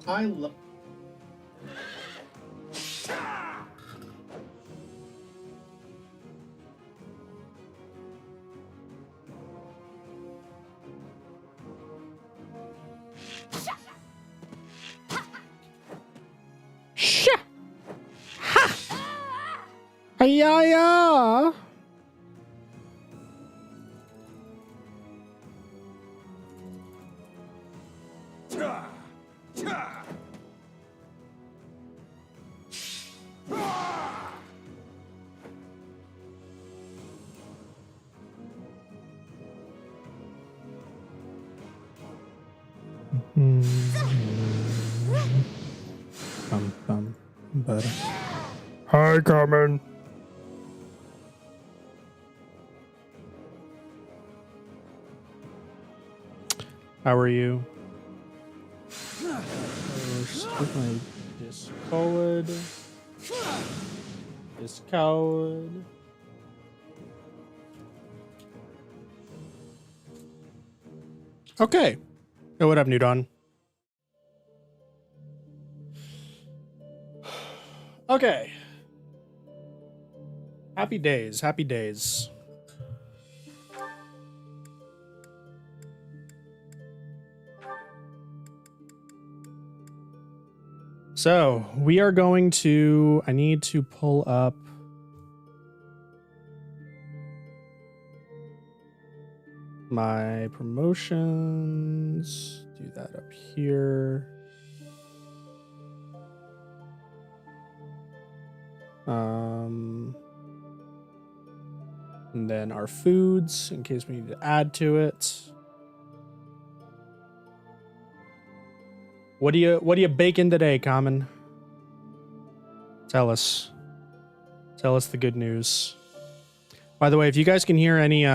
I love. Yeah, yeah. Butter. Hi, Carmen. How are you? Skip my Discord. Discord. Okay. Hey, what up, New Dawn? Okay. Happy days. Happy days. So we are going to, I need to pull up my promotions. Do that up here. And then our foods in case we need to add to it. What do you baking today, Common? Tell us. Tell us the good news. By the way, if you guys can hear any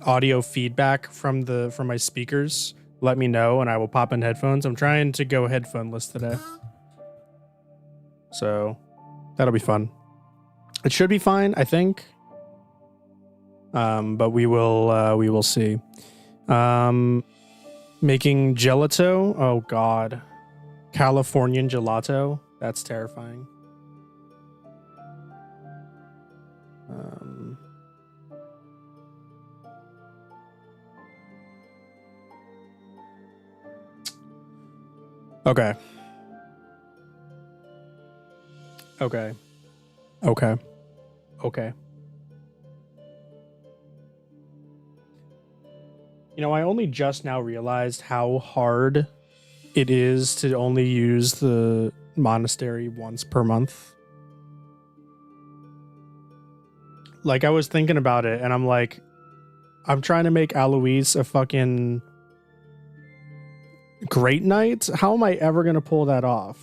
audio feedback from my speakers, let me know and I will pop in headphones. I'm trying to go headphoneless today. So that'll be fun. It should be fine, I think. But we will see. Making gelato. Oh God. Californian gelato. That's terrifying. Okay. Okay. Okay. Okay. You know, I only just now realized how hard it is to only use the monastery once per month. Like, I was thinking about it, and I'm like, I'm trying to make Alois a fucking great knight. How am I ever going to pull that off?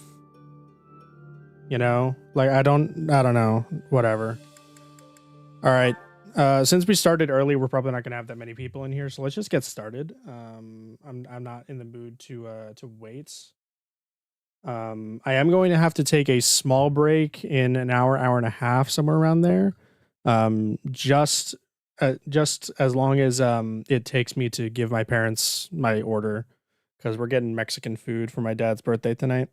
You know? Like, I don't know. Whatever. All right. Since we started early, we're probably not going to have that many people in here, so let's just get started. I'm not in the mood to wait. I am going to have to take a small break in an hour and a half, somewhere around there. Just as long as it takes me to give my parents my order, because we're getting Mexican food for my dad's birthday tonight.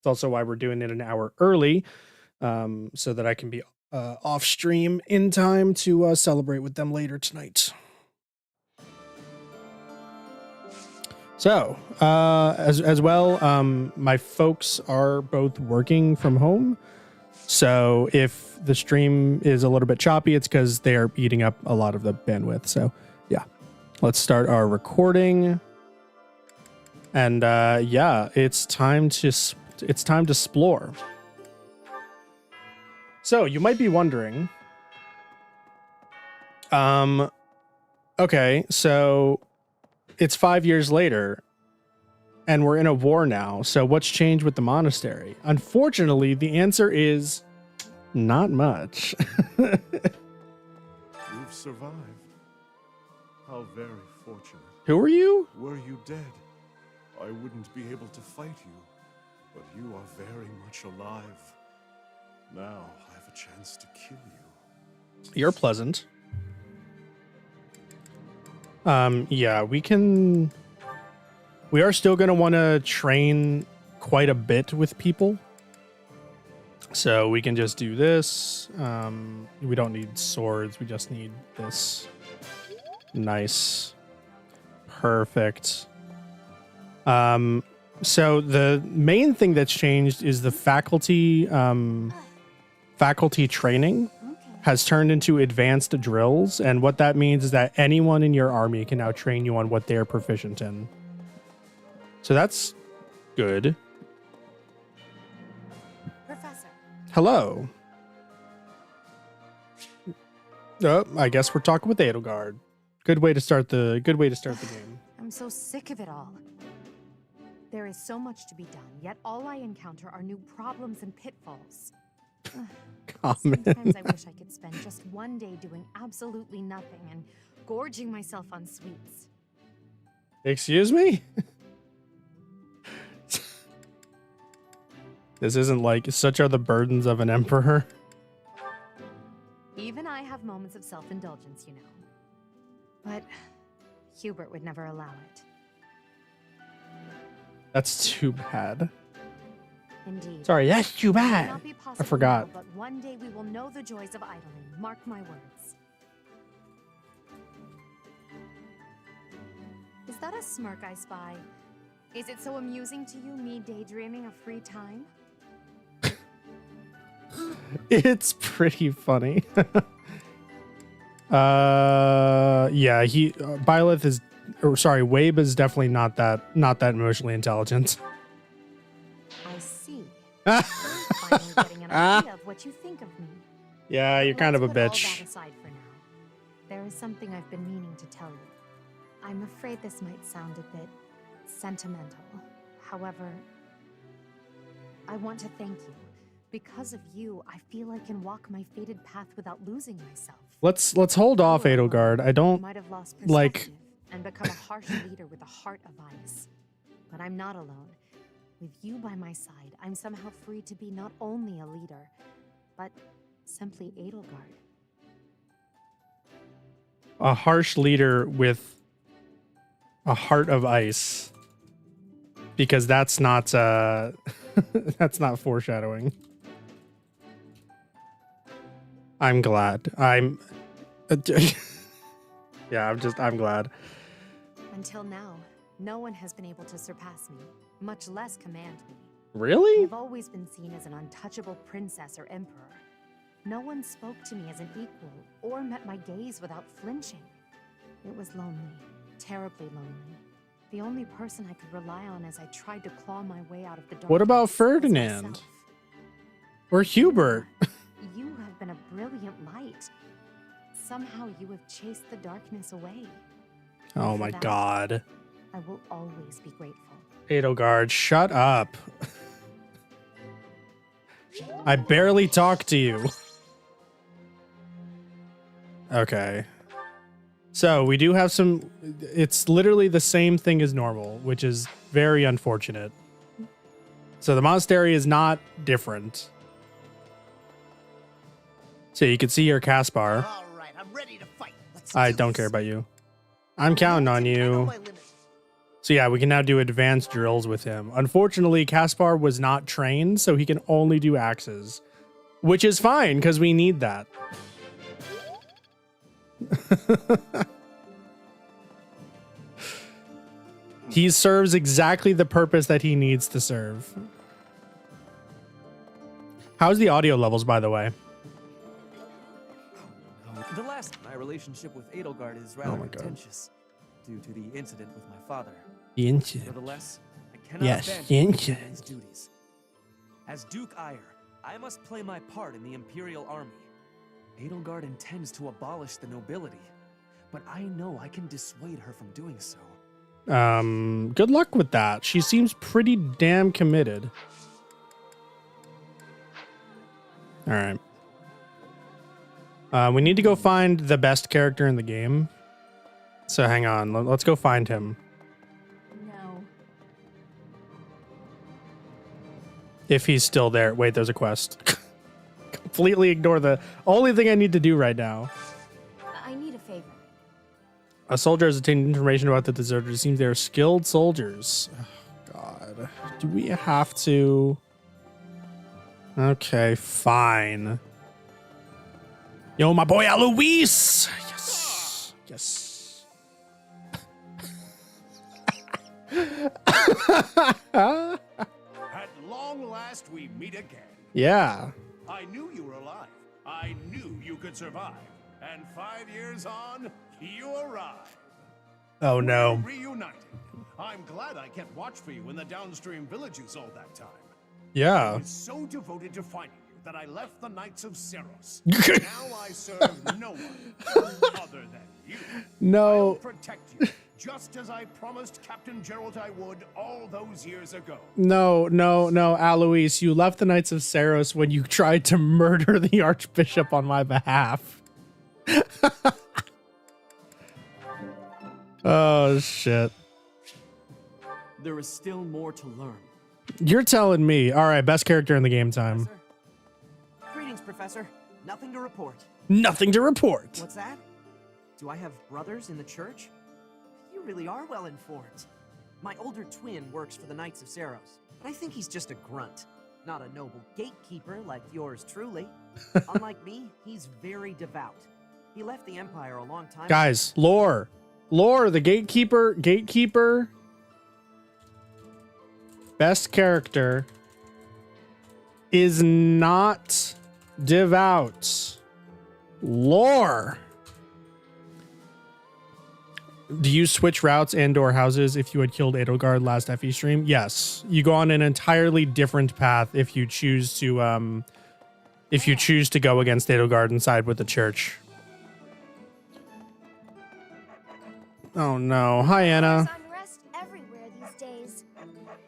It's also why we're doing it an hour early, so that I can be off stream in time to celebrate with them later tonight. So, as well, my folks are both working from home. So if the stream is a little bit choppy, it's because they are eating up a lot of the bandwidth. So yeah, let's start our recording. And yeah, it's time to explore. So you might be wondering, okay, so it's 5 years later and we're in a war now. So what's changed with the monastery? Unfortunately, the answer is not much. You've survived. How very fortunate. Who are you? Were you dead, I wouldn't be able to fight you. But you are very much alive. Now I have a chance to kill you. You're pleasant. Yeah, we can We are still going to want to train quite a bit with people. So we can just do this. We don't need swords. We just need this. Nice. Perfect. So the main thing that's changed is the faculty training has turned into advanced drills. And what that means is that anyone in your army can now train you on what they're proficient in. So that's good. Professor. Hello. Oh, I guess we're talking with Edelgard. Good way to start the game. I'm so sick of it all. There is so much to be done, yet all I encounter are new problems and pitfalls. Sometimes I wish I could spend just one day doing absolutely nothing and gorging myself on sweets. Excuse me? This isn't like such are the burdens of an emperor. Even I have moments of self-indulgence, you know. But Hubert would never allow it. That's too bad. Indeed. Sorry, that's too It may bad. not be possible I forgot. now, but one day we will know the joys of idling. Mark my words. Is that a smirk I spy? Is it so amusing to you, me daydreaming of free time? It's pretty funny. Yeah, Byleth is, or sorry, Wabe is definitely not that emotionally intelligent. I see. I'm finally getting an idea of what you think of me. Yeah, you're kind of a Let's put all bitch. that aside for now. There is something I've been meaning to tell you. I'm afraid this might sound a bit sentimental. However, I want to thank you. Because of you, I feel I can walk my fated path without losing myself. Let's hold off, Edelgard. I don't might have lost like perspective and become a harsh leader with a heart of ice. But I'm not alone. With you by my side, I'm somehow free to be not only a leader, but simply Edelgard. a harsh leader with a heart of ice. Because that's not that's not foreshadowing. I'm glad. I'm glad. Until now, no one has been able to surpass me, much less command me. Really? I've always been seen as an untouchable princess or emperor. No one spoke to me as an equal or met my gaze without flinching. It was lonely, terribly lonely. The only person I could rely on as I tried to claw my way out of the dark. What about Ferdinand? Or Hubert? You have been a brilliant light. Somehow you have chased the darkness away. Oh And for my that, god. I will always be grateful. Edelgard, shut up. I barely talk to you. Okay. So we do have some, it's literally the same thing as normal, which is very unfortunate. So the monastery is not different. So you can see here Caspar. All right, I'm ready to fight. Let's I do don't this. care about you. I'm counting on I know you. my limits. So yeah, we can now do advanced drills with him. Unfortunately, Caspar was not trained, so he can only do axes. Which is fine, because we need that. He serves exactly the purpose that he needs to serve. How's the audio levels, by the way? My relationship with Edelgard is rather Oh my God. contentious due to the incident with my father. The incident. Nevertheless, I cannot Yes, abandon the my incident. family's duties. As Duke Eyre, I must play my part in the Imperial Army. Edelgard intends to abolish the nobility, but I know I can dissuade her from doing so. Good luck with that. She seems pretty damn committed. All right. We need to go find the best character in the game. So hang on. Let's go find him. No. If he's still there. Wait, there's a quest. Completely ignore the only thing I need to do right now. I need a favor. A soldier has obtained information about the deserters. It seems they are skilled soldiers. Oh, God. Do we have to? Okay, fine. Yo, my boy Alois! Yes. Yes. At long last, we meet again. Yeah. I knew you were alive. I knew you could survive. And 5 years on, you arrived. Oh, no. We're reunited. I'm glad I kept watch for you in the downstream villages all that time. I Yeah. was so devoted to finding you that I left the Knights of Seros. Now I serve no one other than you. I'll No. protect you, just as I promised Captain Gerald I would all those years ago. No, Alois, you left the Knights of Saros when you tried to murder the Archbishop on my behalf. Oh, shit. There is still more to learn. You're telling me. All right, best character in the game time. Professor? Greetings, Professor. Nothing to report. Nothing to report. What's that? Do I have brothers in the church? You really are well informed. My older twin works for the Knights of Seros, but I think he's just a grunt, not a noble gatekeeper like yours truly. Unlike me, he's very devout. He left the Empire a long time Guys, lore, the gatekeeper. Best character is not devout. Lore. Do you switch routes and/or houses if you had killed Edelgard last FE stream? Yes. You go on an entirely different path if you choose to go against Edelgard and side with the church. Oh no. Hi Anna. There's unrest everywhere these days.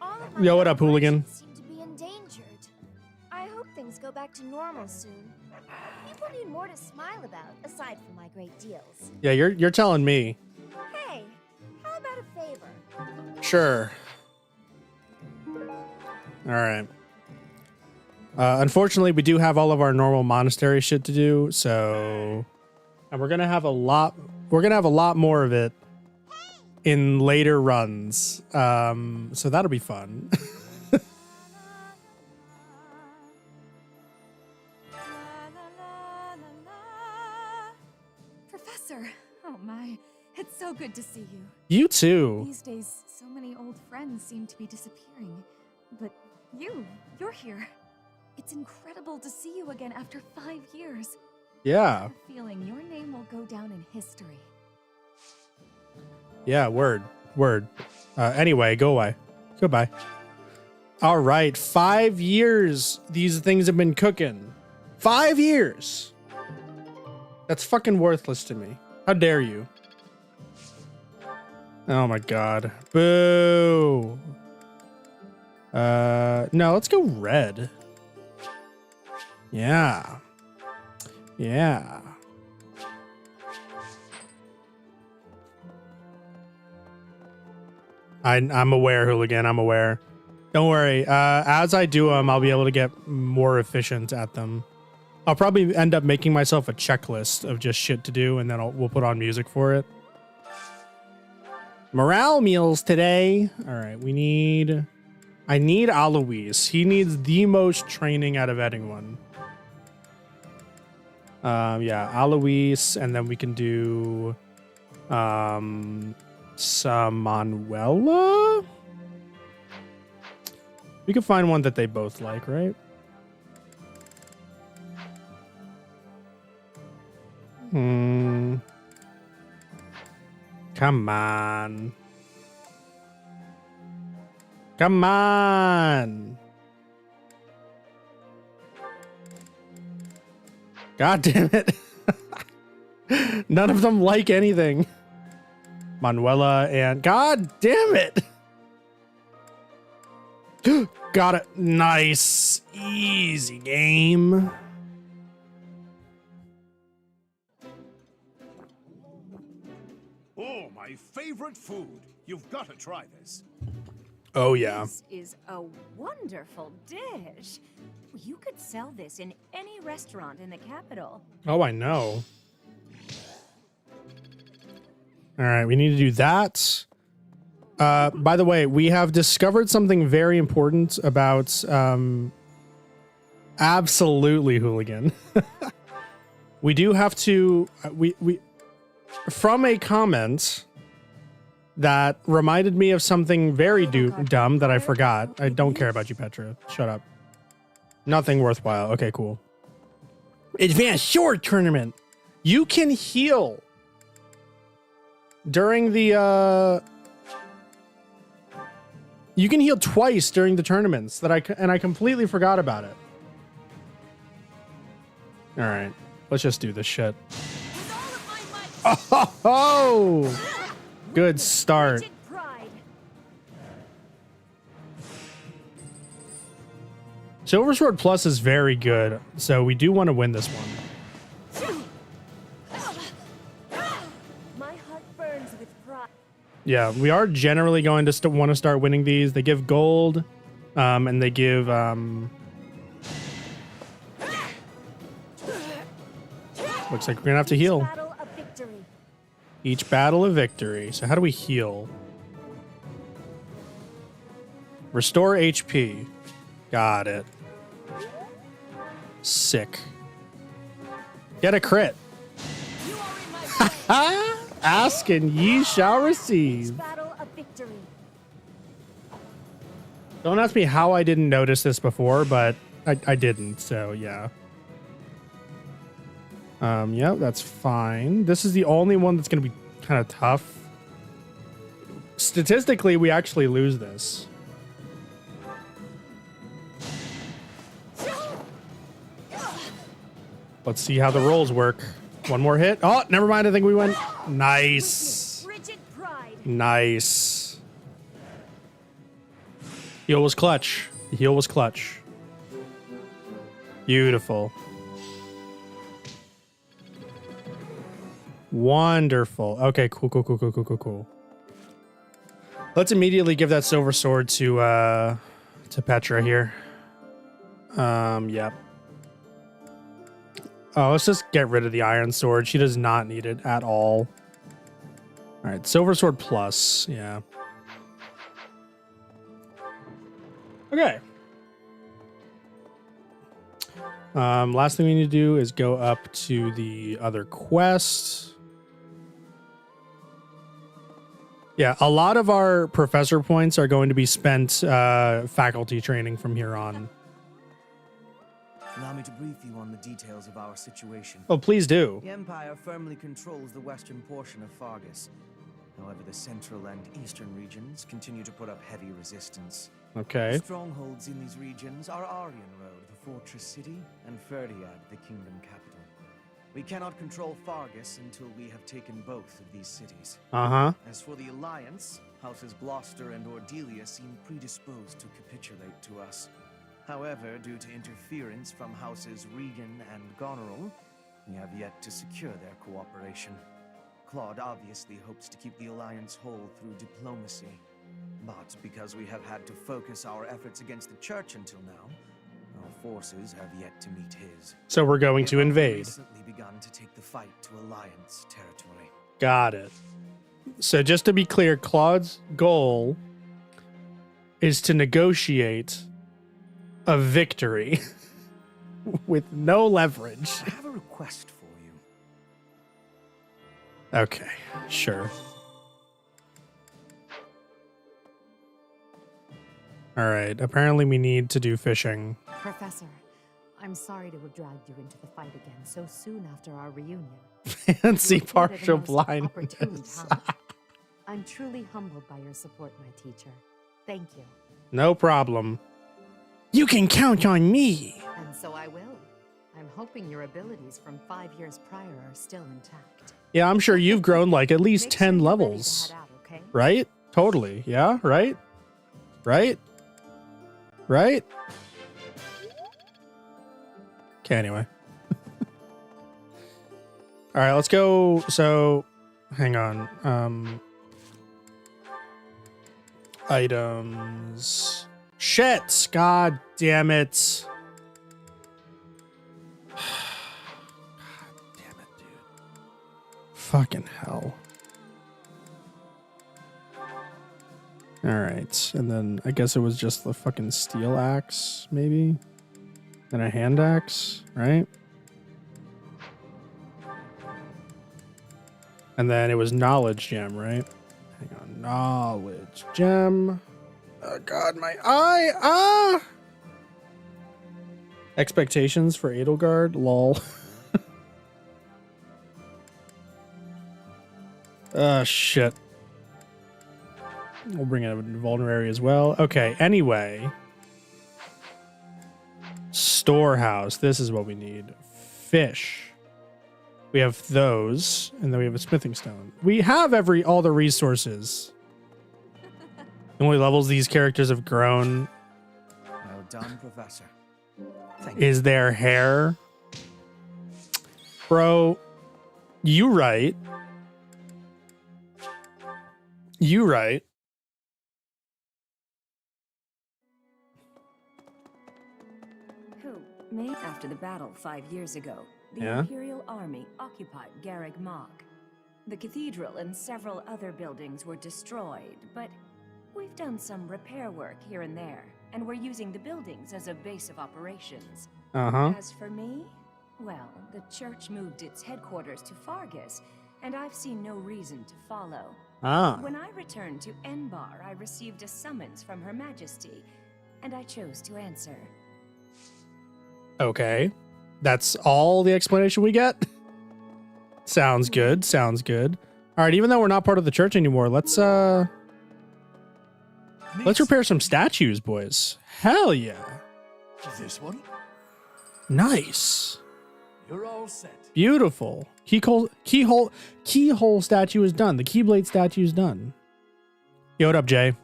All of my Yo, what up, hooligan? friends seem to be endangered. I hope things go back to normal soon. People need more to smile about, aside from my great deals. Yeah, you're telling me. Hey, how about a favor? Sure. All right. Unfortunately, we do have all of our normal monastery shit to do, so and we're gonna have a lot more of it in later runs. So that'll be fun. Professor, oh my, it's so good to see you. You too. These days, so many old friends seem to be disappearing. But you're here. It's incredible to see you again after 5 years. I Yeah. have a feeling your name will go down in history. Yeah, word. Anyway, go away. Goodbye. All right, 5 years these things have been cooking. 5 years. That's fucking worthless to me. How dare you? Oh my god. Boo. No, let's go red. Yeah. I'm aware, hooligan. I'm aware. Don't worry. As I do them, I'll be able to get more efficient at them. I'll probably end up making myself a checklist of just shit to do, and then we'll put on music for it. Morale meals today. All right, I need Alois. He needs the most training out of anyone. Yeah, Alois, and then we can do some Manuela. We can find one that they both like, right? Come on. Come on. God damn it. None of them like anything. Manuela and God damn it. Got it. Nice. Easy game. Oh, my favorite food. You've got to try this. Oh, yeah. This is a wonderful dish. You could sell this in any restaurant in the capital. Oh, I know. All right, we need to do that. By the way, we have discovered something very important about absolutely hooligan. We do have to we from a comment that reminded me of something very dumb that I forgot. I don't care about you, Petra. Shut up. Nothing worthwhile. Okay, cool. Advanced Sword Tournament. You can heal during the you can heal twice during the tournaments that I completely forgot about it. All right, let's just do this shit. Oh, good start. Silver Sword Plus is very good, so we do want to win this one. My heart burns with pride. Yeah, we are generally going to want to start winning these. They give gold, and they give looks like we're gonna have to heal. Battle of victory. Each battle a victory. So how do we heal? Restore HP. Got it. Sick. Get a crit. Ask and ye shall receive. Battle of victory. Don't ask me how I didn't notice this before, but I didn't, so yeah. Yeah, that's fine. This is the only one that's going to be kind of tough. Statistically, we actually lose this. Let's see how the rolls work. One more hit. Oh, never mind. I think we went. Nice. Rigid pride. Nice. Heal was clutch. The heal was clutch. Beautiful. Wonderful. Okay, cool. Let's immediately give that silver sword to Petra here. Yep. Oh, let's just get rid of the iron sword. She does not need it at all. All right, silver sword plus. Yeah. Okay. Last thing we need to do is go up to the other quest. Yeah, a lot of our professor points are going to be spent faculty training from here on. Allow me to brief you on the details of our situation. Oh, please do. The Empire firmly controls the western portion of Fargus. However, the central and eastern regions continue to put up heavy resistance. Okay. The strongholds in these regions are Aryan Road, the fortress city, and Ferdiad, the kingdom capital. We cannot control Fargus until we have taken both of these cities. Uh-huh. As for the Alliance, Houses Gloucester and Ordelia seem predisposed to capitulate to us. However, due to interference from Houses Regan and Goneril, we have yet to secure their cooperation. Claude obviously hopes to keep the Alliance whole through diplomacy. But because we have had to focus our efforts against the Church until now, our forces have yet to meet his. So we're going to invade. Recently begun to take the fight to Alliance territory. Got it. So just to be clear, Claude's goal is to negotiate a victory with no leverage. I have a request for you. Okay, sure. All right, apparently we need to do fishing. Professor, I'm sorry to have dragged you into the fight again so soon after our reunion. Fancy You appeared at a partial most opportune blindness. time. I'm truly humbled by your support, my teacher. Thank you. No problem. You can count on me. And so I will. I'm hoping your abilities from 5 years prior are still intact. Yeah, I'm sure you've grown like at least Make sure 10 you're ready to levels. head out, okay? Right? Totally. Yeah, right? Right? Right? Okay, anyway. All right, let's go. So, hang on. Items. Shit! God damn it. God damn it, dude. Fucking hell. All right, and then I guess it was just the fucking steel axe, maybe, and a hand axe, right? And then it was knowledge gem, right? Hang on, knowledge gem. Oh God, my eye! Ah! Expectations for Edelgard, lol. Shit. We'll bring in a vulnerary as well. Okay, anyway. Storehouse. This is what we need. Fish. We have those, and then we have a smithing stone. We have all the resources. The only levels these characters have grown Well done, Professor. Thank you. is their hair. Bro, you right. You right. Made after the battle 5 years ago, the Yeah? Imperial Army occupied Garreg Mach. The cathedral and several other buildings were destroyed, but we've done some repair work here and there, and we're using the buildings as a base of operations. Uh-huh. As for me, well, the church moved its headquarters to Fargus, and I've seen no reason to follow. Ah. When I returned to Enbar, I received a summons from Her Majesty, and I chose to answer. Okay. That's all the explanation we get? Sounds good. Sounds good. All right, even though we're not part of the church anymore, let's repair some statues, boys. Hell yeah. This one? Nice. You're all set. Beautiful. Keyhole statue is done. The Keyblade statue is done. Yo, what up, Jay?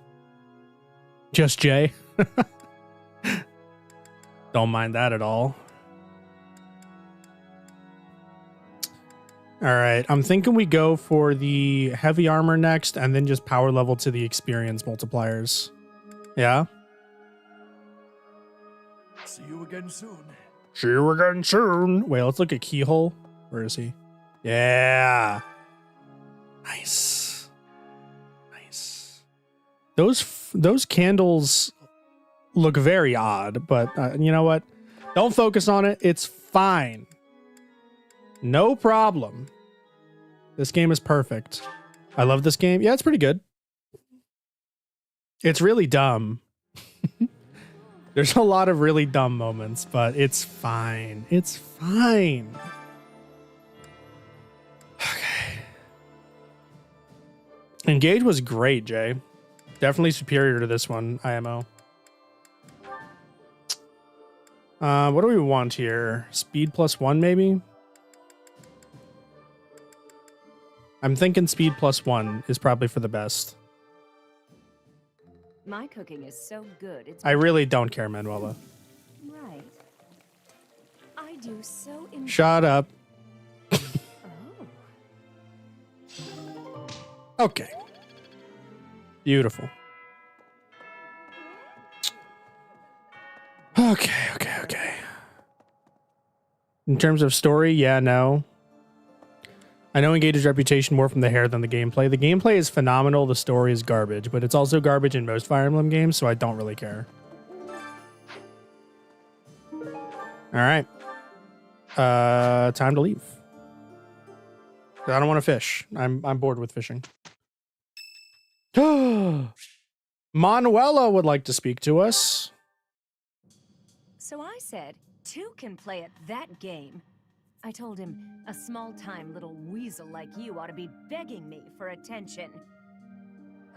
Just Jay. Don't mind that at all. All right, I'm thinking we go for the heavy armor next and then just power level to the experience multipliers. Yeah? See you again soon. See you again soon. Wait, let's look at Keyhole. Where is he? Yeah. Nice. Nice. Those candles look very odd, but you know what? Don't focus on it. It's fine. No problem. This game is perfect. I love this game. Yeah, it's pretty good. It's really dumb. There's a lot of really dumb moments, but it's fine. It's fine. Okay. Engage was great, Jay. Definitely superior to this one, IMO. What do we want here? Speed +1, maybe? I'm thinking speed +1 is probably for the best. My cooking is so good, it's... I really don't care, Manuela. Right. I do so enjoy... Shut up. Oh. Okay. Beautiful. Okay. In terms of story, yeah, no. I know Engage's reputation more from the hair than the gameplay. The gameplay is phenomenal, the story is garbage, but it's also garbage in most Fire Emblem games, so I don't really care. Alright. Time to leave. I don't want to fish. I'm bored with fishing. Manuela would like to speak to us. So I said, 2 can play at that game. I told him, a small-time little weasel like you ought to be begging me for attention.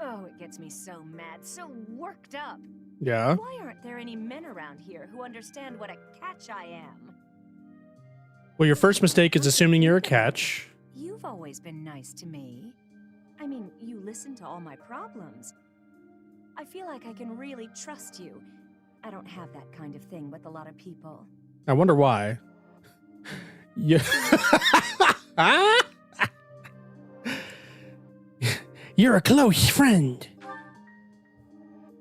Oh, it gets me so mad, so worked up. Yeah. Why aren't there any men around here who understand what a catch I am? Well, your first mistake is assuming you're a catch. You've always been nice to me. I mean, you listen to all my problems. I feel like I can really trust you. I don't have that kind of thing with a lot of people. I wonder why. Yeah. You're a close friend.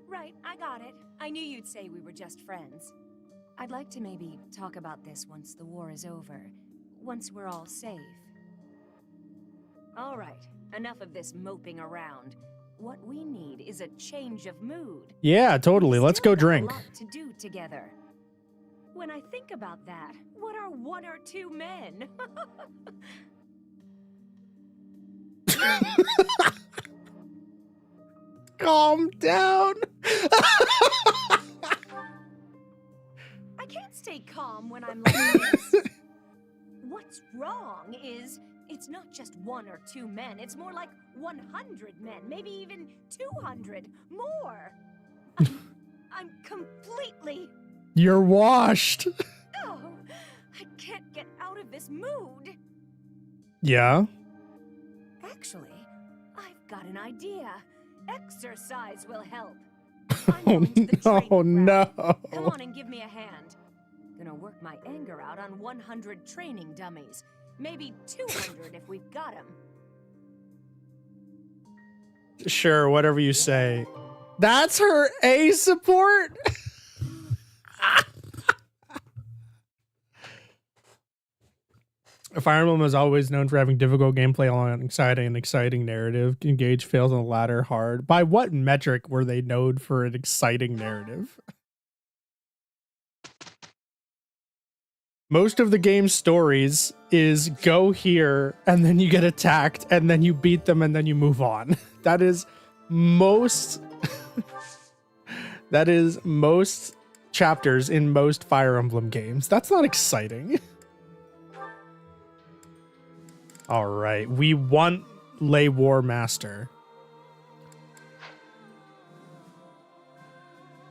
Right, I got it. I knew you'd say we were just friends. I'd like to maybe talk about this once the war is over. Once we're all safe. All right, enough of this moping around. What we need is a change of mood. Yeah, totally. Let's go Still have drink. A lot to do together. When I think about that, what are 1 or 2 men? Calm down. I can't stay calm when I'm like this. What's wrong is it's not just 1 or 2 men. It's more like 100 men, maybe even 200 more. I'm completely. You're washed. Oh, I can't get out of this mood. Yeah. Actually, I've got an idea. Exercise will help. Oh no. Come on and give me a hand. Gonna work my anger out on 100 training dummies. Maybe 200 if we've got them. Sure, whatever you say. That's her A support? Fire Emblem is always known for having difficult gameplay along an exciting narrative. Engage fails on the latter hard. By what metric were they known for an exciting narrative? Most of the game's stories is go here and then you get attacked and then you beat them and then you move on. That is most that is most chapters in most Fire Emblem games. That's not exciting. All right, we want Lay War Master.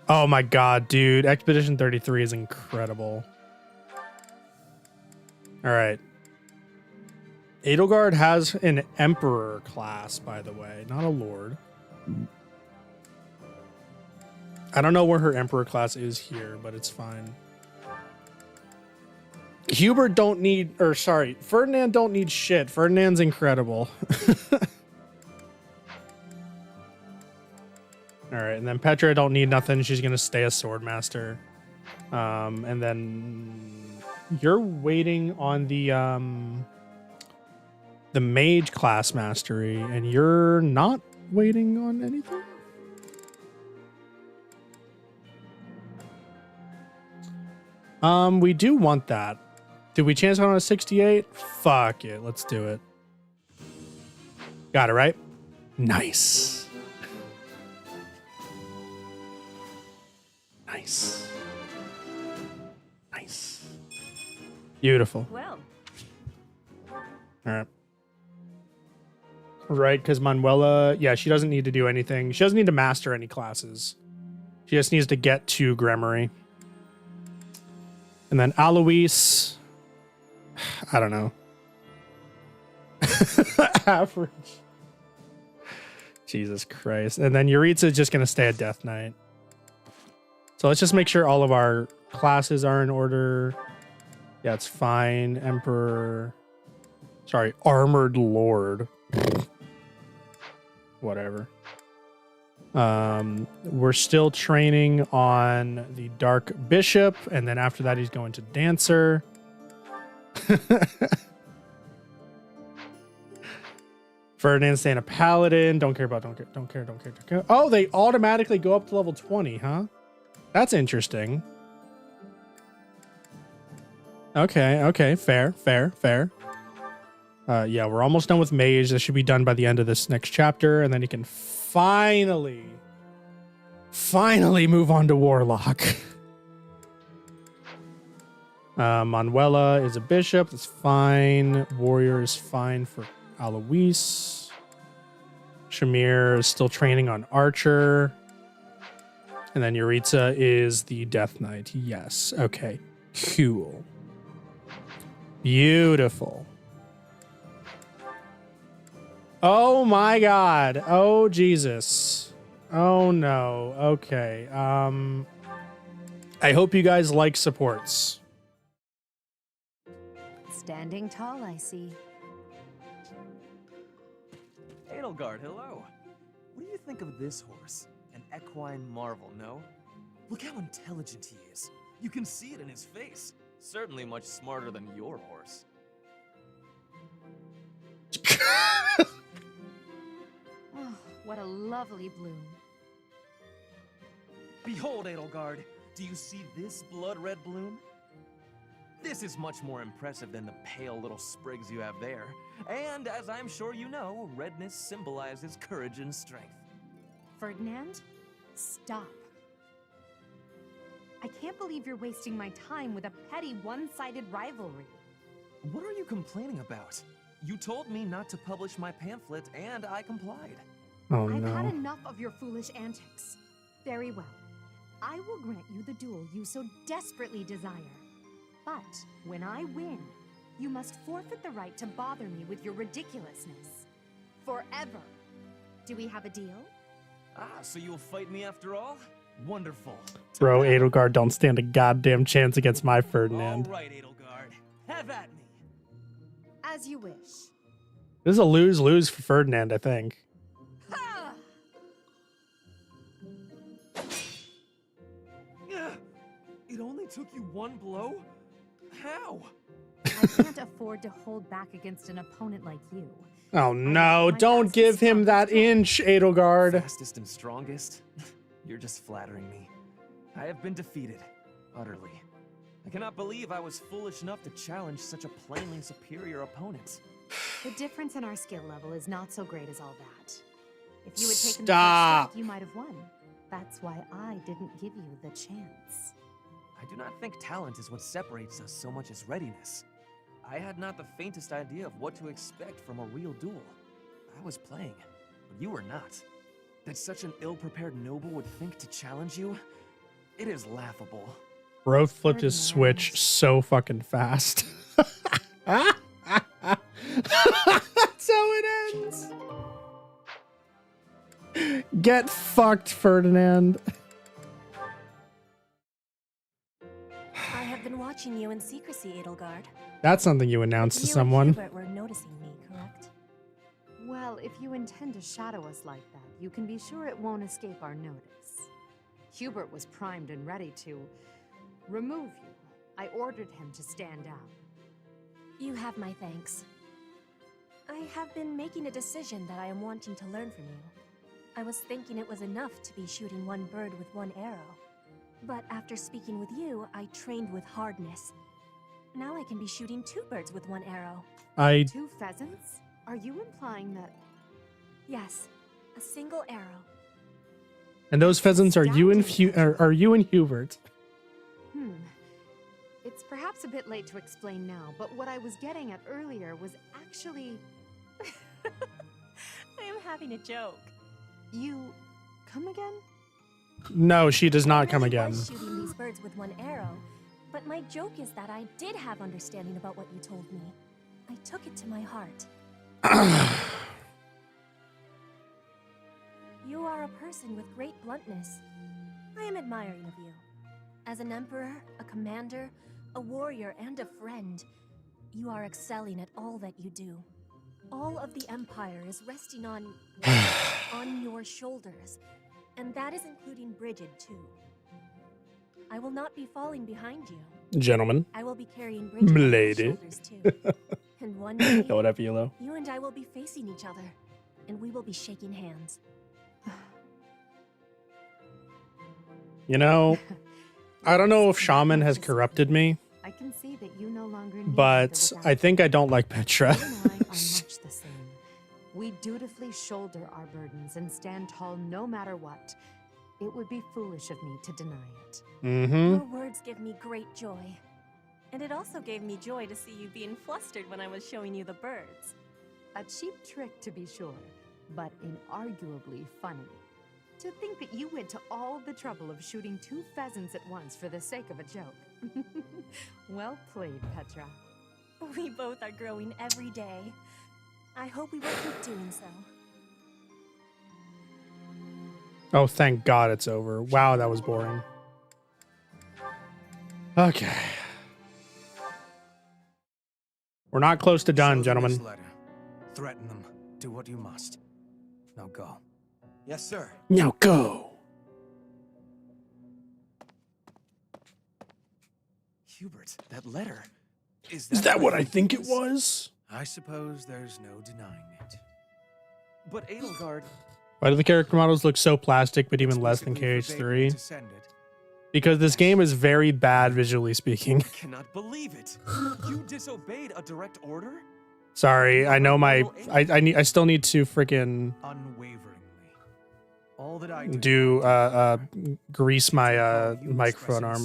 Oh my god, dude. Expedition 33 is incredible. All right. Edelgard has an Emperor class, by the way, not a Lord. I don't know where her Emperor class is here, but it's fine. Hubert don't need, or sorry, Ferdinand don't need shit. Ferdinand's incredible. All right, and then Petra don't need nothing. She's gonna stay a Swordmaster. And then you're waiting on the Mage class mastery, and you're not waiting on anything. We do want that. Did we chance on a 68? Fuck it. Let's do it. Got it, right? Nice. Nice. Nice. Beautiful. Well. All right. Right, because Manuela, yeah, she doesn't need to do anything. She doesn't need to master any classes. She just needs to get to Gremory. And then Alois, I don't know. Average. Jesus Christ. And then Yuritsa is just going to stay at Death Knight. So let's just make sure all of our classes are in order. Yeah, it's fine. Emperor. Sorry, Armored Lord. Whatever. We're still training on the Dark Bishop, and then after that he's going to Dancer. Ferdinand's staying a Paladin. Don't care. Oh, they automatically go up to level 20, huh? That's interesting. Okay, fair. Yeah, we're almost done with Mage. That should be done by the end of this next chapter, and then he can finally move on to Warlock. Manuela is a bishop. That's fine. Warrior is fine for Alois. Shamir is still training on Archer. And then Yuritsa is the Death Knight. Yes. Okay. Cool. Beautiful. Oh my god. Oh Jesus. Oh no. Okay. I hope you guys like supports. Standing tall, I see. Edelgard, hello. What do you think of this horse? An equine marvel, no? Look how intelligent he is. You can see it in his face. Certainly much smarter than your horse. Oh, what a lovely bloom. Behold, Edelgard, do you see this blood-red bloom? This is much more impressive than the pale little sprigs you have there. And as I'm sure you know, redness symbolizes courage and strength. Ferdinand, stop. I can't believe you're wasting my time with a petty one-sided rivalry. What are you complaining about? You told me not to publish my pamphlet, and I complied. Oh I've had no. enough of your foolish antics. Very well. I will grant you the duel you so desperately desire. But when I win, you must forfeit the right to bother me with your ridiculousness. Forever. Do we have a deal? Ah, so you'll fight me after all? Wonderful. Bro, Edelgard don't stand a goddamn chance against my Ferdinand. All right, Edelgard. Have at me. As you wish. This is a lose-lose for Ferdinand, I think. Ha! It only took you one blow? How? I can't afford to hold back against an opponent like you. Oh no, don't give him that inch, Edelgard. Fastest and strongest? You're just flattering me. I have been defeated. Utterly. I cannot believe I was foolish enough to challenge such a plainly superior opponent. The difference in our skill level is not so great as all that. If you had taken Stop. the first step, you might have won. That's why I didn't give you the chance. I do not think talent is what separates us so much as readiness. I had not the faintest idea of what to expect from a real duel. I was playing, but you were not. That such an ill-prepared noble would think to challenge you? It is laughable. Bro flipped his switch so fucking fast. That's how it ends. Get fucked, Ferdinand. I have been watching you in secrecy, Edelgard. That's something you announced to You someone. and Hubert were noticing me, correct? Well, if you intend to shadow us like that, you can be sure it won't escape our notice. Hubert was primed and ready to remove you. I ordered him to stand down. You have my thanks. I have been making a decision that I am wanting to learn from you. I was thinking it was enough to be shooting one bird with one arrow. But after speaking with you, I trained with hardness. Now I can be shooting two birds with one arrow. Two pheasants? Are you implying that... Yes, a single arrow. And those pheasants are you and Hubert. It's perhaps a bit late to explain now, but what I was getting at earlier was actually... I am having a joke. You... come again? No, she does not I come really again. was shooting these birds with one arrow, but my joke is that I did have understanding about what you told me. I took it to my heart. You are a person with great bluntness. I am admiring of you. As an emperor, a commander, a warrior, and a friend, you are excelling at all that you do. All of the empire is resting on your shoulders, and that is including Brigid too. I will not be falling behind you. Gentlemen. I will be carrying Brigid on my Lady. shoulders too. And one day, Whatever, Yellow. you and I will be facing each other, and we will be shaking hands. You know, I don't know if Shaman has corrupted me, I can see that you no longer need but either I think I don't like Petra. You and I are much the same. We dutifully shoulder our burdens and stand tall no matter what. It would be foolish of me to deny it. Mm-hmm. Your words give me great joy. And it also gave me joy to see you being flustered when I was showing you the birds. A cheap trick, to be sure, but inarguably funny. To think that you went to all the trouble of shooting two pheasants at once for the sake of a joke. Well played, Petra. We both are growing every day. I hope we will keep doing so. Oh, thank God it's over. Wow, that was boring. Okay. We're not close to done, Show them gentlemen. this letter. Threaten them. Do what you must. Now go. Yes, sir. Now go. Hubert, that letter. Is that what I think it was? I suppose there's no denying it. But Edelgard, Why do the character models look so plastic, but even less than KH3? Because this game is very bad visually speaking. I cannot believe it. You disobeyed a direct order? Sorry, I know my I still need to freaking Unwaveringly. All that I do grease my microphone arm.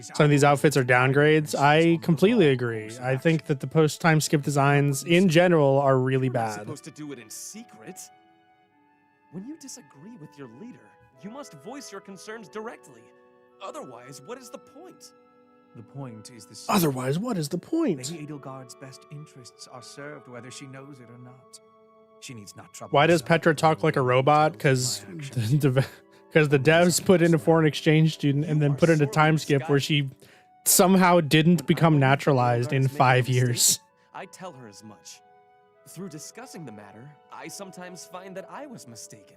Some of these outfits are downgrades. I completely agree. I think that the post time skip designs in general are really You're not bad. supposed to do it in secret. When you disagree with your leader, you must voice your concerns directly. Otherwise, what is the point? The point is the Otherwise, what is the point? Lady Edelgard's best interests are served whether she knows it or not. She needs not trouble. Why does herself Petra with talk like a all the robot? details of Because my action. the devs put in a foreign exchange student and then put in a time skip where she somehow didn't become naturalized in 5 years. I tell her as much. Through discussing the matter, I sometimes find that I was mistaken.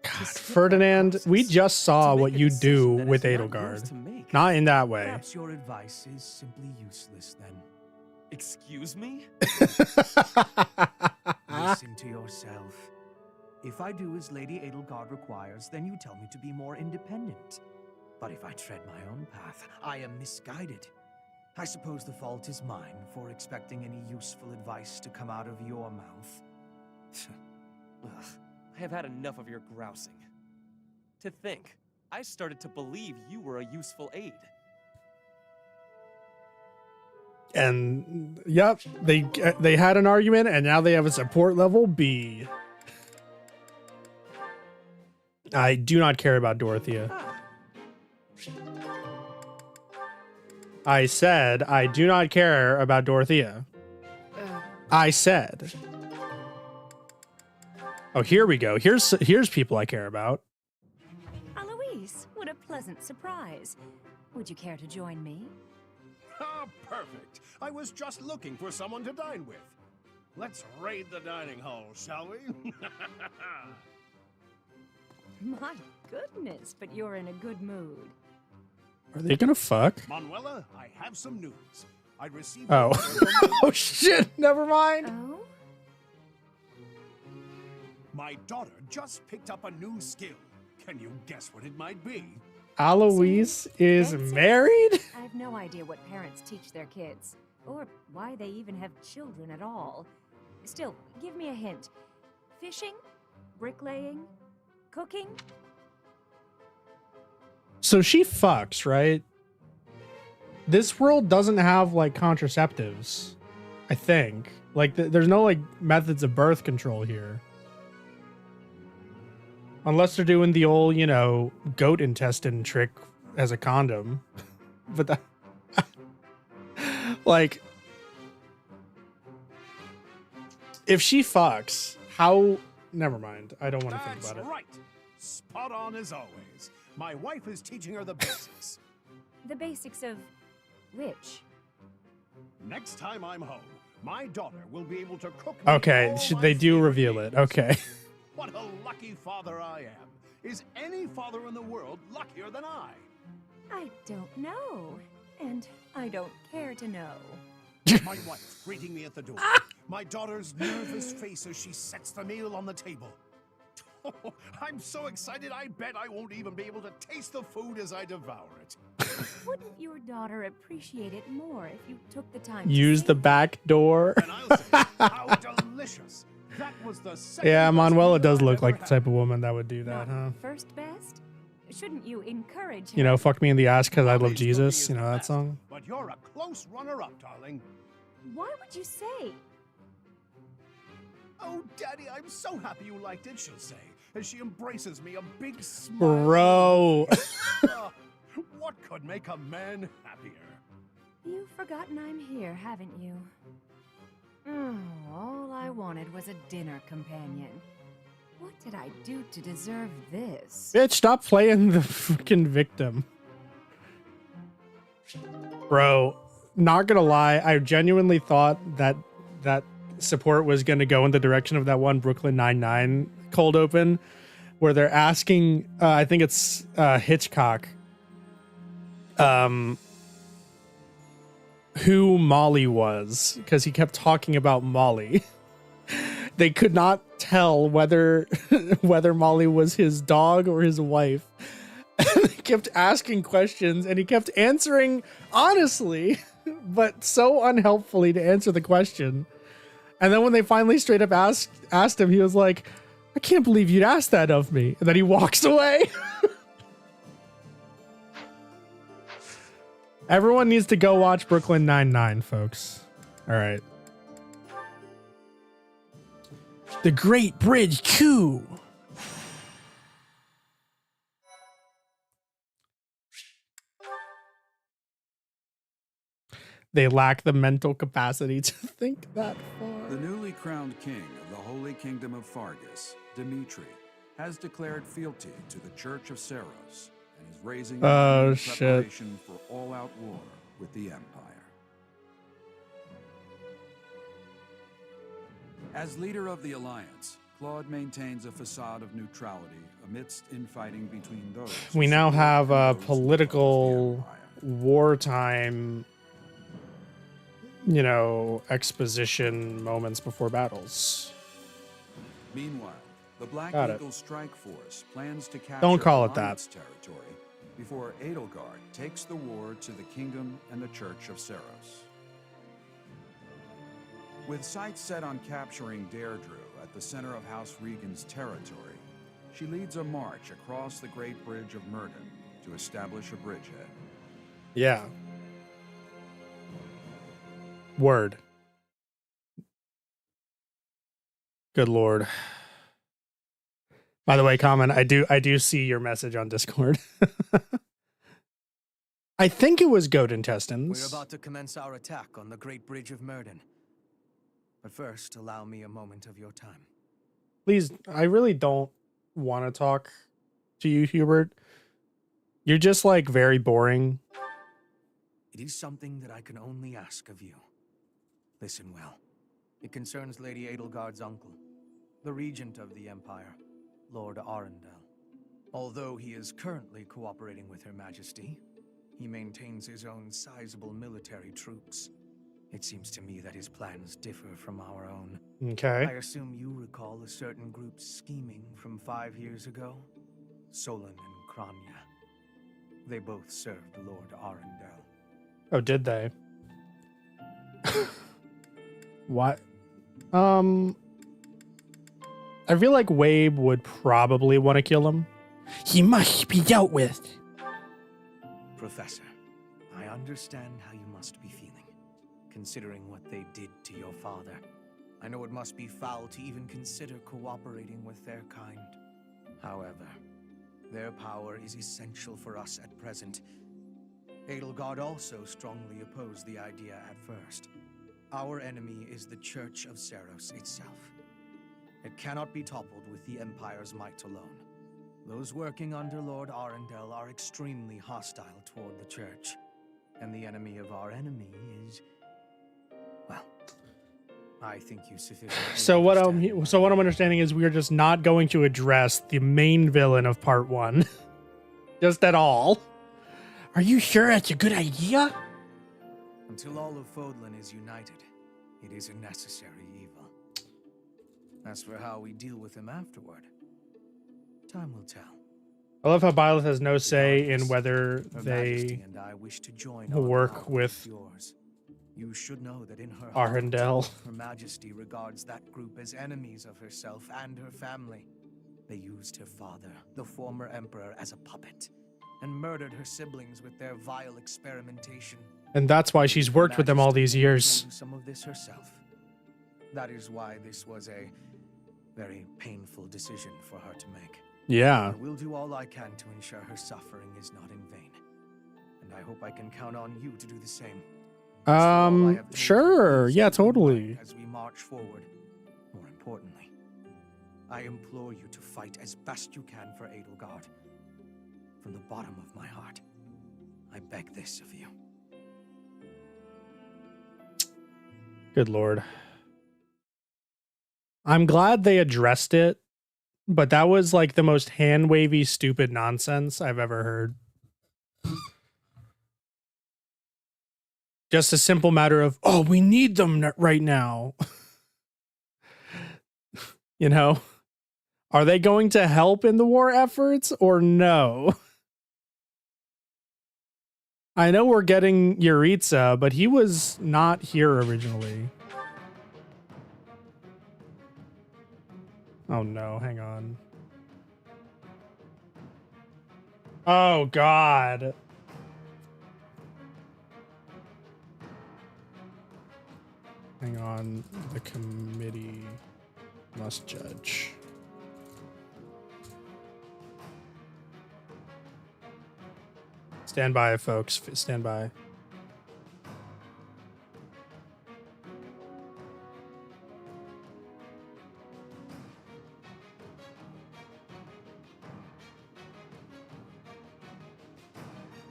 God, Ferdinand, we just saw what you do with Edelgard. Not in that way. Perhaps your advice is simply useless then. Excuse me? Listen to yourself. If I do as Lady Edelgard requires, then you tell me to be more independent. But if I tread my own path, I am misguided. I suppose the fault is mine for expecting any useful advice to come out of your mouth. Ugh, I have had enough of your grousing. To think, I started to believe you were a useful aid. And yep, they had an argument and now they have a support level B. I do not care about Dorothea. I said I do not care about Dorothea. I said. Oh, here we go. Here's people I care about. Alois, what a pleasant surprise. Would you care to join me? Ah, perfect. I was just looking for someone to dine with. Let's raid the dining hall, shall we? My goodness, but you're in a good mood. Are they gonna fuck? Manuela, I have some news. I received Oh. Oh shit, never mind. Oh? My daughter just picked up a new skill. Can you guess what it might be? Alois is married? I have no idea what parents teach their kids, or why they even have children at all. Still, give me a hint. Fishing? Bricklaying? Cooking? So she fucks, right? This world doesn't have like contraceptives, I think. Like there's no like methods of birth control here. Unless they're doing the old, you know, goat intestine trick as a condom. But that like if she fucks, how never mind. I don't want to think about it. That's right. Spot on as always. My wife is teaching her the basics. The basics of which? Next time I'm home, my daughter will be able to cook me Okay, all my they do favorite reveal it. meals. Okay. What a lucky father I am. Is any father in the world luckier than I? I don't know. And I don't care to know. My wife greeting me at the door. My daughter's nervous face as she sets the meal on the table. Oh, I'm so excited I bet I won't even be able to taste the food as I devour it. Wouldn't your daughter appreciate it more if you took the time to Use say the back door. And I'll say, how delicious. That was the second Yeah, best Manuela meal does I've look ever like the had. type of woman that would do that, huh? Not first best? Shouldn't you encourage her? You know, fuck me in the ass because I love Mommy's cooking Jesus. is You know the that best, song? But you're a close runner-up, darling. Why would you say? Oh, Daddy, I'm so happy you liked it, she'll say, as she embraces me, a big smile. Bro. Ah, what could make a man happier? You've forgotten I'm here, haven't you? Oh, all I wanted was a dinner companion. What did I do to deserve this? Bitch, stop playing the fucking victim. Bro, not gonna lie, I genuinely thought that support was gonna go in the direction of that one Brooklyn Nine-Nine cold open where they're asking, I think it's Hitchcock, who Molly was, because he kept talking about Molly. They could not tell whether whether Molly was his dog or his wife. And he kept asking questions and he kept answering honestly, but so unhelpfully to answer the question. And then when they finally straight up asked him, he was like, I can't believe you'd ask that of me. And then he walks away. Everyone needs to go watch Brooklyn Nine-Nine, folks. All right. The Great Bridge Coup. They lack the mental capacity to think that far. The newly crowned king of the Holy Kingdom of Fargus, Dimitri, has declared fealty to the Church of Seros and is raising an army in preparation for all-out war with the Empire. As leader of the Alliance, Claude maintains a facade of neutrality amidst infighting between those. We now have a political wartime, you know, exposition moments before battles. Meanwhile, the Black Got Eagle Strike Force plans to capture Don't call it that. Alliance territory before Edelgard takes the war to the kingdom and the Church of Seros. With sights set on capturing Deirdre at the center of House Regan's territory, she leads a march across the Great Bridge of Myrddin to establish a bridgehead. Yeah. Word. Good Lord. By the way, comment, I do see your message on Discord. I think it was goat intestines. We're about to commence our attack on the Great Bridge of Myrddin. But first, allow me a moment of your time. Please, I really don't want to talk to you, Hubert. You're just like very boring. It is something that I can only ask of you. Listen well. It concerns Lady Edelgard's uncle, the regent of the Empire, Lord Arundel. Although he is currently cooperating with Her Majesty, he maintains his own sizable military troops. It seems to me that his plans differ from our own. Okay. I assume you recall a certain group's scheming from 5 years ago? Solon and Kranya. They both served Lord Arundel. Oh, did they? What? I feel like Wabe would probably want to kill him. He must be dealt with. Professor, I understand how you must be feeling, considering what they did to your father. I know it must be foul to even consider cooperating with their kind. However, their power is essential for us at present. Edelgard also strongly opposed the idea at first. Our enemy is the Church of Seros itself. It cannot be toppled with the Empire's might alone. Those working under Lord Arundel are extremely hostile toward the Church. And the enemy of our enemy is... well, I think you sufficiently So what understand. I'm understanding is we are just not going to address the main villain of part 1. Just at all. Are you sure that's a good idea? Until all of Fodlan is united, it is a necessary evil. As for how we deal with him afterward, time will tell. I love how Byleth has no say in whether Her they Majesty and I wish to join will our work power with yours. You should know that in her heart, Arundel. Her Majesty regards that group as enemies of herself and her family. They used her father, the former emperor, as a puppet, and murdered her siblings with their vile experimentation. And that's why she's worked with them all these years. Do some of this herself. That is why this was a very painful decision for her to make. Yeah. I will do all I can to ensure her suffering is not in vain. And I hope I can count on you to do the same. Sure. Yeah, totally. As we march forward, more importantly, I implore you to fight as best you can for Edelgard. From the bottom of my heart, I beg this of you. Good Lord. I'm glad they addressed it, but that was like the most hand-wavy, stupid nonsense I've ever heard. Just a simple matter of, oh, we need them right now. You know? Are they going to help in the war efforts or no? I know we're getting Yuritsa, but he was not here originally. Oh no, hang on. Oh God. Hang on, the committee must judge. Stand by, folks. Stand by.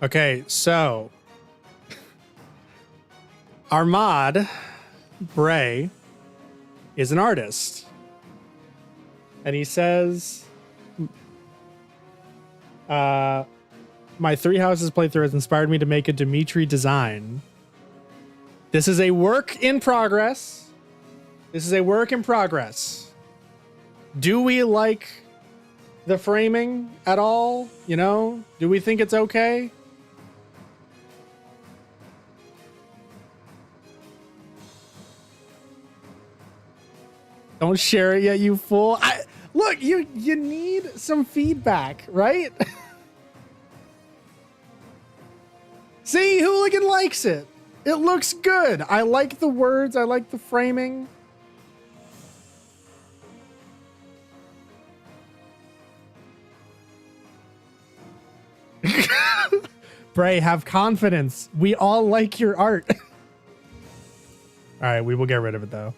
Okay, so Armad Bray is an artist. And he says, my Three Houses playthrough has inspired me to make a Dimitri design. This is a work in progress. This is a work in progress. Do we like the framing at all? You know, do we think it's okay? Don't share it yet, you fool. Look, you need some feedback, right? See, Hooligan likes it. It looks good. I like the words. I like the framing. Bray, have confidence. We all like your art. All right, we will get rid of it though.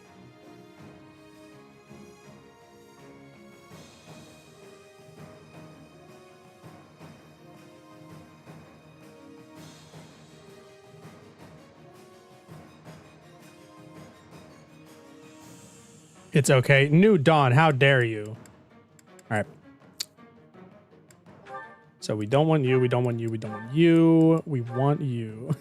It's okay. New Dawn, how dare you? All right. So we don't want you, we don't want you, we don't want you. We want you.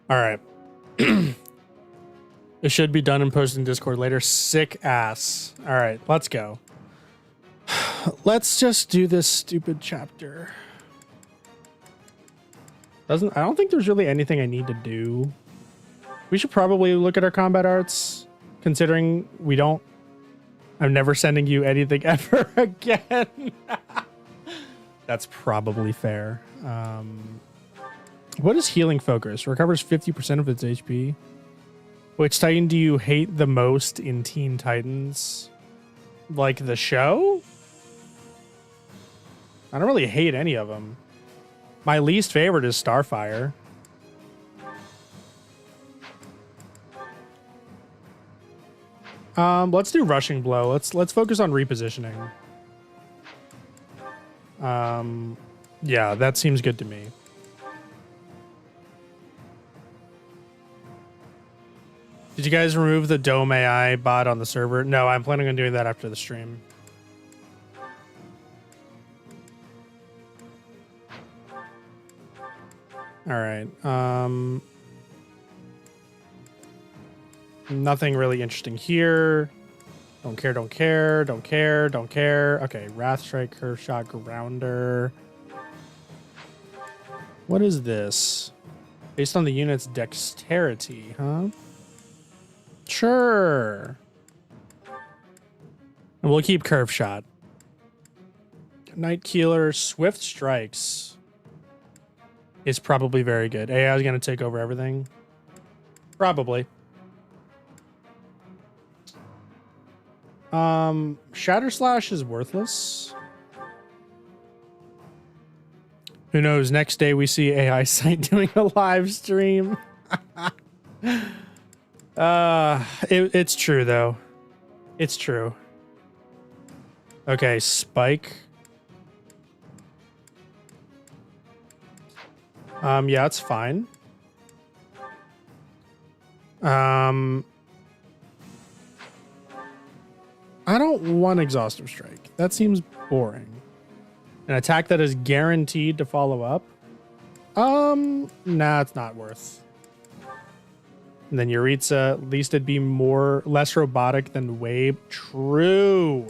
All right. It should be done and posted in Discord later. Sick ass. All right, let's go. Let's just do this stupid chapter. I don't think there's really anything I need to do. We should probably look at our combat arts, considering we don't. I'm never sending you anything ever again. That's probably fair. What is healing focus? Recovers 50% of its HP. Which Titan do you hate the most in Teen Titans? Like the show? I don't really hate any of them. My least favorite is Starfire. Let's do Rushing Blow. Let's focus on repositioning. Yeah, that seems good to me. Did you guys remove the Dome AI bot on the server? No, I'm planning on doing that after the stream. All right. Nothing really interesting here. Don't care, don't care, don't care, don't care. Okay, Wrath Strike, Curve Shot, Grounder. What is this? Based on the unit's dexterity, huh? Sure. And we'll keep Curve Shot. Night Keeler, Swift Strikes is probably very good. AI is going to take over everything. Probably. Shatter Slash is worthless. Who knows? Next day we see AI Sight doing a live stream. It's true though. It's true. Okay, Spike. Yeah, it's fine. I don't want Exhaustive Strike. That seems boring. An attack that is guaranteed to follow up? Nah, it's not worth. And then Yuritsa, at least it'd be less robotic than Wabe. True.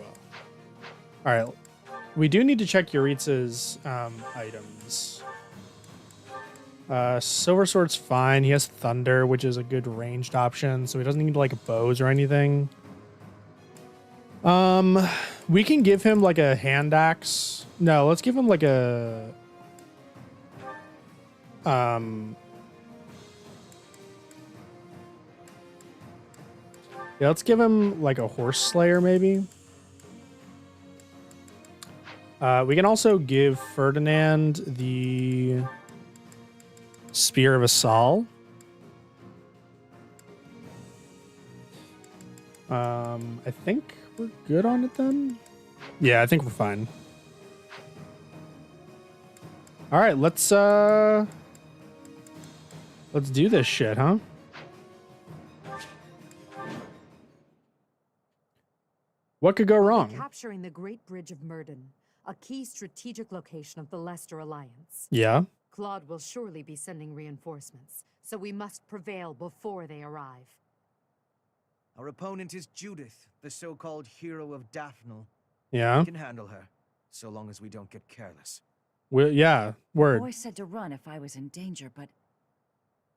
All right. We do need to check Yuritsa's items. Silver Sword's fine. He has Thunder, which is a good ranged option, so he doesn't need like bows or anything. We can give him like a hand axe. No, let's give him like a yeah, let's give him like a Horse Slayer maybe. We can also give Ferdinand the Spear of Assal. I think we're good on it then. Yeah, I think we're fine. All right, let's do this shit, huh? What could go wrong? Capturing the Great Bridge of Murden, a key strategic location of the Leicester Alliance. Yeah. Claude will surely be sending reinforcements, so we must prevail before they arrive. Our opponent is Judith, the so-called hero of Daphnel. Yeah. We can handle her, so long as we don't get careless. Yeah, word. The boy said to run if I was in danger, but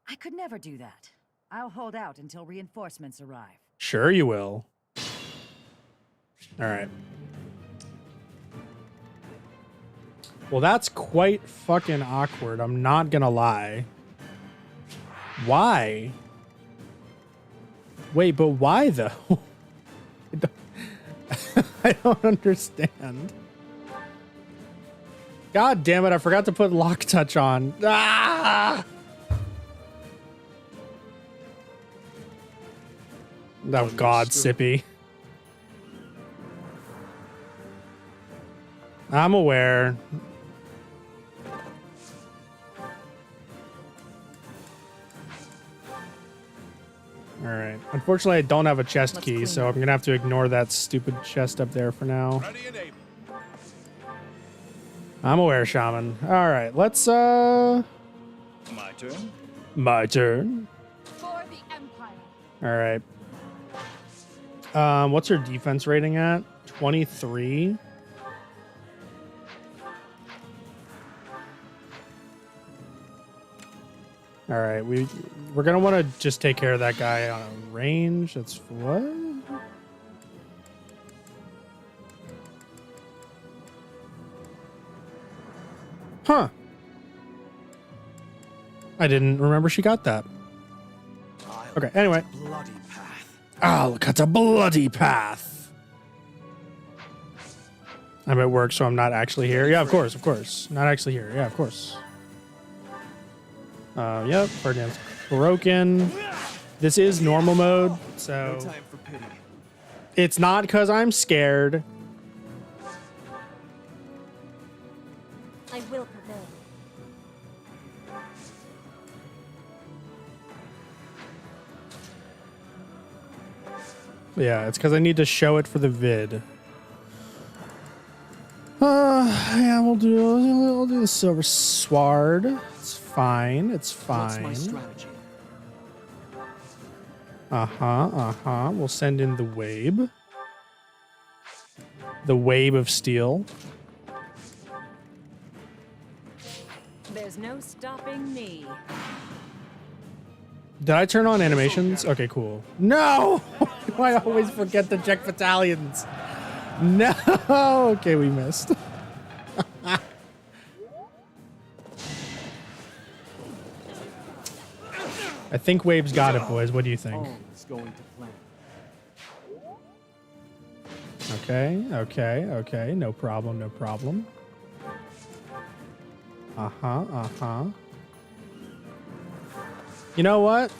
I could never do that. I'll hold out until reinforcements arrive. Sure you will. All right. Well, that's quite fucking awkward. I'm not gonna lie. Why? Wait, but why though? I don't understand. God damn it, I forgot to put lock touch on. Ah! Oh God, Sippy. I'm aware. All right. Unfortunately, I don't have a chest key, so I'm gonna have to ignore that stupid chest up there for now. I'm aware, Shaman. All right, let's My turn. My turn. For the Empire. All right. What's her defense rating at? 23. All right, we're gonna want to just take care of that guy on a range. That's what? Huh. I didn't remember she got that. Okay, anyway. Bloody path. I'll cut a bloody path. I'm at work, so I'm not actually here. Yeah, of course. Not actually here. Yeah, of course. Yep, Ferdinand's broken. This is normal mode, so No time for pity. it's not because I'm scared. I will prevail. Yeah, it's because I need to show it for the vid. Yeah, we'll do the silver sword. It's fine. It's What's my fine. strategy? We'll send in the Wabe. The Wabe of Steel. There's no stopping me. Did I turn on animations? Okay, cool. No! I always forget to check battalions. No! Okay, we missed. I think Wabe's got it, boys. What do you think? All is going to plan. Okay. No problem. You know what?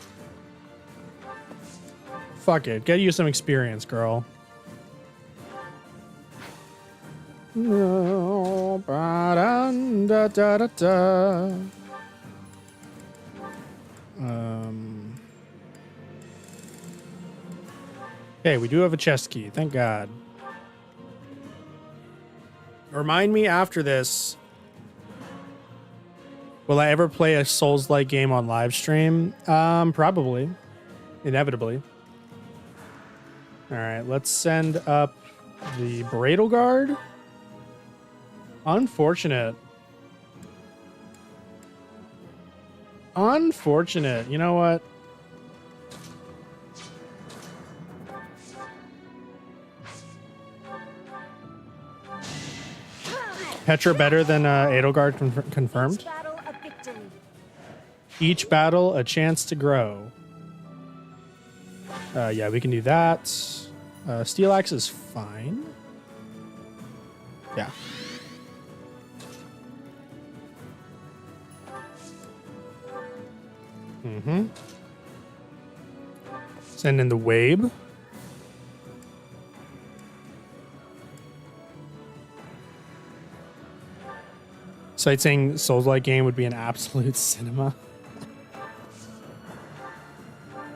Fuck it. Get you some experience, girl. No, Okay, we do have a chest key. Thank God. Remind me after this. Will I ever play a Souls-like game on live stream? Probably. Inevitably. All right, let's send up the Bridal Guard. Unfortunate. Unfortunate. You know what? Petra better than Edelgard confirmed. Each battle a chance to grow. Yeah, we can do that. Steel Axe is fine. Yeah. Mm-hmm. Send in the Wabe. Sightseeing Souls-like game would be an absolute cinema.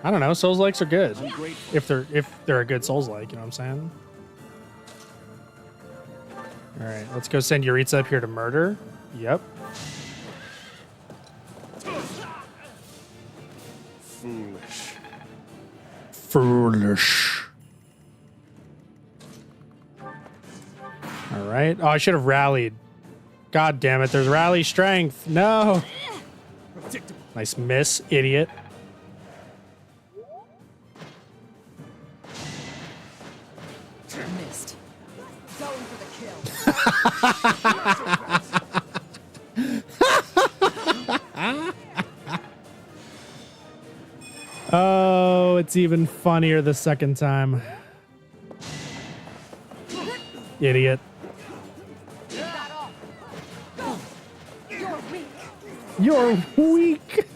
I don't know. Souls-likes are good if they're a good Souls-like. You know what I'm saying? All right, let's go send Yuritsa up here to murder. Yep. Foolish. Foolish. All right. Oh, I should have rallied. God damn it. There's rally strength. No. Nice miss, idiot. Missed. Going for the kill. Oh, it's even funnier the second time. Idiot. You're weak.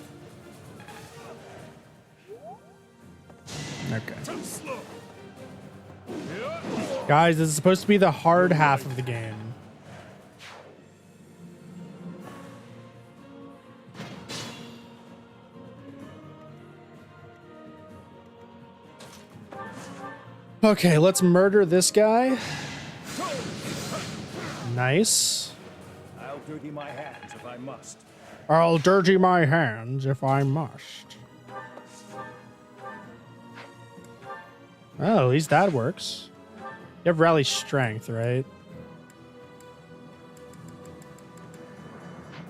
Okay. Guys, this is supposed to be the hard half of the game. Okay, let's murder this guy. Nice. I'll dirty my hands if I must. I'll dirty my hands if I must. Oh, at least that works. You have rally strength, right?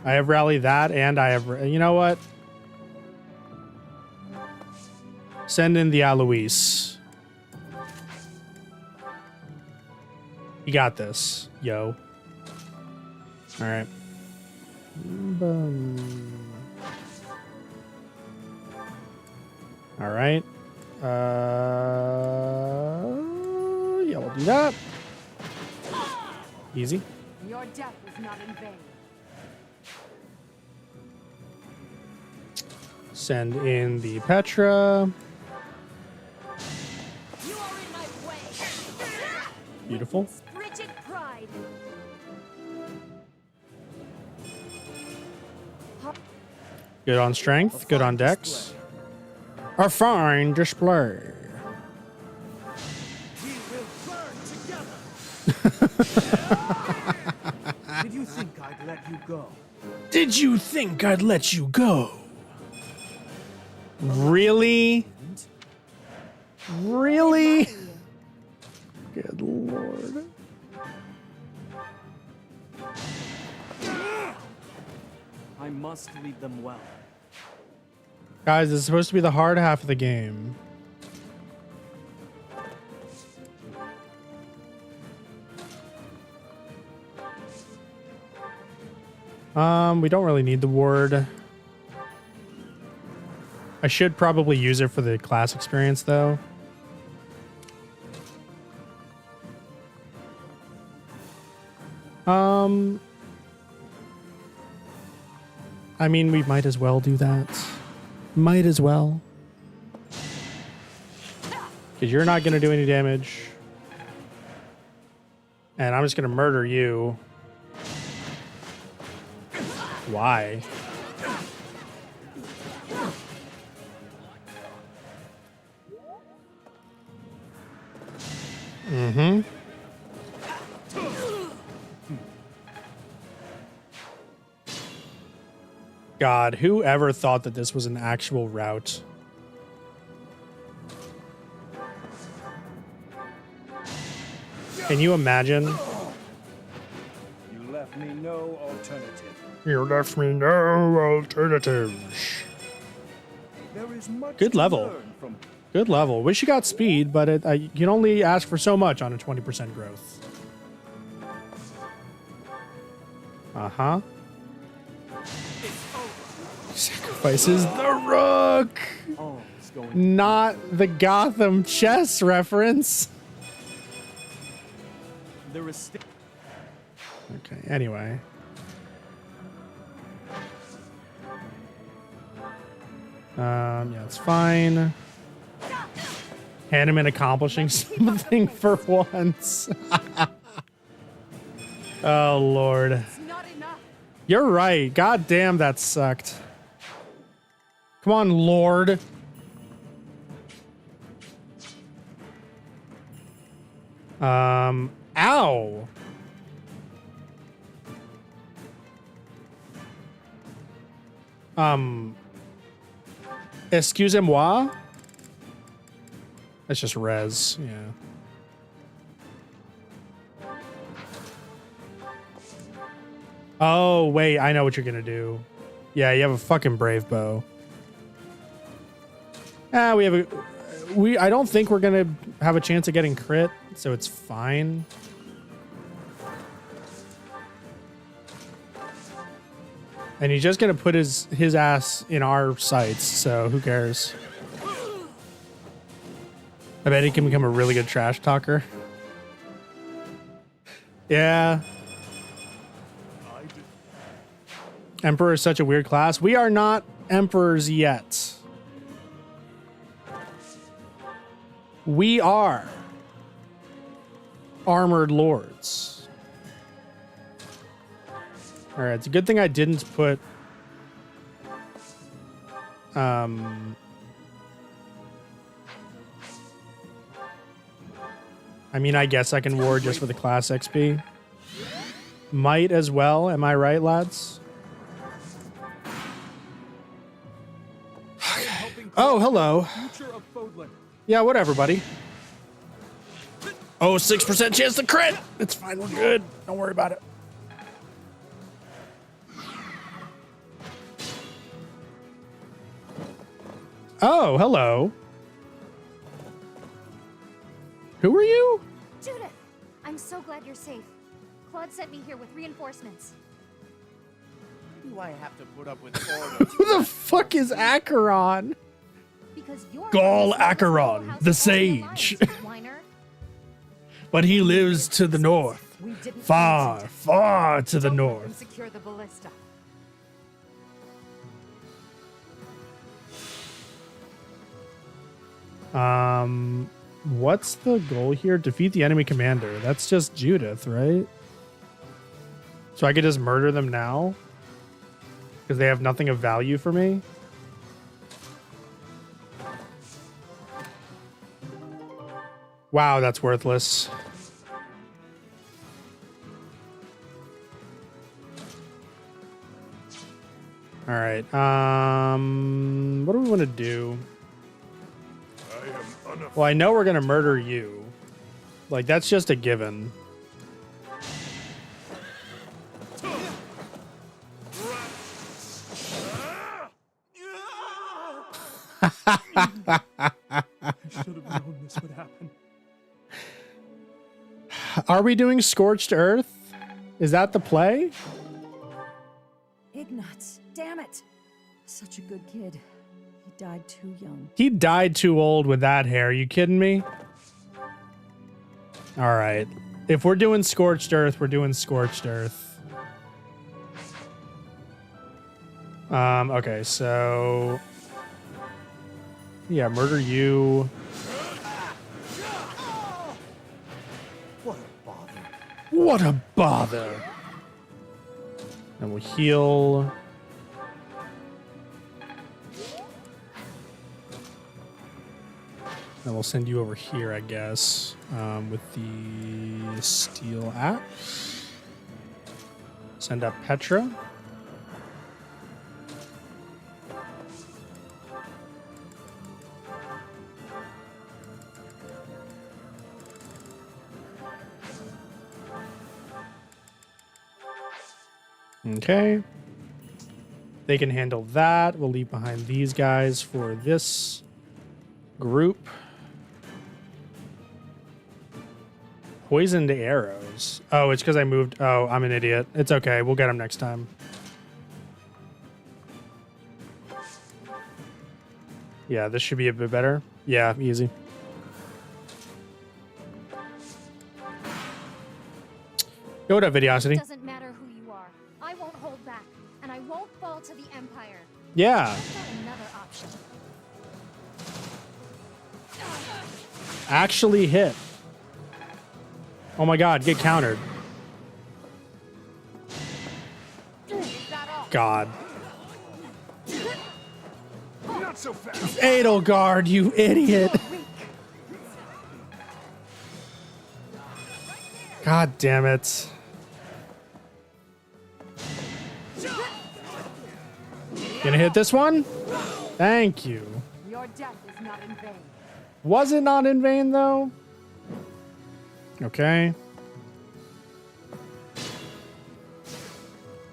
I have rally that, and I have... You know what? Send in the Alois. You got this, yo. All right. Boom. All right. Yeah, we'll do that. Easy. Your death was not in vain. Send in the Petra. You are in my way. Beautiful. Frigid pride. Good on strength. Good on dex. A fine display. We will burn together. Did you think I'd let you go? Did you think I'd let you go? Really? Really? Good lord. I must lead them well. Guys, this is supposed to be the hard half of the game. We don't really need the ward. I should probably use it for the class experience, though. I mean, we might as well do that. Might as well. Because you're not going to do any damage. And I'm just going to murder you. Why? Mm-hmm. God, whoever thought that this was an actual route? Can you imagine? You left me no alternative. You left me no alternatives. There is much Good to level. learn from Good level. Wish you got speed, but you can only ask for so much on a 20% growth. Uh-huh. Sacrifices the rook. Oh, it's going. Not the Gotham chess reference. There is still. Okay, anyway. Yeah, it's fine. Hanneman accomplishing something for once. Oh, Lord. It's not enough. You're right. God damn, that sucked. Come on, Lord. Ow. Excusez-moi? That's just res, yeah. Oh, wait, I know what you're gonna do. Yeah, you have a fucking brave bow. I don't think we're gonna have a chance of getting crit, so it's fine. And he's just gonna put his ass in our sights, so who cares? I bet he can become a really good trash talker. Yeah. Emperor is such a weird class. We are not emperors yet. We are armored lords. All right, it's a good thing I didn't put I mean, I guess I can ward just for the class XP. Might as well, am I right, lads? Oh, hello. Yeah, whatever, buddy. Oh, 6% chance to crit. It's fine, we're good. Don't worry about it. Oh, hello. Who are you? Judith! I'm so glad you're safe. Claude sent me here with reinforcements. Why do I have to put up with orders? Who the fuck is Acheron? Because you're Gall Acheron, the sage. But he lives to the north. Far, far to the north. Secure the ballista. What's the goal here? Defeat the enemy commander. That's just Judith, right? So I could just murder them now? Because they have nothing of value for me? Wow, that's worthless. All right. What do we want to do? Well, I know we're going to murder you. Like, that's just a given. I should have known this would happen. Are we doing Scorched Earth? Is that the play? Ignatz, damn it. Such a good kid. He died too young. He died too old with that hair. You kidding me? All right. If we're doing Scorched Earth, we're doing Scorched Earth. Okay, so... yeah, murder you. What a bother. What a bother. And we'll heal. Then we'll send you over here, I guess, with the steel axe. Send up Petra. Okay. They can handle that. We'll leave behind these guys for this group. Poisoned arrows. Oh, it's because I moved. Oh, I'm an idiot. It's okay. We'll get them next time. Yeah, this should be a bit better. Yeah, easy. Yo, what up, Videosity? It doesn't matter who you are. I won't hold back, and I won't fall to the Empire. Yeah. I've got another option. Actually hit. Oh my god, get countered. God. Not so fast. Edelgard, you idiot. God damn it. Gonna hit this one? Thank you. Your death is not in vain. Was it not in vain, though? Okay.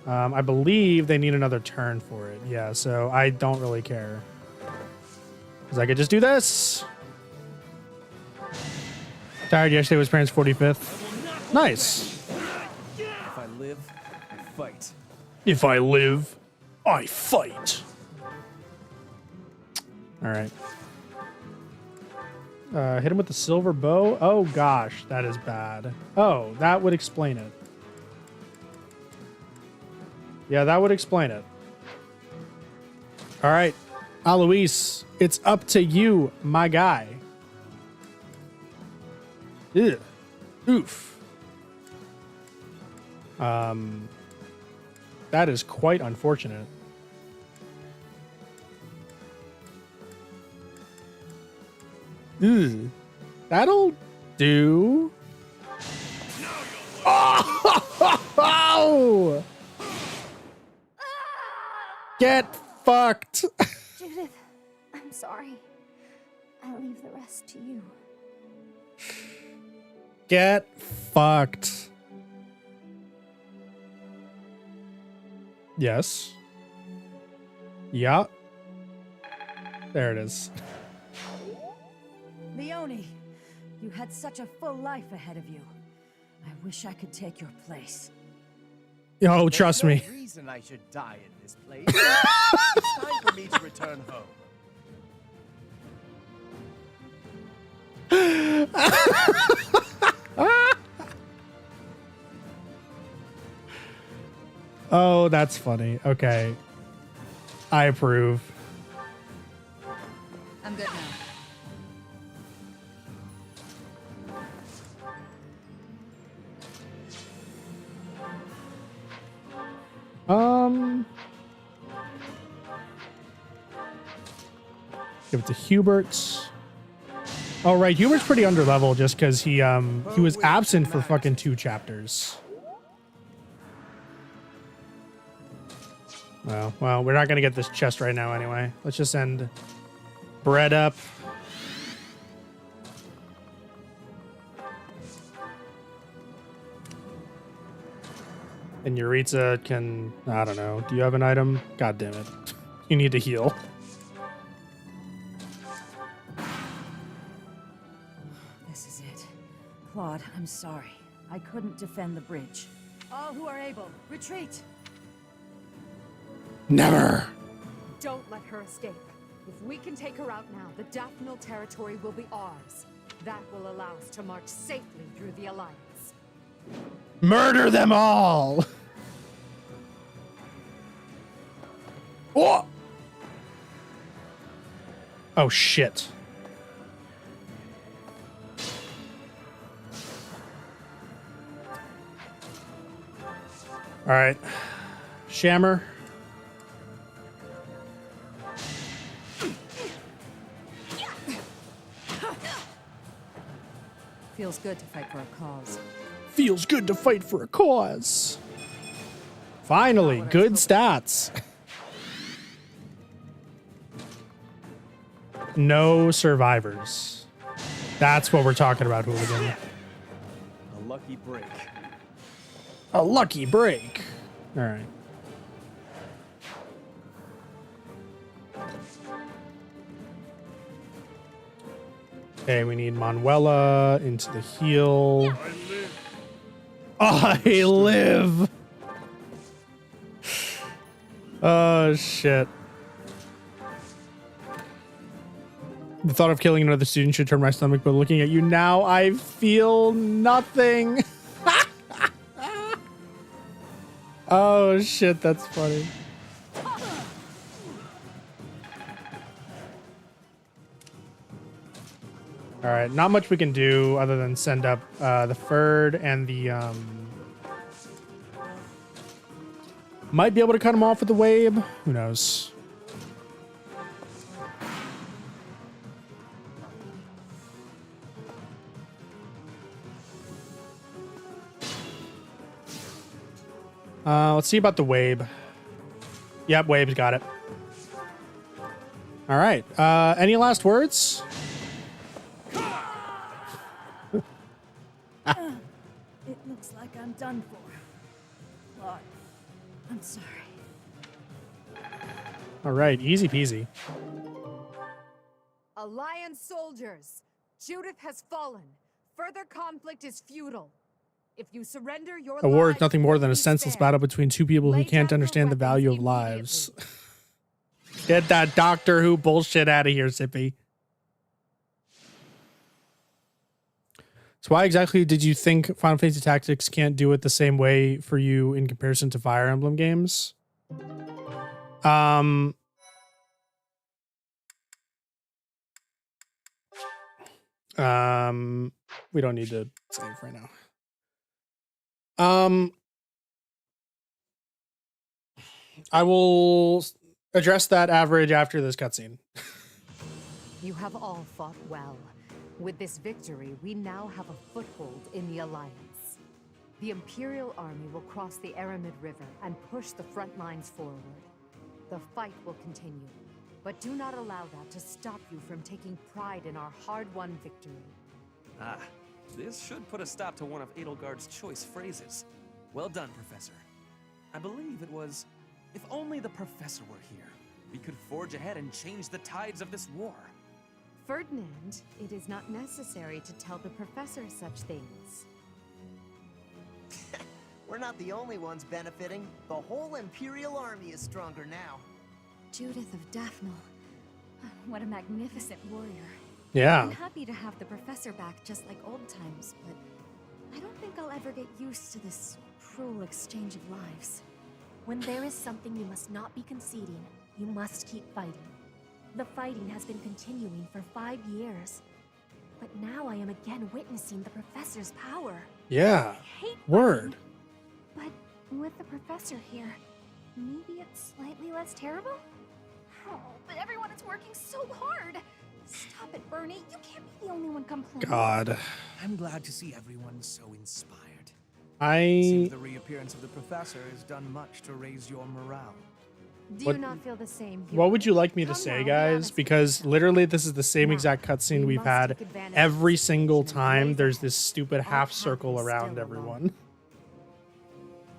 I believe they need another turn for it. Yeah, so I don't really care. Because I could just do this. Tired yesterday was parents' 45th. Nice. If I live, I fight. If I live, I fight. All right. Hit him with the silver bow. Oh gosh, that is bad. Oh, that would explain it. Yeah, that would explain it. All right, Alois, it's up to you, my guy. Ugh. Oof. That is quite unfortunate. Ugh. That'll do. Oh! Get fucked. Judith, I'm sorry. I'll leave the rest to you. Get fucked. Yes. Yeah. There it is. Leone, you had such a full life ahead of you. I wish I could take your place. Oh, trust me. There's no reason I should die in this place. It's time for me to return home. Oh, that's funny. Okay. I approve. I'm good now. Give it to Hubert. Oh, right. Hubert's pretty underleveled just because he was absent for fucking 2 chapters. Well, we're not gonna get this chest right now anyway. Let's just send Bread up. And Yuritsa can, I don't know. Do you have an item? God damn it. You need to heal. This is it. Claude, I'm sorry. I couldn't defend the bridge. All who are able, retreat! Never. Don't let her escape. If we can take her out now, the Daphne territory will be ours. That will allow us to march safely through the Alliance. Murder them all! Oh! Oh, shit. All right. Shammer. Feels good to fight for a cause. Feels good to fight for a cause. Finally, good stats. No survivors. That's what we're talking about, Hooligan. A lucky break. A lucky break. All right. Okay, we need Manuela into the heal. I live. Oh, shit. The thought of killing another student should turn my stomach, but looking at you now, I feel nothing. Oh, shit, that's funny. All right, not much we can do other than send up the Ferd and the might be able to cut him off with the wave. Who knows? Let's see about the Wabe. Yep, Wabe's got it. All right. Any last words? It looks like I'm done for. Claude, I'm sorry. All right, easy peasy. Alliance soldiers, Judith has fallen. Further conflict is futile. If you surrender your A war is lives, nothing more than a be senseless spared. battle between two people who Lay can't down your understand the weapons value of lives. Get that Doctor Who bullshit out of here, Sippy. So why exactly did you think Final Fantasy Tactics can't do it the same way for you in comparison to Fire Emblem games? We don't need to save right now. I will address that average after this cutscene. You have all fought well. With this victory, we now have a foothold in the Alliance. The Imperial Army will cross the Aramid River and push the front lines forward. The fight will continue, but do not allow that to stop you from taking pride in our hard-won victory. Ah, this should put a stop to one of Edelgard's choice phrases. Well done, Professor. I believe it was, if only the Professor were here, we could forge ahead and change the tides of this war. Ferdinand, it is not necessary to tell the Professor such things. We're not the only ones benefiting. The whole Imperial Army is stronger now. Judith of Daphne. What a magnificent warrior. Yeah. I'm happy to have the Professor back just like old times, but I don't think I'll ever get used to this cruel exchange of lives. When there is something you must not be conceding, you must keep fighting. The fighting has been continuing for 5 years. But now I am again witnessing the Professor's power. Yeah. I hate Word. fighting, but with the Professor here, maybe it's slightly less terrible? Oh, but everyone is working so hard. Stop it, Bernie. You can't be the only one complaining. God. I'm glad to see everyone so inspired. I Seems the reappearance of the Professor has done much to raise your morale. Do What- you not feel the same? What would you like me to Come say, now, be guys? honest with Because yourself. literally this is the same Now, exact cutscene we we've must had take advantage of every the single situation and time blaze there's ahead. this stupid Our half path circle is around still everyone. alone.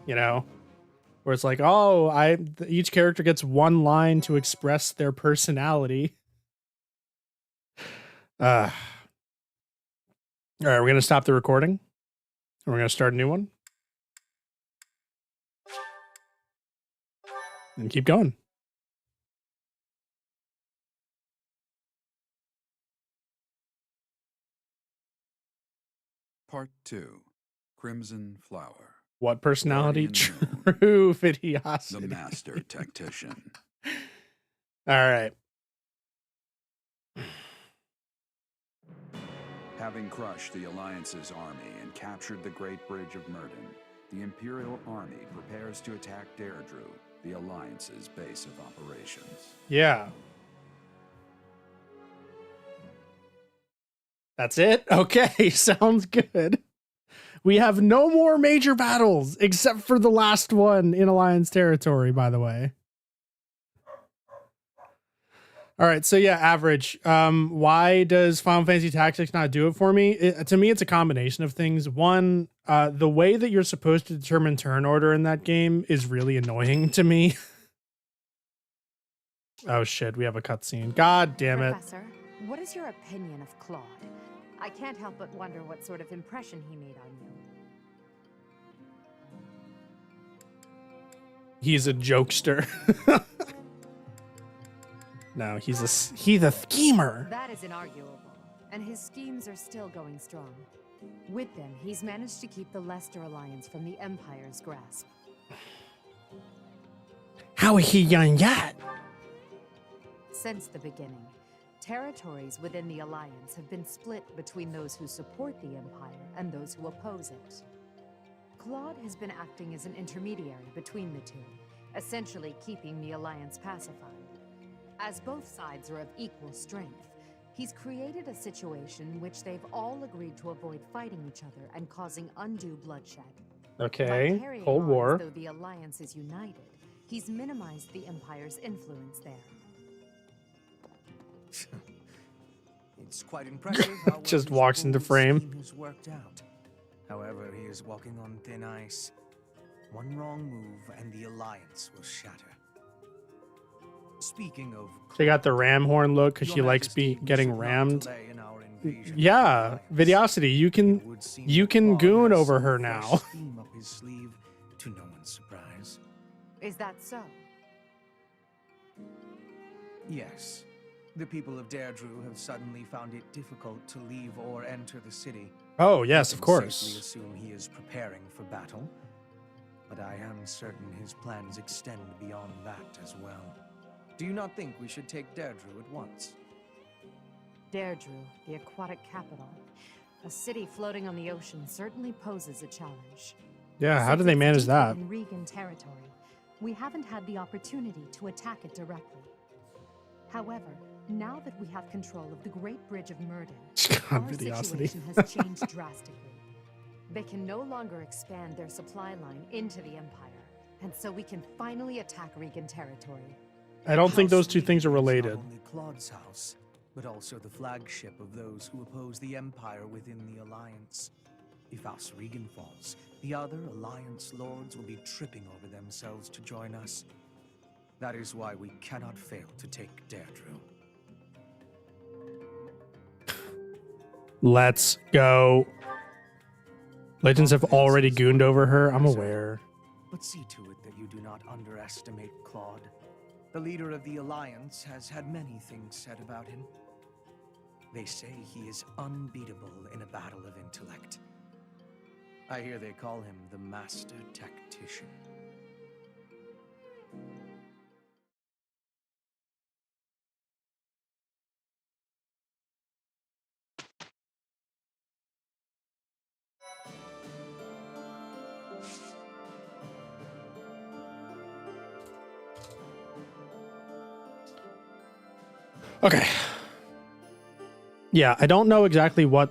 You know? Where it's like, oh, each character gets one line to express their personality. All right, we're going to stop the recording. And we're going to start a new one. And keep going. Part 2. Crimson Flower. What personality? Guardian Moon, True the videosity. master tactician. All right. Having crushed the Alliance's army and captured the Great Bridge of Myrden, the Imperial Army prepares to attack Deirdre, the Alliance's base of operations. Yeah. That's it? Okay, sounds good. We have no more major battles except for the last one in Alliance territory, by the way. All right, so yeah, average. Why does Final Fantasy Tactics not do it for me? To me, it's a combination of things. One, the way that you're supposed to determine turn order in that game is really annoying to me. Oh shit, we have a cutscene. God damn it. Professor, what is your opinion of Claude? I can't help but wonder what sort of impression he made on you. He's a jokester. No, he's a schemer. That is inarguable, and his schemes are still going strong. With them, he's managed to keep the Leicester Alliance from the Empire's grasp. How is he done that? Since the beginning, territories within the Alliance have been split between those who support the Empire and those who oppose it. Claude has been acting as an intermediary between the two, essentially keeping the Alliance pacified. As both sides are of equal strength, he's created a situation in which they've all agreed to avoid fighting each other and causing undue bloodshed. Okay, By carrying Cold on War. as though the Alliance is united, he's minimized the Empire's influence there. It's quite impressive how well Just his walks into bold frame. scheme has worked out. However, he is walking on thin ice. One wrong move and the Alliance will shatter. Speaking of, She got the ram horn look because she Your likes Majesty, we getting should not rammed. delay in our invasion of the Yeah, Alliance. Videosity, It would seem you that can Claude goon has over some her fresh now. scheme up his sleeve, to no one's surprise. Is that so? Yes. The people of Deirdre have suddenly found it difficult to leave or enter the city. Oh, We yes, can of course. safely assume he is preparing for battle, but I am certain his plans extend beyond that as well. Do you not think we should take Deirdre at once? Deirdre, the aquatic capital. A city floating on the ocean certainly poses a challenge. Yeah, how Since do they it's manage deep that? in Regan territory, we haven't had the opportunity to attack it directly. However, now that we have control of the Great Bridge of Murden, God, our Videosity. situation has changed drastically. They can no longer expand their supply line into the Empire, and so we can finally attack Regan territory. I don't think House those two things are Regan is related. Not only Claude's house, but also the flagship of those who oppose the Empire within the Alliance. If House Regan falls, the other Alliance lords will be tripping over themselves to join us. That is why we cannot fail to take Deirdre. Let's go. Legends have already gooned over her. I'm aware. But see to it that you do not underestimate Claude. The leader of the Alliance has had many things said about him. They say he is unbeatable in a battle of intellect. I hear they call him the Master Tactician. Okay. Yeah, I don't know exactly what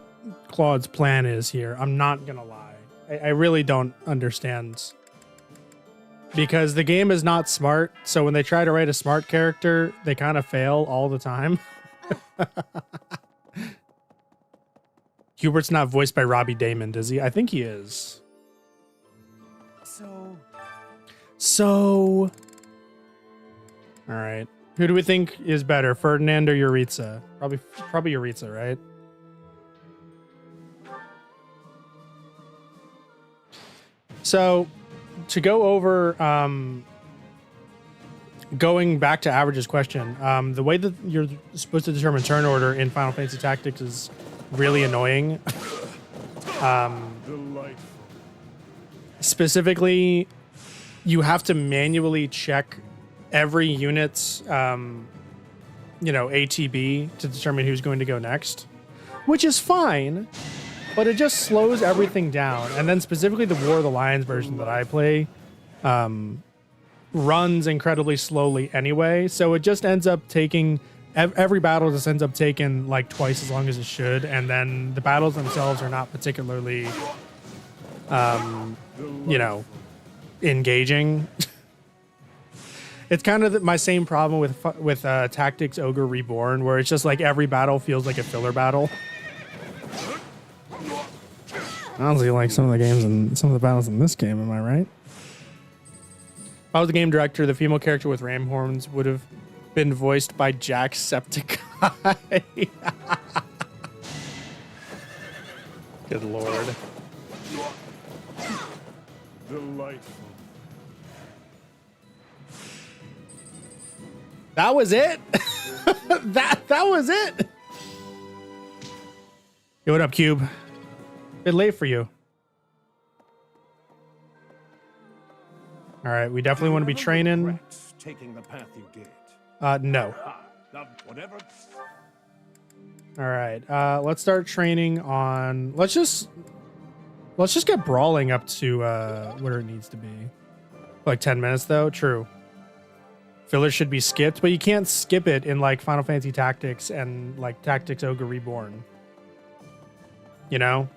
Claude's plan is here. I'm not gonna lie. I really don't understand. Because the game is not smart, so when they try to write a smart character, they kind of fail all the time. Hubert's not voiced by Robbie Damon, is he? I think he is. So. All right. Who do we think is better, Ferdinand or Yuritsa? Probably Yuritsa, right? So, to go over, going back to Average's question, the way that you're supposed to determine turn order in Final Fantasy Tactics is really annoying. Specifically, you have to manually check every unit's, ATB to determine who's going to go next, which is fine, but it just slows everything down. And then specifically the War of the Lions version that I play runs incredibly slowly anyway, so it just ends up taking every battle just ends up taking like twice as long as it should, and then the battles themselves are not particularly, you know, engaging. It's kind of my same problem with Tactics Ogre Reborn, where it's just like every battle feels like a filler battle. Honestly, like some of the games and some of the battles in this game, am I right? If I was the game director, the female character with ram horns would have been voiced by Jacksepticeye. Good lord. Delightful. That was it? that was it? Yo, what up, Cube? Bit late for you. All right, we definitely want to be training. Taking the path you did. No. Whatever. All right, let's start training on. Let's just get brawling up to where it needs to be. Like 10 minutes though. True. Filler should be skipped, but you can't skip it in like Final Fantasy Tactics and like Tactics Ogre Reborn. You know?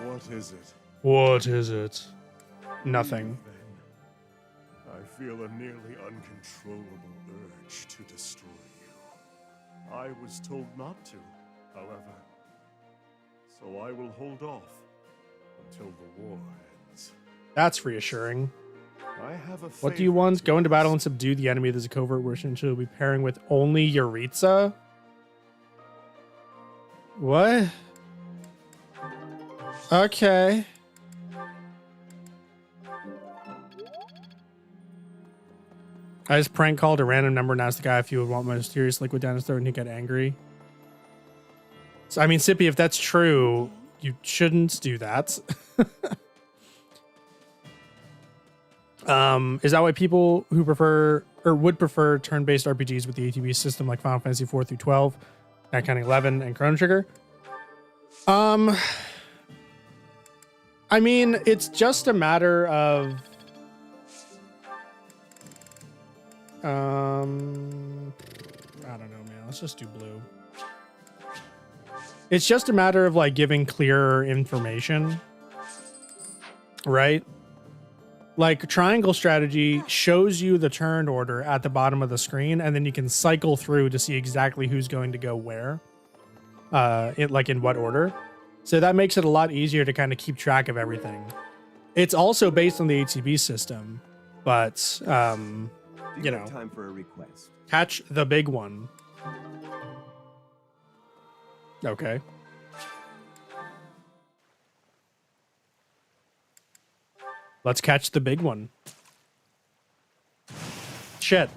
What is it? What is it? Nothing. I feel a nearly uncontrollable urge to destroy you. I was told not to, however. So I will hold off until the war ends. That's reassuring. I have a What do you want? Go into battle and subdue the enemy. There's a covert version she'll be pairing with only Yuritsa? What? Okay. I just prank called a random number and asked the guy if he would want my mysterious liquid down his throat and he'd get angry. So, I mean, Sippy, if that's true, you shouldn't do that. Is that why people who prefer or would prefer turn-based RPGs with the ATB system like Final Fantasy 4 through 12, not counting 11 and Chrono Trigger? I mean, it's just a matter of I don't know, man. Let's just do blue. It's just a matter of like giving clearer information, right? Like triangle strategy shows you the turn order at the bottom of the screen, and then you can cycle through to see exactly who's going to go where, in what order. So that makes it a lot easier to kind of keep track of everything. It's also based on the HCB system, but you know, time for a request. Catch the big one. Okay. Let's catch the big one. Shit.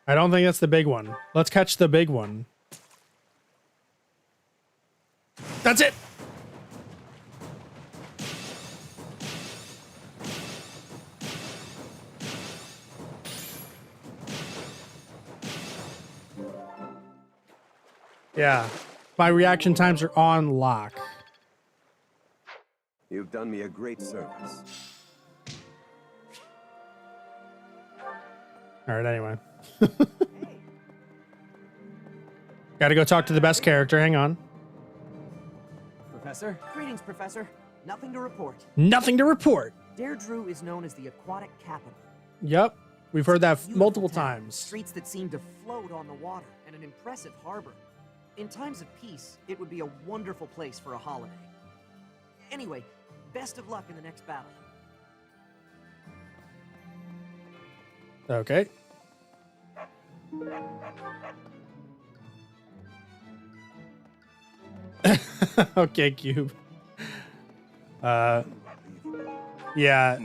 I don't think that's the big one. Let's catch the big one. That's it. Yeah. My reaction times are on lock. You've done me a great service. All right, anyway. Gotta go talk to the best character. Hang on. Professor? Greetings, Professor. Nothing to report. Nothing to report. Deirdre is known as the aquatic capital. Yep. We've heard that Beautiful multiple town, times. Streets that seem to float on the water, and an impressive harbor. In times of peace, it would be a wonderful place for a holiday. Anyway, best of luck in the next battle. Okay. Okay, Cube. Yeah,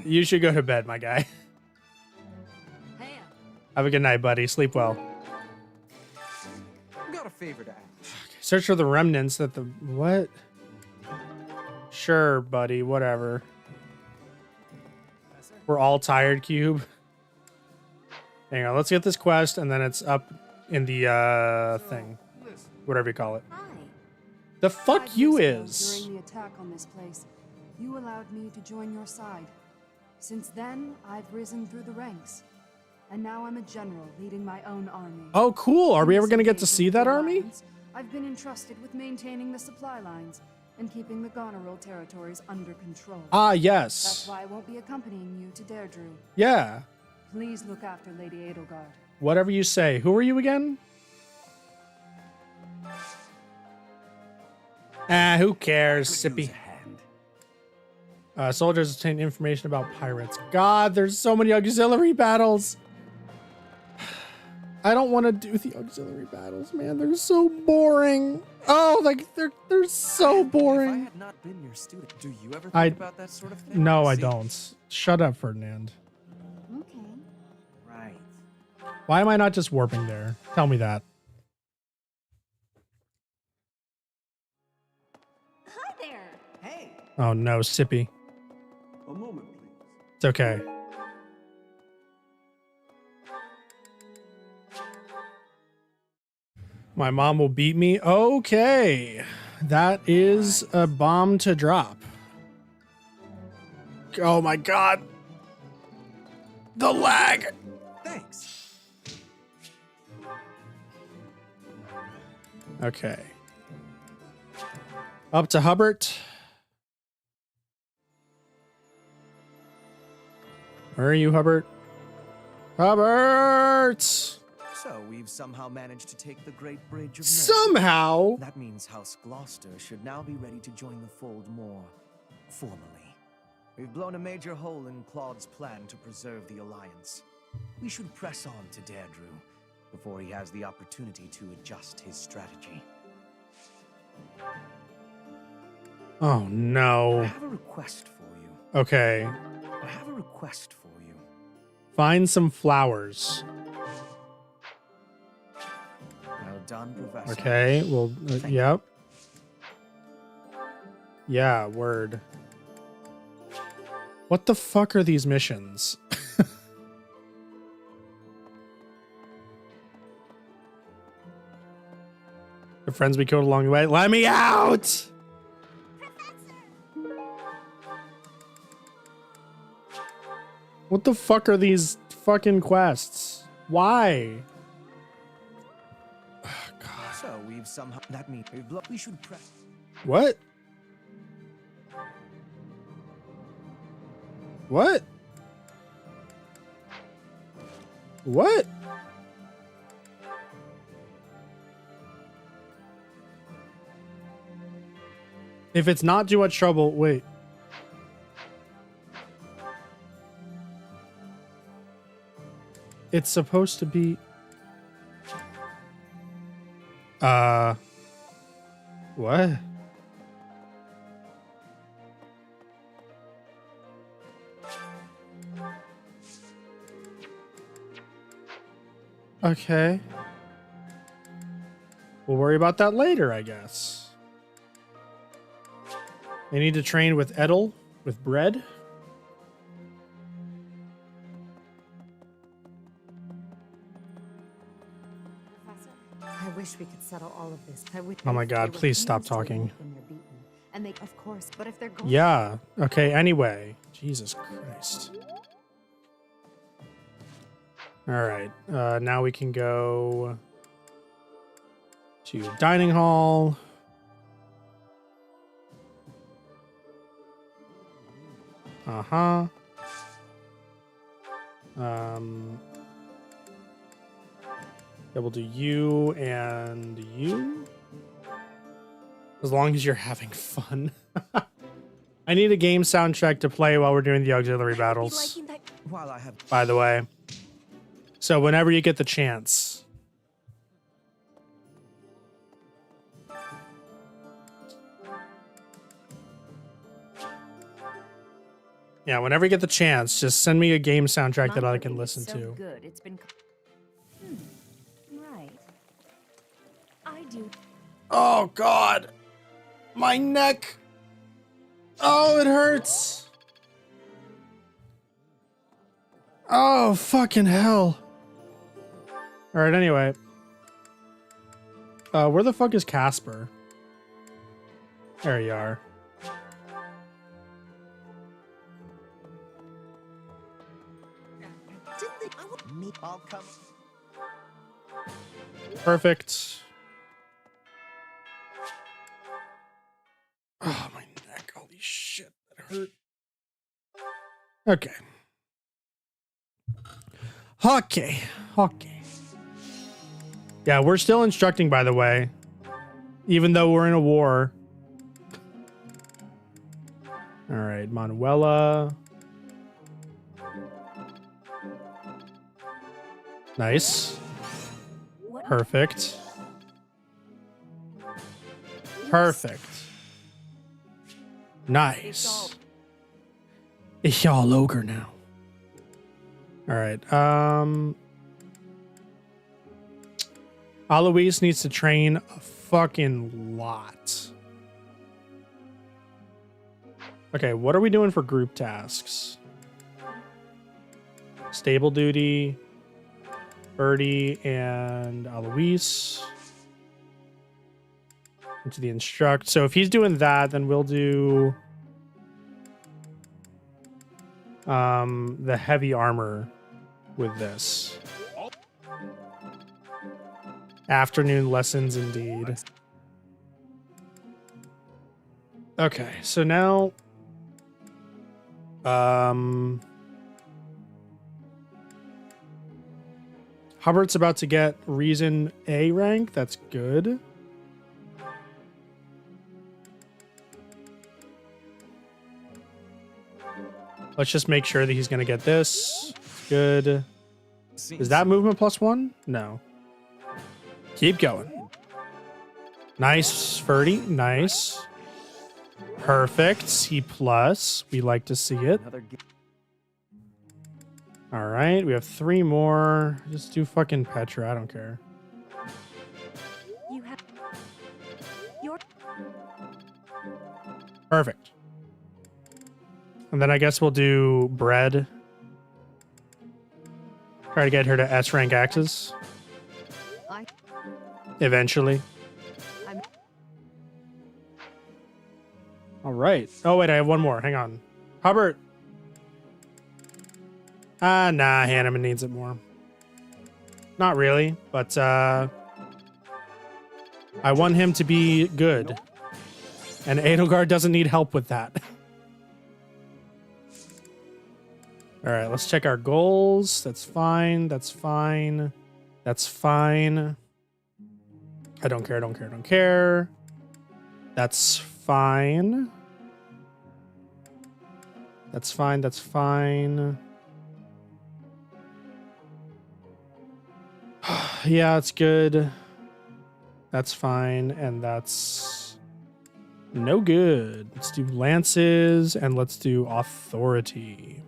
you should go to bed, my guy. Have a good night, buddy. Sleep well. Got a favor to ask. Search for the remnants that the... What? Sure, buddy. Whatever. We're all tired, Cube. Hang on. Let's get this quest, and then it's up in the thing. Whatever you call it. Hi. The fuck 5 you years ago, is. During the attack on this place, you allowed me to join your side. Since then, I've risen through the ranks. And now I'm a general leading my own army. Oh, cool. Are we ever In going to get to this see engagement that with the army? Alliance, I've been entrusted with maintaining the supply lines and keeping the Goneril territories under control. Ah, That's yes. why I won't be accompanying you to Deirdre. Yeah. Please look after Lady Edelgard. Whatever you say. Who are you again? Ah, who cares, Sippy? Soldiers obtain information about pirates. God, there's so many auxiliary battles. I don't want to do the auxiliary battles, man. They're so boring. Oh, like they're so If I boring. had not been your student, do you ever think about that sort of thing? No, I See, don't. Shut up, Ferdinand. Okay. Right. Why am I not just warping there? Tell me that. Hi there. Hey, Oh no, Sippy. A moment, please. It's okay. My mom will beat me. Okay. That is a bomb to drop. Oh my god. The lag. thanks. Okay. Up to Hubbard. Where are you, Hubbard? Hubbard! So we've somehow managed to take the Great Bridge of Mercy. Somehow? That means House Gloucester should now be ready to join the fold more formally. We've blown a major hole in Claude's plan to preserve the Alliance. We should press on to Deirdre before he has the opportunity to adjust his strategy. Oh I no. have a request for you. Okay. I have a request for you. Find some flowers. Well done, Professor. Okay, well, Thank you. yep. Yeah, word. What the fuck are these missions? The friends we killed along the way. Let me out! What the fuck are these fucking quests? Why? So we've somehow that means we should press. What? What? What? If it's not too much trouble, wait. It's supposed to be... What? Okay. We'll worry about that later, I guess. They need to train with Edel, with bread. Professor, I wish we could settle all of this. Oh my God, please stop talking. And they, of course, but if they're going... Yeah. Okay, anyway. Jesus Christ. Alright. Now we can go to dining hall. Uh-huh. We'll do you and you. As long as you're having fun. I need a game soundtrack to play while we're doing the auxiliary battles. While I have By the way. So whenever you get the chance. Yeah, whenever you get the chance, just send me a game soundtrack that I can listen so to. Good. It's been right. I do. Oh God. My neck. Oh, it hurts. Oh, fucking hell. All right, anyway. Where the fuck is Casper? There you are. I'll come. Perfect. Oh, my neck. Holy shit. That hurt. Okay. Okay. Yeah, we're still instructing, by the way. Even though we're in a war. All right, Manuela. Nice. Perfect. Perfect. Nice. It's all ogre now. All right. Alois needs to train a fucking lot. Okay, what are we doing for group tasks? Stable duty, Birdie and Alois. Into the instruct. So if he's doing that, then we'll do the heavy armor with this. Afternoon lessons indeed. Okay, so now Hubbard's about to get Reason A rank. That's good. Let's just make sure that he's going to get this. Good. Is that movement +1? No. Keep going. Nice, Ferdy. Nice. Perfect. C+. We like to see it. All right. We have 3 more. Just do fucking Petra. I don't care. You have your Perfect. And then I guess we'll do Bread. Try to get her to S rank axes. Eventually. All right. Oh, wait. I have one more. Hang on. Hubbard. Nah. Hanneman needs it more. Not really, but I want him to be good. And Edelgard doesn't need help with that. All right, let's check our goals. That's fine. That's fine. That's fine. I don't care. Don't care. Don't care. That's fine. That's fine. That's fine. Yeah, it's good. That's fine. And that's no good. Let's do lances and let's do authority.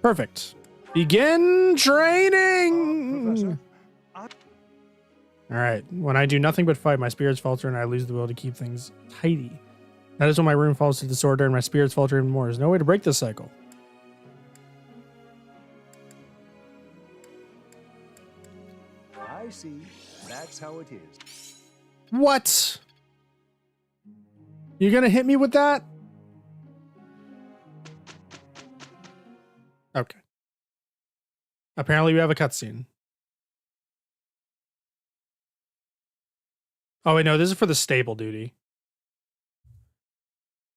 Perfect. Begin training! All right. When I do nothing but fight, my spirits falter and I lose the will to keep things tidy. That is when my room falls to disorder and my spirits falter even more. There's no way to break this cycle. I see. That's how it is. What? You're gonna hit me with that? Okay. Apparently we have a cutscene. Oh wait, no, this is for the stable duty.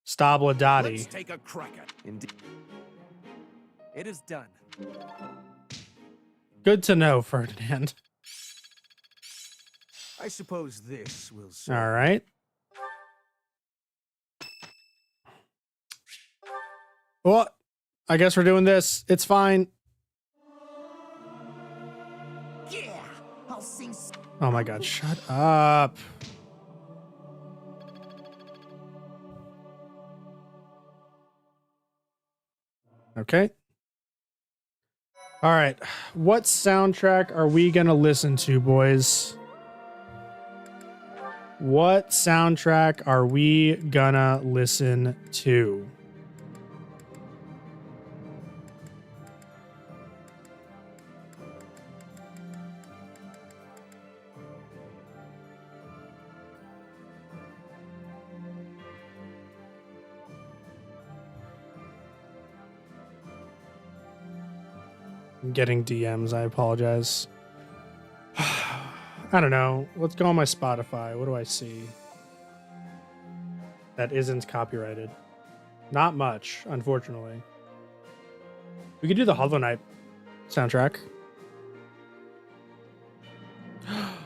Stabla Dottie. Let's take a crack at it. Indeed. It is done. Good to know, Ferdinand. I suppose this will All right. Well, I guess we're doing this. It's fine. Yeah, I'll sing. Oh my god, shut up. Okay. All right. What soundtrack are we going to listen to, boys? What soundtrack are we gonna listen to? I'm getting DMs. I apologize. I don't know. Let's go on my Spotify. What do I see? That isn't copyrighted. Not much, unfortunately. We could do the Hollow Knight soundtrack. Oh,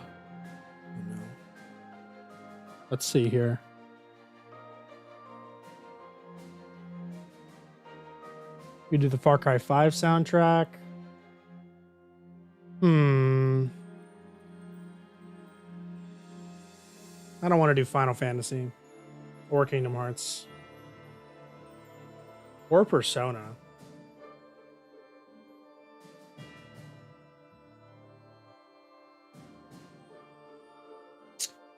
no. Let's see here. We do the Far Cry 5 soundtrack. I don't want to do Final Fantasy or Kingdom Hearts or Persona.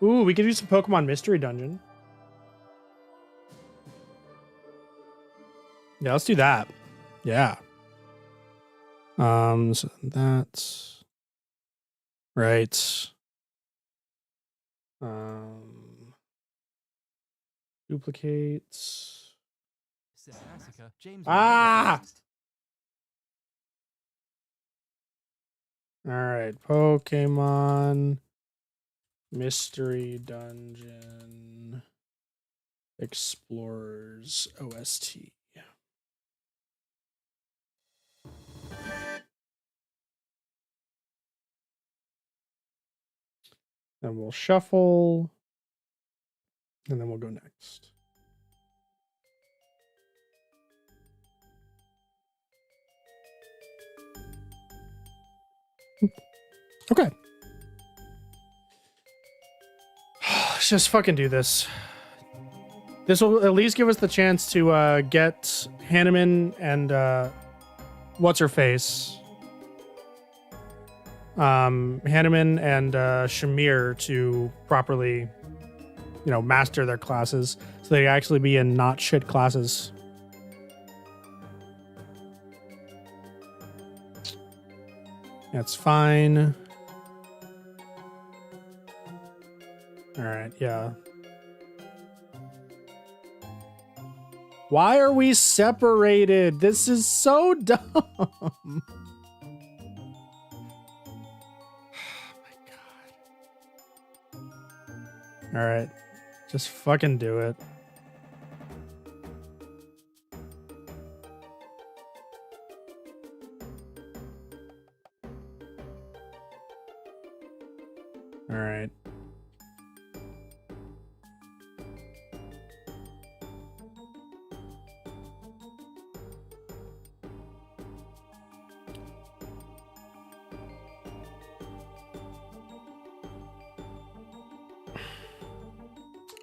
Ooh, we could do some Pokemon Mystery Dungeon. Yeah, let's do that. Yeah. So that's right. Duplicates. Ah! All right, Pokemon Mystery Dungeon Explorers OST. Then we'll shuffle, and then we'll go next. Okay. Let's just fucking do this. This will at least give us the chance to get Hanneman and what's-her-face? Hanneman and Shamir to properly, master their classes so they actually be in not shit classes. That's fine. All right, yeah. Why are we separated? This is so dumb. Oh my god. All right. Just fucking do it. All right.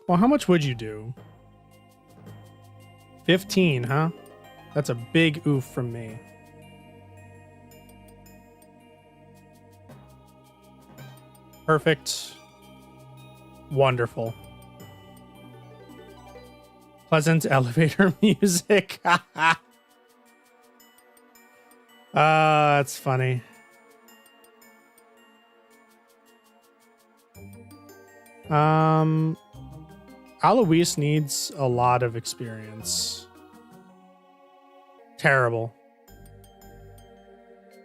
Well, how much would you do? 15, huh? That's a big oof from me. Perfect. Wonderful. Pleasant elevator music. That's funny. Alois needs a lot of experience. Terrible.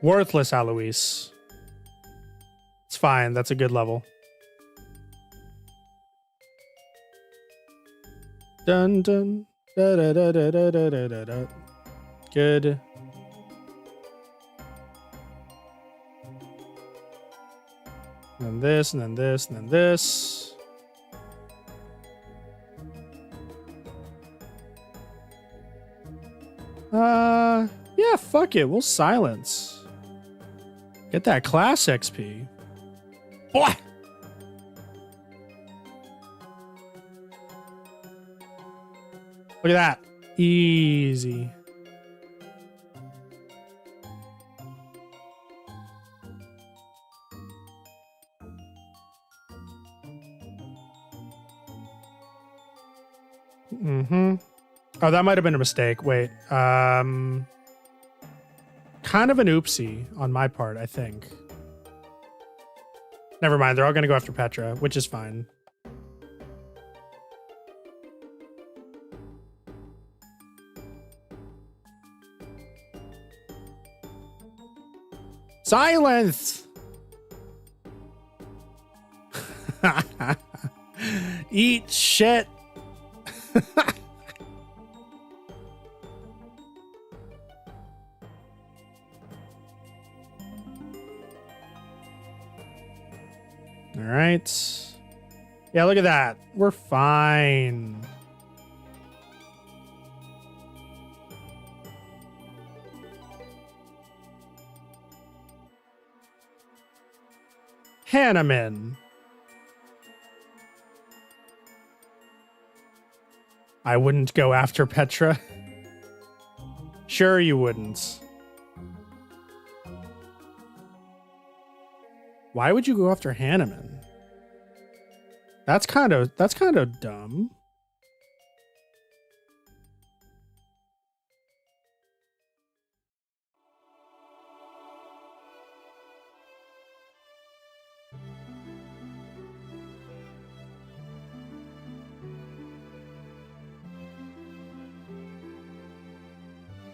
Worthless Alois. It's fine. That's a good level. Dun dun da da da da da da da da da. Good. And then this, and then this, and then this. Yeah, fuck it. We'll silence. Get that class XP. Boy! Look at that. Easy. Mm-hmm. Oh, that might have been a mistake. Wait. Kind of an oopsie on my part, I think. Never mind. They're all going to go after Petra, which is fine. Silence! Eat shit! All right. Yeah, look at that. We're fine. Hanneman. I wouldn't go after Petra. Sure you wouldn't. Why would you go after Hanneman? That's kind of dumb.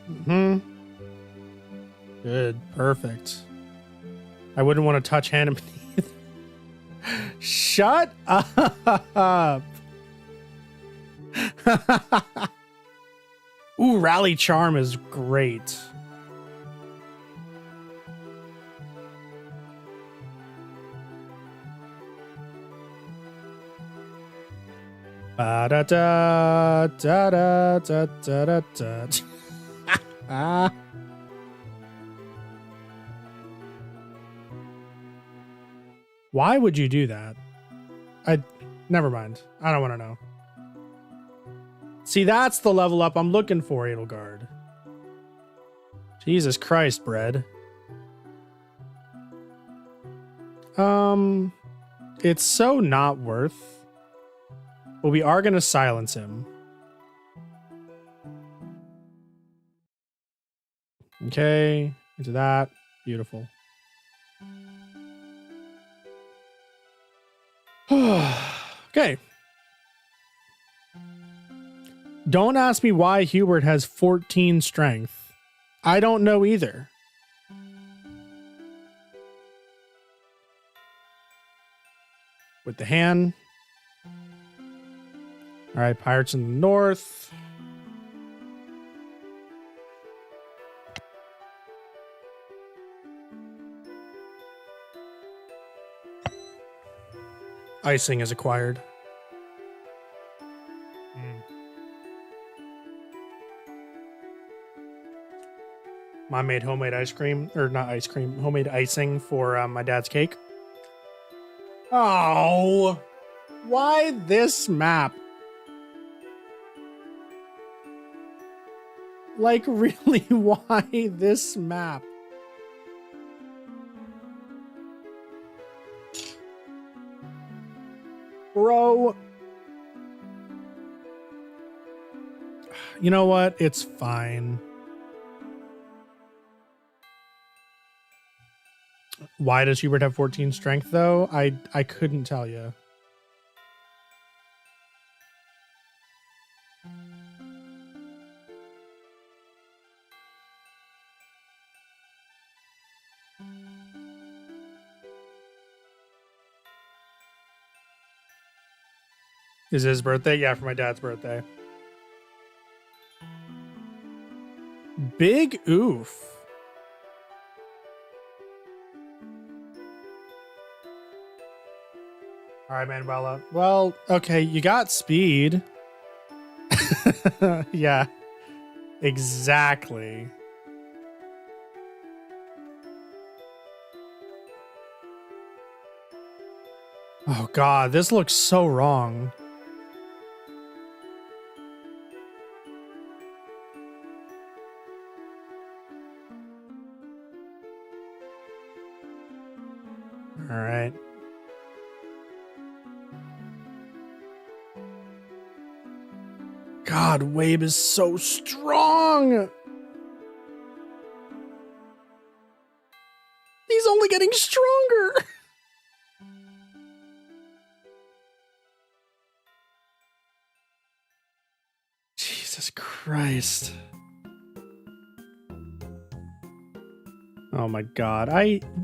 Mm-hmm. Good. Perfect. I wouldn't want to touch Hanneman either. Shut up. Ooh, Rally Charm is great. Ba da da da da da da da. Ah. Why would you do that? Never mind. I don't want to know. See, that's the level up I'm looking for, Edelgard. Jesus Christ, bread. It's so not worth. But we are gonna silence him. Okay, into that. Beautiful. Okay. Don't ask me why Hubert has 14 strength. I don't know either. With the hand. All right, pirates in the north. Icing is acquired. Mom made homemade ice cream, or not ice cream, homemade icing for my dad's cake. Oh, why this map? Like, really, why this map? Bro. You know what? It's fine. Why does Hubert have 14 strength, though? I couldn't tell you. Is it his birthday? Yeah, for my dad's birthday. Big oof. All right, Manuela. Well, okay, you got speed. Yeah, exactly. Oh, God, this looks so wrong. All right. God, Wabe is so strong. He's only getting stronger. Jesus Christ. Oh my god.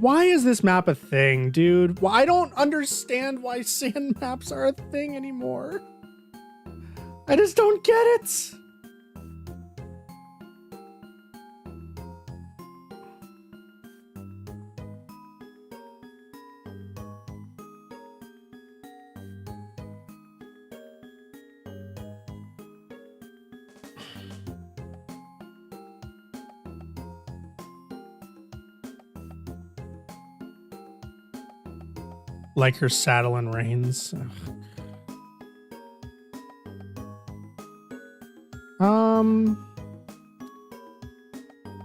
Why is this map a thing, dude? Well, I don't understand why sand maps are a thing anymore. I just don't get it. Like her saddle and reins.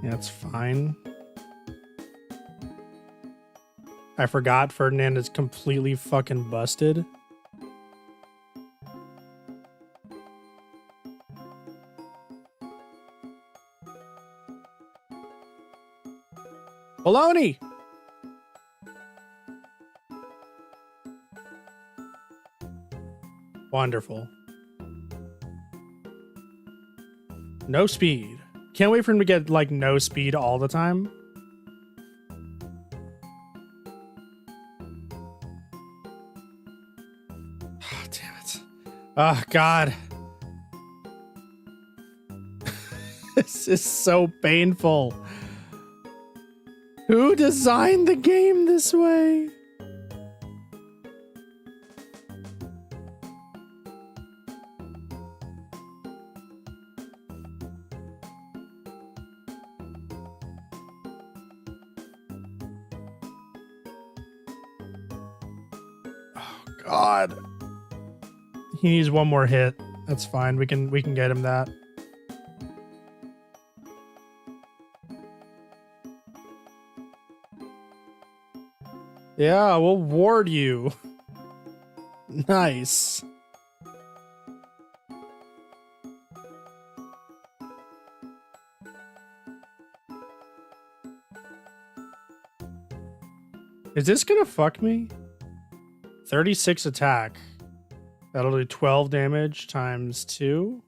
Yeah, it's fine. I forgot Ferdinand is completely fucking busted. Baloney! Wonderful. No speed. Can't wait for him to get, like, no speed all the time. Oh, damn it. Oh, God. This is so painful. Who designed the game this way? God. He needs one more hit. That's fine. We can get him that. Yeah, we'll ward you. Nice. Is this gonna fuck me? 36 attack. That'll do 12 damage times 2.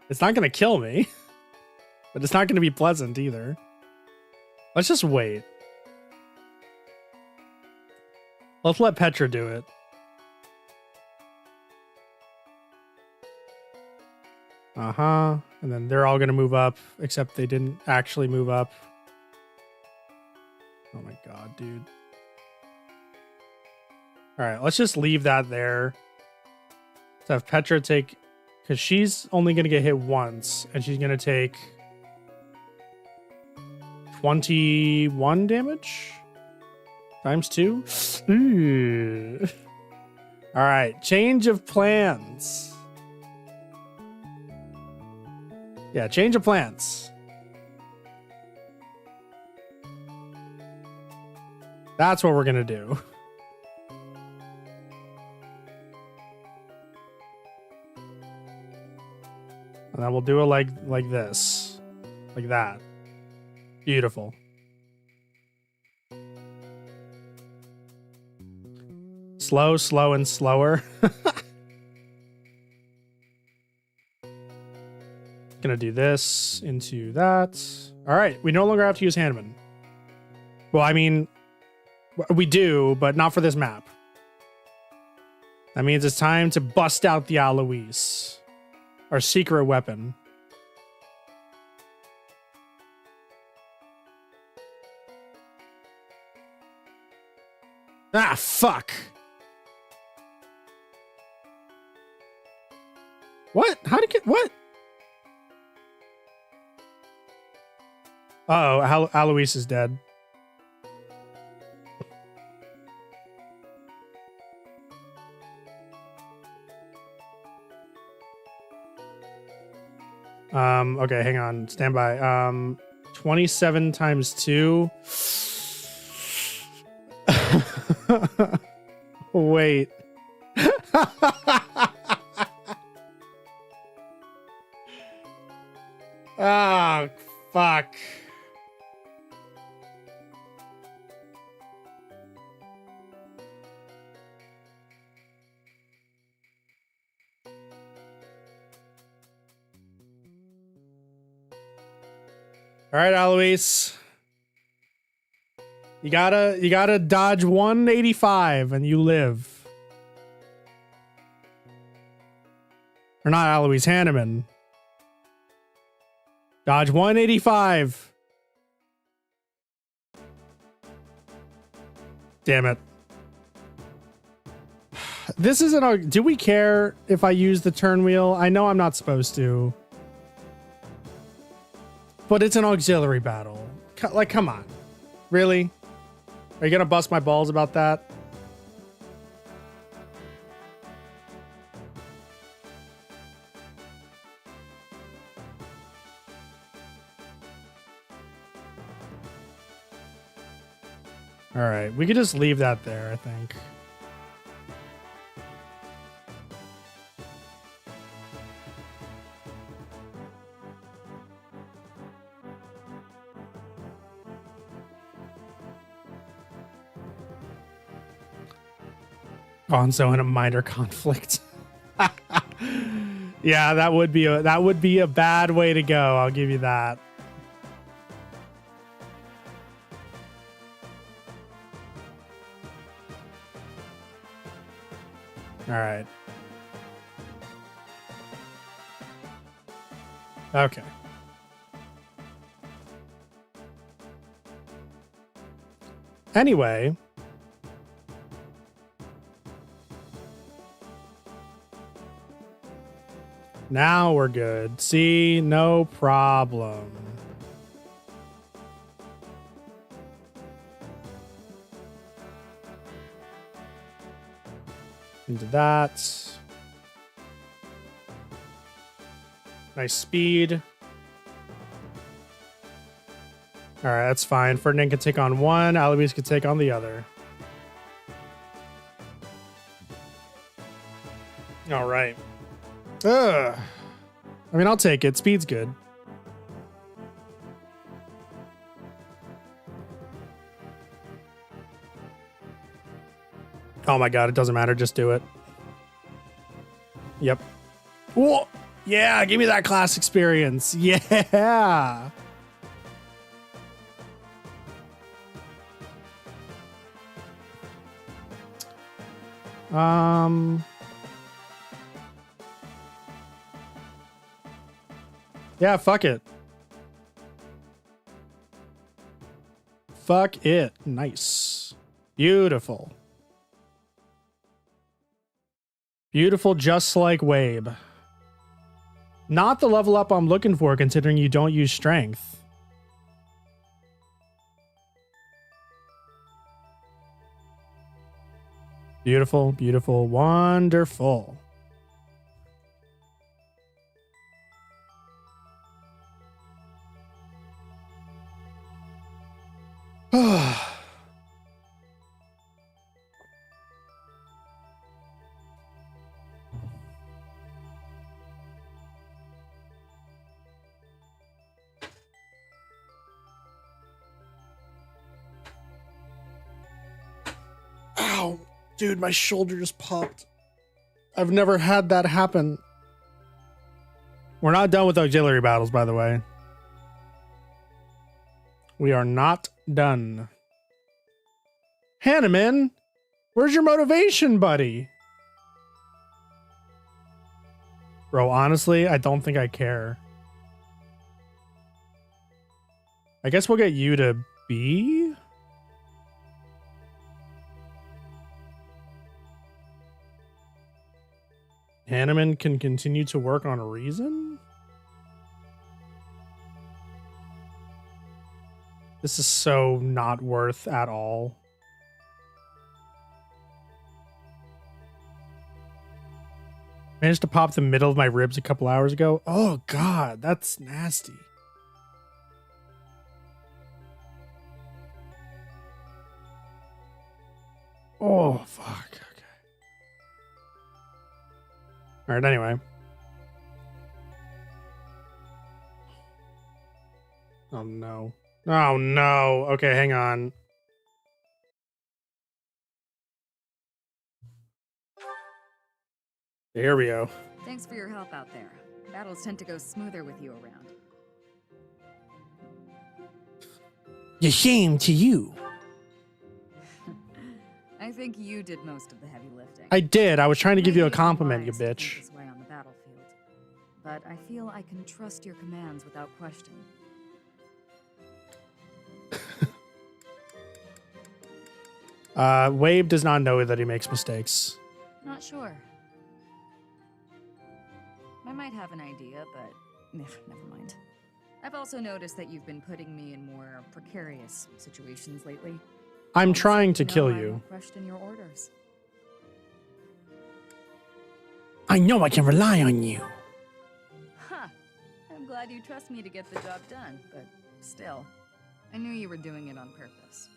It's not going to kill me, but it's not going to be pleasant either. Let's just wait. Let's let Petra do it. Uh-huh. And then they're all going to move up, except they didn't actually move up. Oh my god, dude. Alright, let's just leave that there. Let's have Petra take... Because she's only going to get hit once, and she's going to take 21 damage? Times 2? Ooh. Alright, change of plans. Yeah, change of plans. That's what we're gonna do. And then we'll do it like this. Like that. Beautiful. Slow, slow, and slower. Gonna do this into that. All right, we no longer have to use Hanuman. Well, I mean, we do, but not for this map. That means it's time to bust out the Alois, our secret weapon. Ah, fuck. What? How did it get... What? Uh-oh, Alois is dead. Okay, hang on. Stand by. 27 times 2. Wait. Oh, fuck. All right, Alois. You gotta dodge 185 and you live. Or not Alois, Hanneman. Dodge 185. Damn it. This isn't a... Do we care if I use the turn wheel? I know I'm not supposed to. But it's an auxiliary battle. Like, come on. Really? Are you gonna bust my balls about that? All right, we could just leave that there, I think. Gonzo in a minor conflict. Yeah, that would be a bad way to go. I'll give you that. All right. Okay. Anyway, now we're good. See, no problem. Into that. Nice speed. All right, that's fine. Ferdinand can take on one. Alois can take on the other. All right. Ugh. I mean, I'll take it. Speed's good. Oh my god, it doesn't matter. Just do it. Yep. Whoa. Yeah, give me that class experience. Yeah. Yeah, fuck it. Fuck it. Nice. Beautiful. Beautiful, just like Wabe. Not the level up I'm looking for, considering you don't use strength. Beautiful, beautiful, wonderful. Ow, dude, my shoulder just popped. I've never had that happen. We're not done with auxiliary battles, by the way. We are not done. Hanneman, where's your motivation, buddy? Bro, honestly, I don't think I care. I guess we'll get you to B? Hanneman can continue to work on reason? This is so not worth at all. Managed to pop the middle of my ribs a couple hours ago. Oh god, that's nasty. Oh fuck. Okay. All right, anyway. Oh no. Oh no. Okay, hang on. Here we go. Thanks for your help out there. Battles tend to go smoother with you around. Shame to you. I think you did most of the heavy lifting. I did. I was trying to give you a Maybe compliment, you unwise to think bitch. this way on the battlefield, but I feel I can trust your commands without question. Wave does not know that he makes mistakes. Not sure. I might have an idea, but never mind. I've also noticed that you've been putting me in more precarious situations lately. I'm trying to No, kill I you. won't question your orders. I know I can rely on you. Huh. I'm glad you trust me to get the job done, but still, I knew you were doing it on purpose.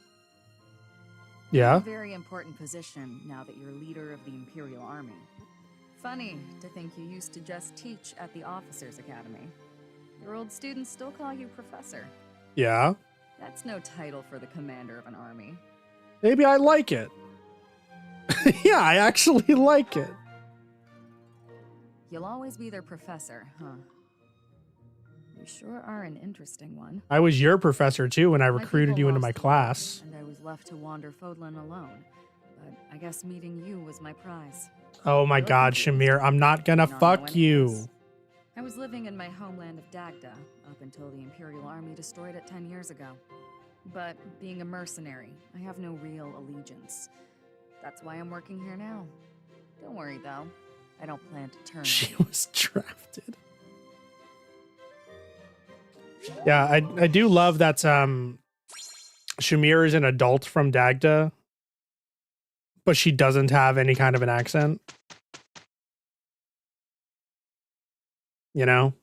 You're Yeah? in a very important position now that you're leader of the Imperial Army. Funny to think you used to just teach at the Officers' Academy. Your old students still call you Professor. Yeah? That's no title for the commander of an army. Maybe I like it. Yeah, I actually like it. You'll always be their professor, huh? You sure are an interesting one. I was your professor too when I My recruited people you into lost my a lot, class. and I was left to wander Fodlan alone. But I guess meeting you was my prize. Oh my You're god, confused. Shamir, I'm not gonna May not know any fuck of you. this. I was living in my homeland of Dagda up until the Imperial Army destroyed it 10 years ago. But being a mercenary, I have no real allegiance. That's why I'm working here now. Don't worry though, I don't plan to turn. She was drafted. Yeah, I do love that Shamir is an adult from Dagda, but she doesn't have any kind of an accent. You know?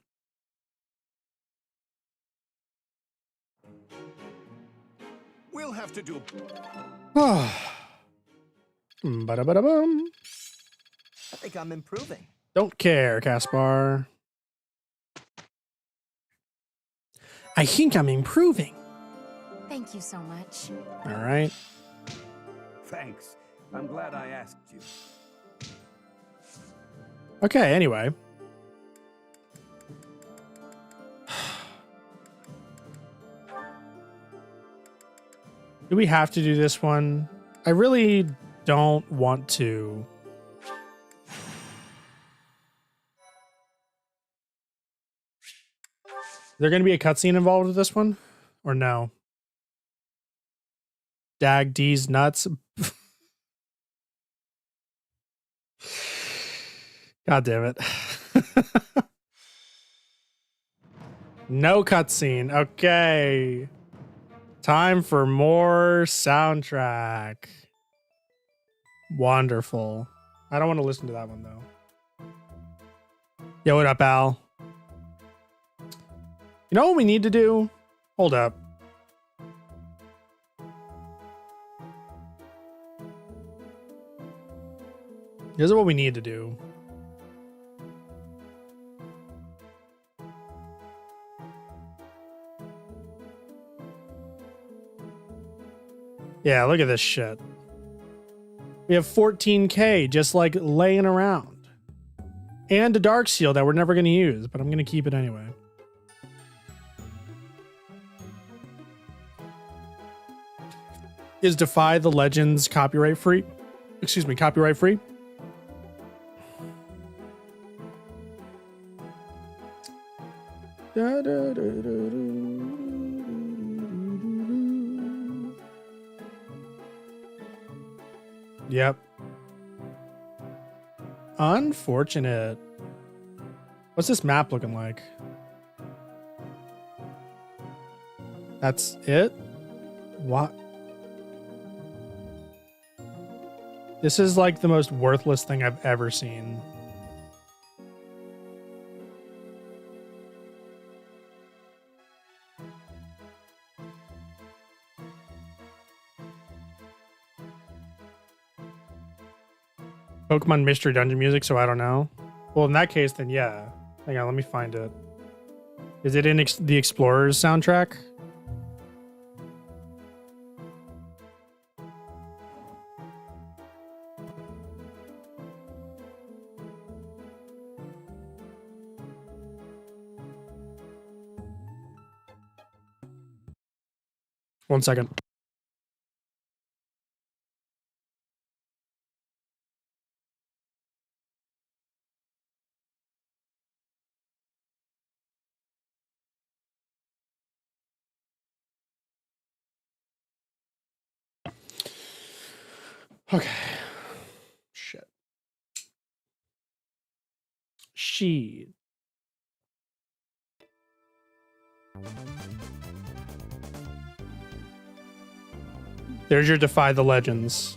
We'll have to do. Ba-da-ba-da-bum. I think I'm improving. Don't care, Caspar. I think I'm improving. Thank you so much. All right. Thanks. I'm glad I asked you. Okay, anyway. Do we have to do this one? I really don't want to. Is there going to be a cutscene involved with this one? Or no? Dag D's nuts. God damn it. No cutscene. Okay. Time for more soundtrack. Wonderful. I don't want to listen to that one though. Yo, what up, Al? You know what we need to do? Hold up. Here's what we need to do. Yeah, look at this shit. We have 14K just like laying around. And a dark seal that we're never going to use, but I'm going to keep it anyway. Is Defy the Legends copyright free? Excuse me, copyright free? Da, da, da, da, da. Yep. Unfortunate. What's this map looking like? That's it? What? This is like the most worthless thing I've ever seen. Pokemon Mystery Dungeon music, so I don't know. Well, in that case, then yeah. Hang on, let me find it. Is it in the Explorers soundtrack? 1 second. Okay. Shit. She. There's your Defy the Legends.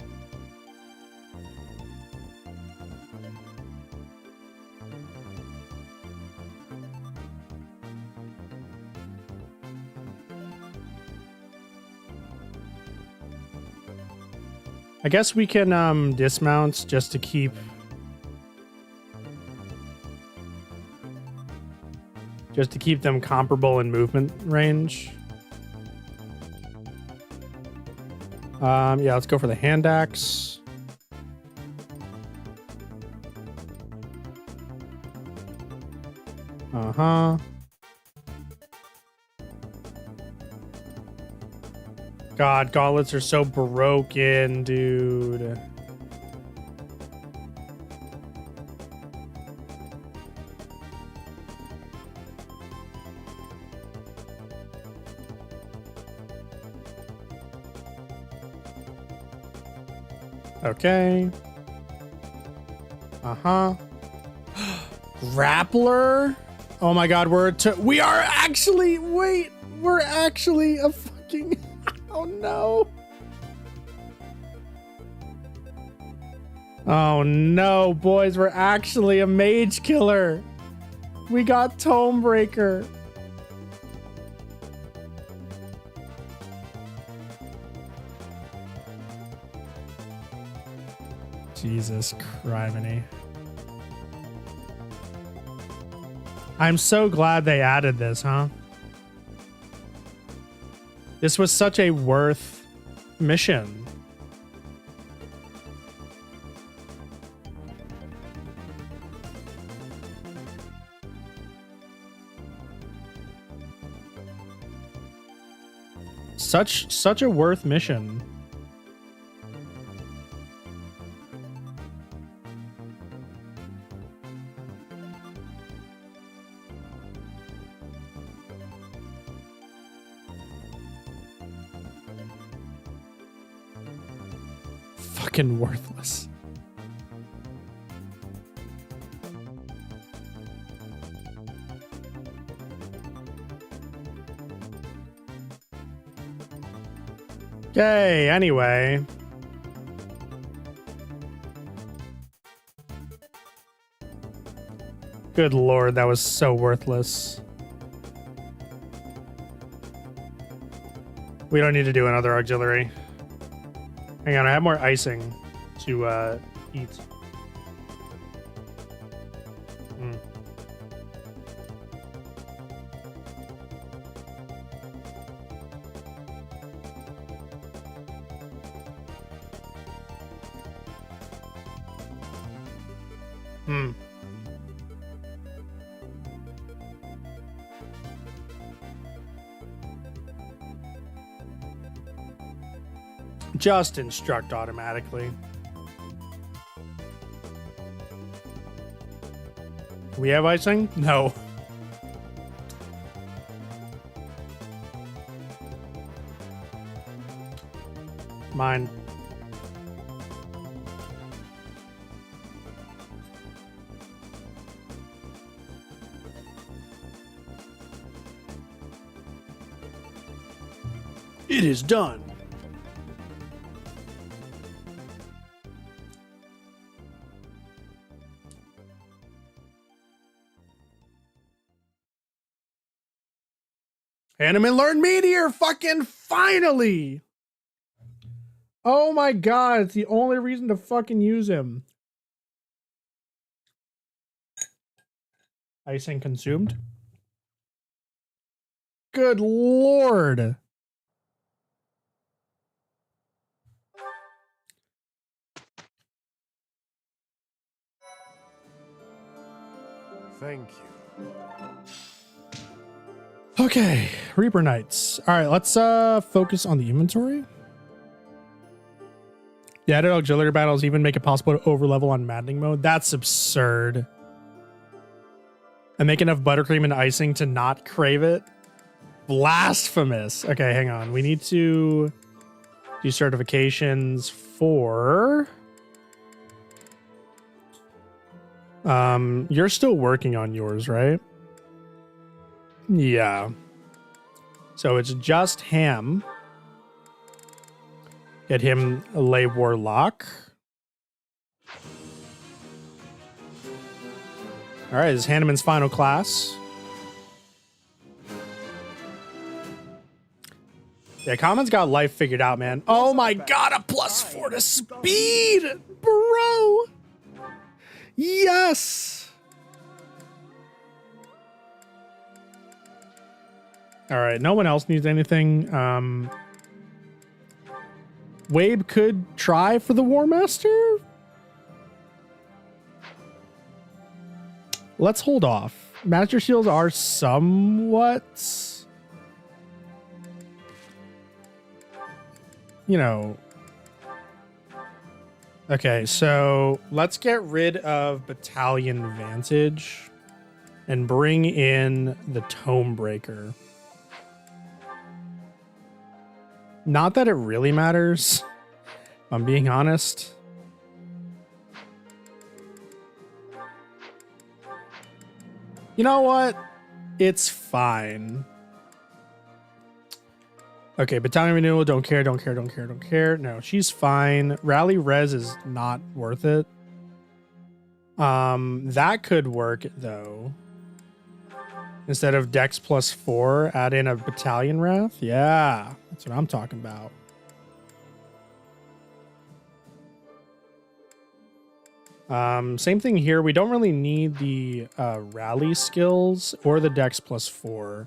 I guess we can dismount just to keep them comparable in movement range. Yeah, let's go for the hand axe. Uh-huh. God, gauntlets are so broken, dude. Okay. Uh-huh. Grappler? Oh my god, we are actually, wait, we're actually a fucking, oh no. Oh no, boys, we're actually a mage killer. We got Tomebreaker. Jesus criminy. I'm so glad they added this, huh? This was such a worth mission. Such a worth mission. Fucking worthless. Okay, anyway. Good lord, that was so worthless. We don't need to do another auxiliary. Hang on, I have more icing to eat. Just instruct automatically. We have icing? No. Mine. It is done. Anime Learn Meteor, fucking finally! Oh my god, it's the only reason to fucking use him. Icing consumed? Good lord! Thank you. Okay, Reaper Knights. All right, let's focus on the inventory. The added auxiliary battles even make it possible to overlevel on maddening mode. That's absurd. And make enough buttercream and icing to not crave it. Blasphemous. Okay, hang on. We need to do certifications for... You're still working on yours, right? Yeah. So it's just him. Get him a lay warlock. All right, this is Hanneman's final class. Yeah, Common's got life figured out, man. Oh my god, a +4 to speed, bro. Yes. All right, no one else needs anything. Wabe could try for the War Master. Let's hold off. Master Shields are somewhat, you know. Okay, so let's get rid of Battalion Vantage and bring in the Tome Breaker. Not that it really matters, if I'm being honest. You know what? It's fine. Okay, Battalion Renewal, don't care, don't care, don't care, don't care. No, she's fine. Rally Res is not worth it. That could work, though. Instead of Dex +4, add in a Battalion Wrath. Yeah, that's what I'm talking about. Same thing here. We don't really need the rally skills or the Dex +4.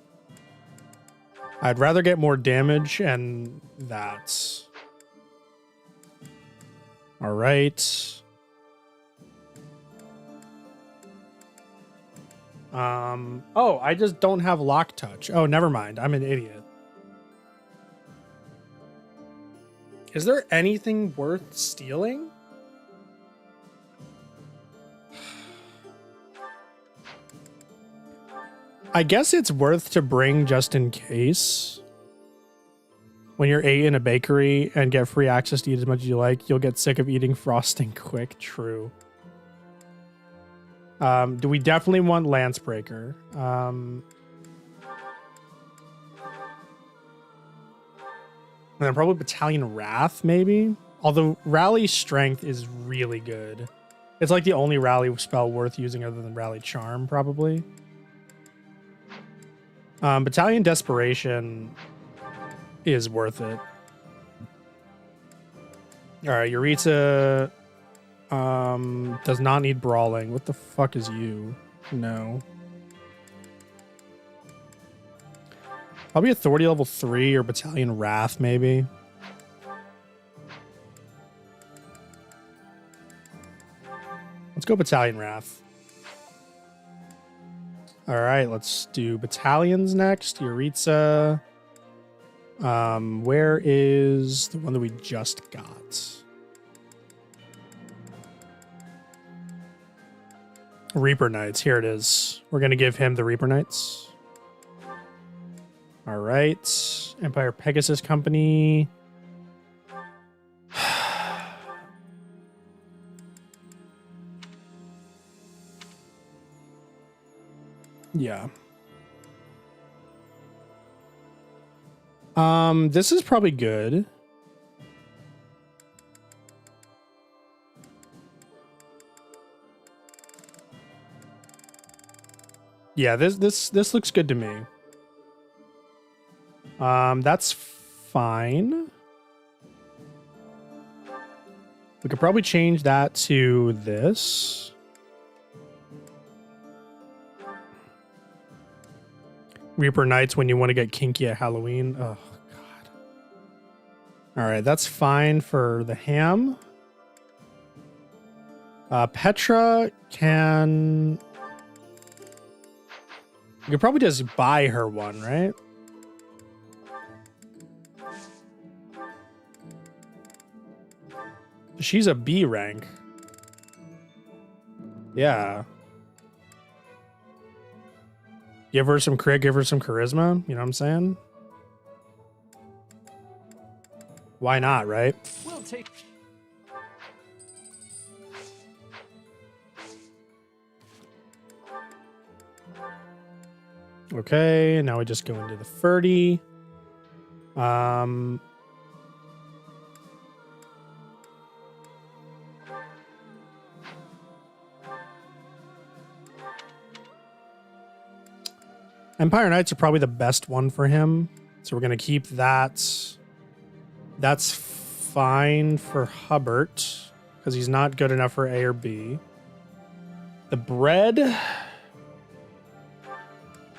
I'd rather get more damage, and that's all right. Oh, I just don't have lock touch. Oh, never mind. I'm an idiot. Is there anything worth stealing? I guess it's worth to bring just in case. When you're 8 in a bakery and get free access to eat as much as you like, you'll get sick of eating frosting quick. True. Do we definitely want Lancebreaker? And then probably Battalion Wrath, maybe? Although Rally Strength is really good. It's like the only rally spell worth using other than Rally Charm, probably. Battalion Desperation is worth it. Alright, Yuritsa does not need brawling. What the fuck is you? No. Probably Authority level 3 or Battalion Wrath, maybe. Let's go Battalion Wrath. All right, let's do battalions next. Yuritsa. Where is the one that we just got? Reaper Knights. Here it is. We're going to give him the Reaper Knights. All right. Empire Pegasus Company. Yeah. This is probably good. Yeah, this looks good to me. That's fine. We could probably change that to this. Reaper Knights when you want to get kinky at Halloween. Oh, God. All right, that's fine for the ham. Petra can... You could probably just buy her one, right? She's a B rank. Yeah. Give her some crit, give her some charisma. You know what I'm saying? Why not, right? We'll take. Okay, now we just go into the Ferdy. Empire Knights are probably the best one for him. So we're going to keep that. That's fine for Hubbard because he's not good enough for A or B. The bread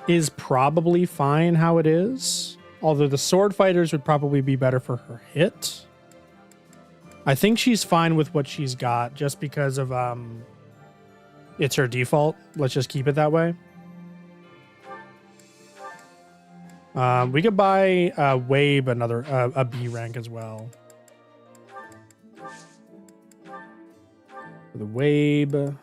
is probably fine how it is. Although the sword fighters would probably be better for her hit. I think she's fine with what she's got just because of it's her default. Let's just keep it that way. We could buy Wabe another a B rank as well. For the Wabe.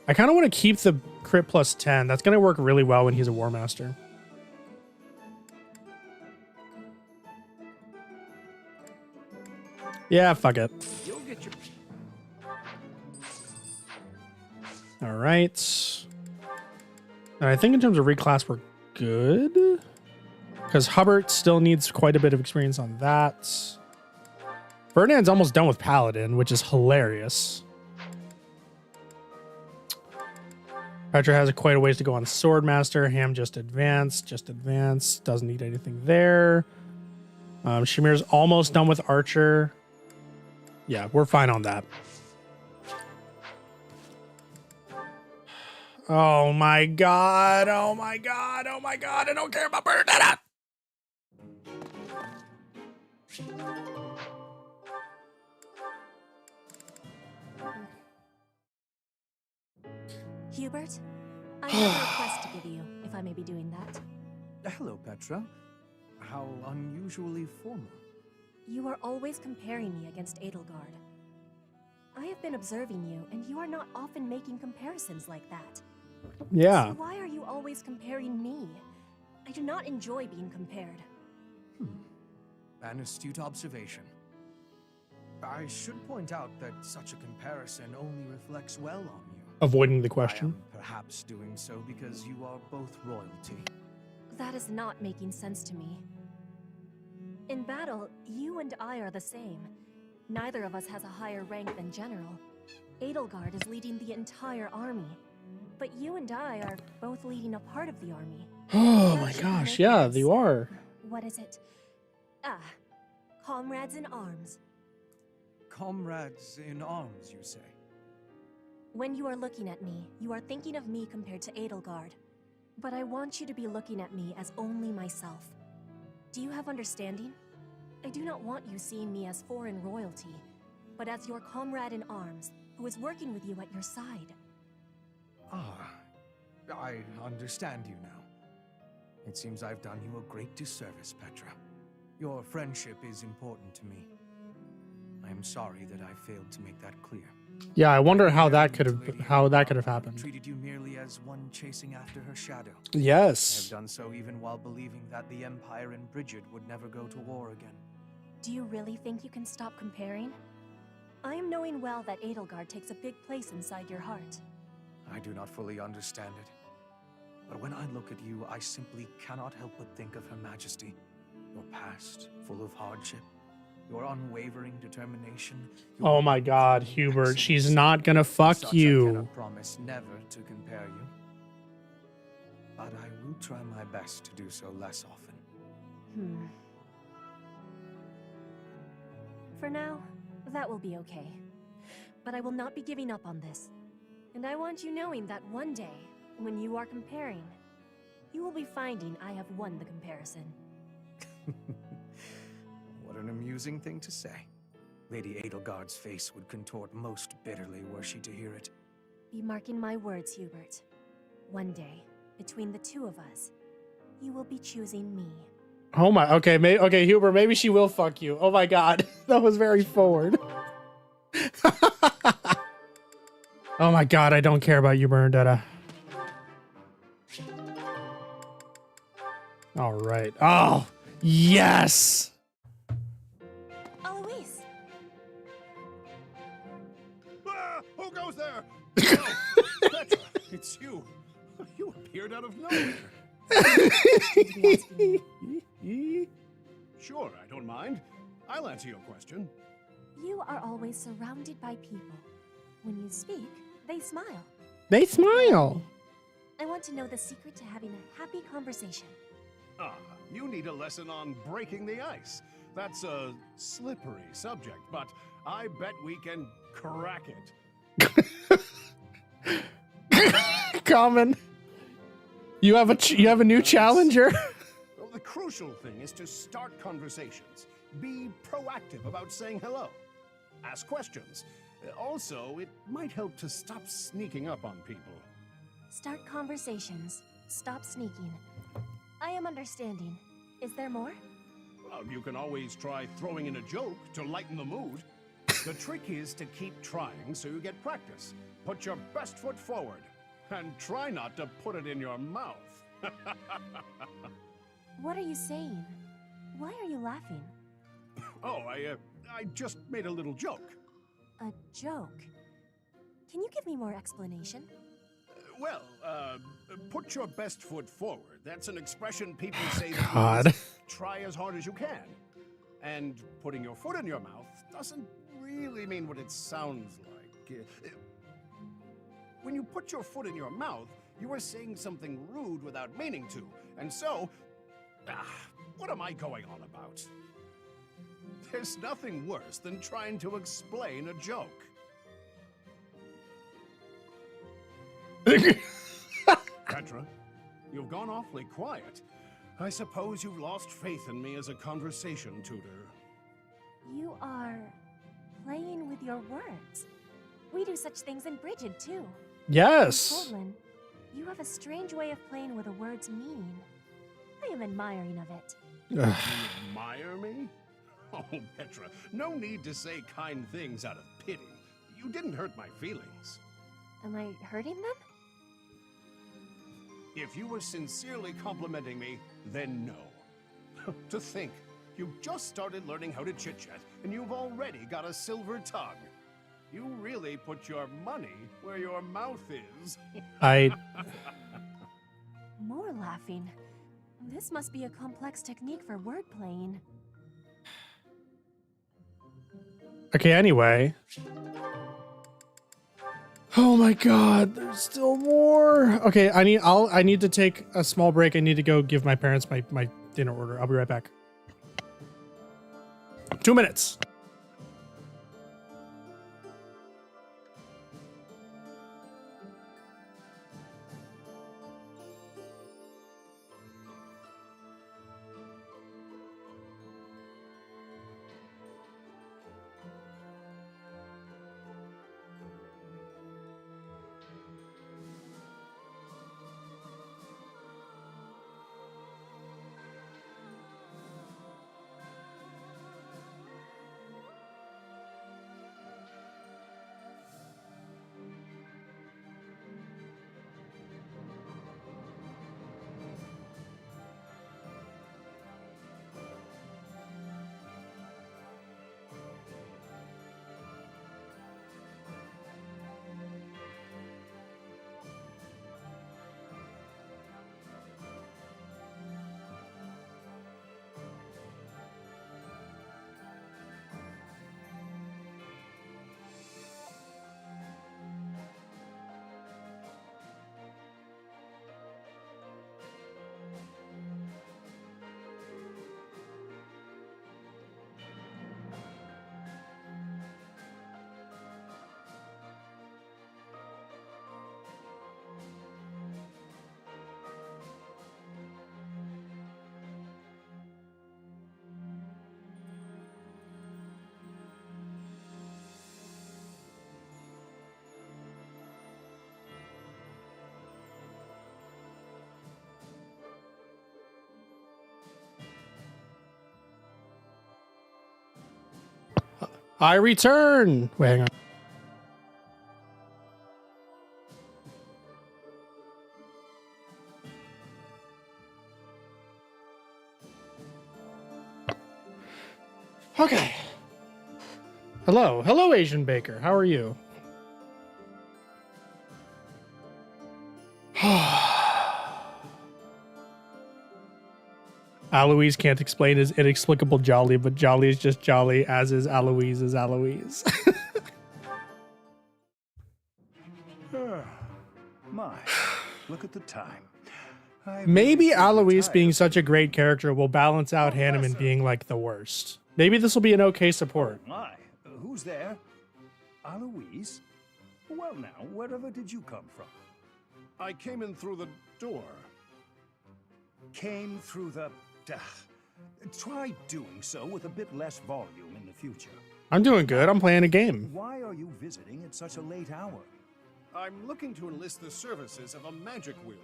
I kind of want to keep the crit plus 10. That's going to work really well when he's a War Master. Yeah, fuck it. You'll get your... All right. And I think in terms of reclass, we're good. Because Hubbard still needs quite a bit of experience on that. Ferdinand's almost done with Paladin, which is hilarious. Petra has quite a ways to go on Swordmaster. Ham just advanced. Doesn't need anything there. Shamir's almost done with Archer. Yeah, we're fine on that. Oh my god. Oh my god. Oh my god. I don't care about Bernadette. Hubert, I have a request to give you, if I may be doing that. Hello, Petra. How unusually formal. You are always comparing me against Edelgard. I have been observing you, and you are not often making comparisons like that. Yeah. So why are you always comparing me? I do not enjoy being compared. An astute observation. I should point out that such a comparison only reflects well on you. Avoiding the question. I am perhaps doing so because you are both royalty. That is not making sense to me. In battle, you and I are the same. Neither of us has a higher rank than general. Edelgard is leading the entire army. But you and I are both leading a part of the army. Oh my gosh, yeah, you are. What is it? Comrades in arms. Comrades in arms, you say? When you are looking at me, you are thinking of me compared to Edelgard. But I want you to be looking at me as only myself. Do you have understanding? I do not want you seeing me as foreign royalty, but as your comrade in arms, who is working with you at your side. I understand you now. It seems I've done you a great disservice, Petra. Your friendship is important to me. I am sorry that I failed to make that clear. Yeah, I wonder how that could have happened. Treated you merely as one chasing after her shadow. Yes. I have done so even while believing that the Empire and Bridget would never go to war again. Do you really think you can stop comparing? I am knowing well that Edelgard takes a big place inside your heart. I do not fully understand it. But when I look at you, I simply cannot help but think of Her Majesty. Your past, full of hardship. Your unwavering determination. Oh my god, Hubert, she's not gonna fuck you. I cannot promise never to compare you. But I will try my best to do so less often. For now, that will be okay. But I will not be giving up on this. And I want you knowing that one day, when you are comparing, you will be finding I have won the comparison. What an amusing thing to say. Lady Edelgard's face would contort most bitterly were she to hear it. Be marking my words, Hubert. One day, between the two of us, you will be choosing me. Oh my, okay, okay, Huber, maybe she will fuck you. Oh my god, that was very forward. Oh my god, I don't care about you, Bernadetta. All right. Oh, yes! Alois! Ah, who goes there? Oh, Petra, it's you. You appeared out of nowhere. Sure, I don't mind. I'll answer your question. You are always surrounded by people. When you speak, they smile. They smile. I want to know the secret to having a happy conversation. Ah, you need a lesson on breaking the ice. That's a slippery subject, but I bet we can crack it. Common. You have a new challenger. Well, the crucial thing is to start conversations. Be proactive about saying hello. Ask questions. Also, it might help to stop sneaking up on people. Start conversations. Stop sneaking. I am understanding. Is there more? Well, you can always try throwing in a joke to lighten the mood. The trick is to keep trying so you get practice. Put your best foot forward. And try not to put it in your mouth. What are you saying? Why are you laughing? Oh, I just made a little joke. A joke? Can you give me more explanation? Well, put your best foot forward. That's an expression people say God. that means try as hard as you can. And putting your foot in your mouth doesn't really mean what it sounds like. When you put your foot in your mouth, you are saying something rude without meaning to. And so, what am I going on about? There's nothing worse than trying to explain a joke. Petra, you've gone awfully quiet. I suppose you've lost faith in me as a conversation tutor. You are playing with your words. We do such things in Brigid, too. Yes. Poland, you have a strange way of playing with a word's meaning. I am admiring of it. You admire me? Oh, Petra, no need to say kind things out of pity. You didn't hurt my feelings. Am I hurting them? If you were sincerely complimenting me, then no. To think, you just started learning how to chit-chat, and you've already got a silver tongue. You really put your money where your mouth is. More laughing. This must be a complex technique for word playing. Okay, anyway. Oh my god, there's still more. Okay, I need to take a small break. I need to go give my parents my dinner order. I'll be right back. 2 minutes. I return. Wait, hang on. Okay. Hello. Hello, Asian Baker. How are you? Aloise can't explain his inexplicable jolly, but jolly is just jolly, as is Aloise is Aloise. My, look at the time. Maybe Aloise being such a great character will balance out Hanneman being like the worst. Maybe this will be an okay support. My, who's there? Aloise? Well now, wherever did you come from? I came in through the door. Came through the... try doing so with a bit less volume in the future. I'm doing good. I'm playing a game. Why are you visiting at such a late hour? I'm looking to enlist the services of a magic wielder.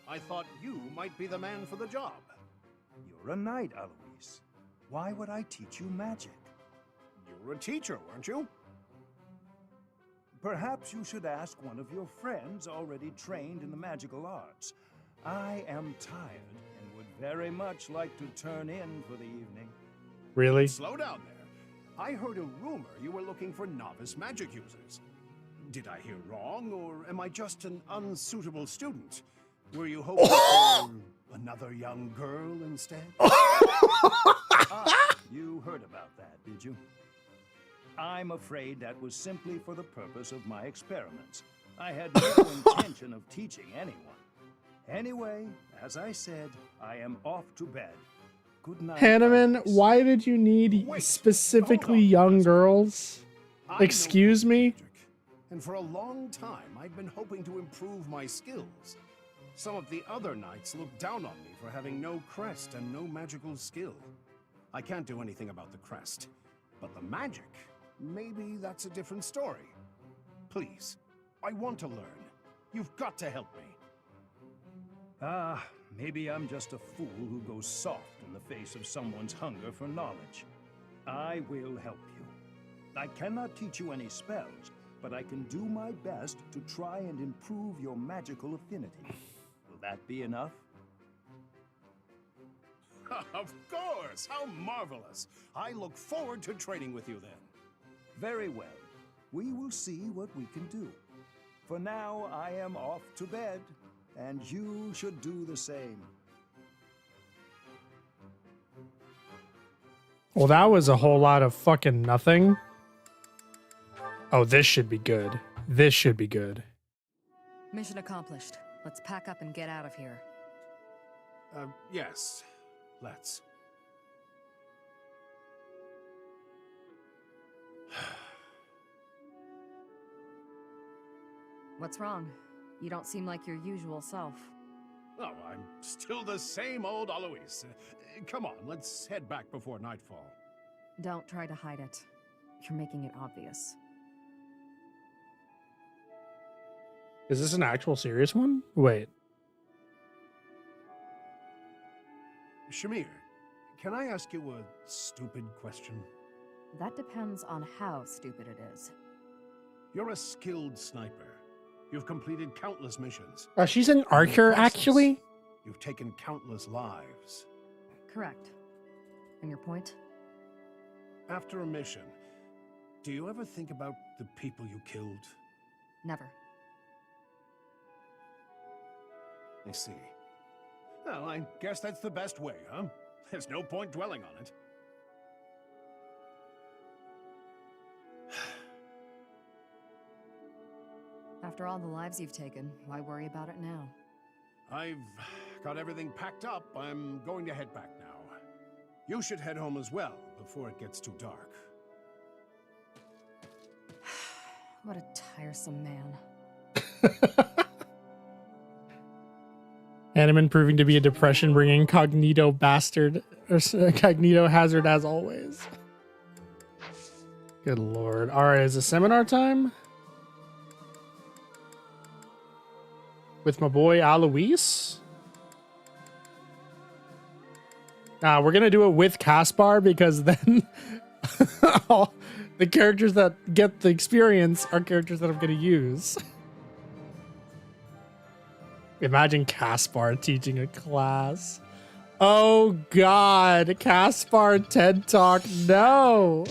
I thought you might be the man for the job. You're a knight, Aloise. Why would I teach you magic? You're a teacher, weren't you? Perhaps you should ask one of your friends already trained in the magical arts. I am tired and would very much like to turn in for the evening. Really? Slow down there. I heard a rumor you were looking for novice magic users. Did I hear wrong, or am I just an unsuitable student? Were you hoping for another young girl instead? You heard about that, did you? I'm afraid that was simply for the purpose of my experiments. I had no intention of teaching anyone. Anyway, as I said, I am off to bed. Good night. Hanneman, why did you need specifically young girls? Excuse me? And for a long time, I'd been hoping to improve my skills. Some of the other knights looked down on me for having no crest and no magical skill. I can't do anything about the crest, but the magic, maybe that's a different story. Please, I want to learn. You've got to help me. Maybe I'm just a fool who goes soft in the face of someone's hunger for knowledge. I will help you. I cannot teach you any spells, but I can do my best to try and improve your magical affinity. Will that be enough? Of course! How marvelous! I look forward to training with you then. Very well. We will see what we can do. For now, I am off to bed, and you should do the same. Well, that was a whole lot of fucking nothing. Oh, this should be good. This should be good. Mission accomplished. Let's pack up and get out of here. Yes. Let's. What's wrong? You don't seem like your usual self. Oh, I'm still the same old Alois. Come on, let's head back before nightfall. Don't try to hide it. You're making it obvious. Is this an actual serious one? Wait. Shamir, can I ask you a stupid question? That depends on how stupid it is. You're a skilled sniper. You've completed countless missions. She's an archer, actually? You've taken countless lives. Correct. And your point? After a mission, do you ever think about the people you killed? Never. I see. Well, I guess that's the best way, huh? There's no point dwelling on it. After all the lives you've taken, why worry about it now? I've got everything packed up. I'm going to head back now. You should head home as well, before it gets too dark. What a tiresome man. Hanneman proving to be a depression-bringing cognito bastard, or cognito hazard as always. Good lord. Alright, is it seminar time? With my boy Alois? Nah, we're gonna do it with Caspar because then The characters that get the experience are characters that I'm going to use. Imagine Caspar teaching a class. Oh God, Caspar TED Talk, no.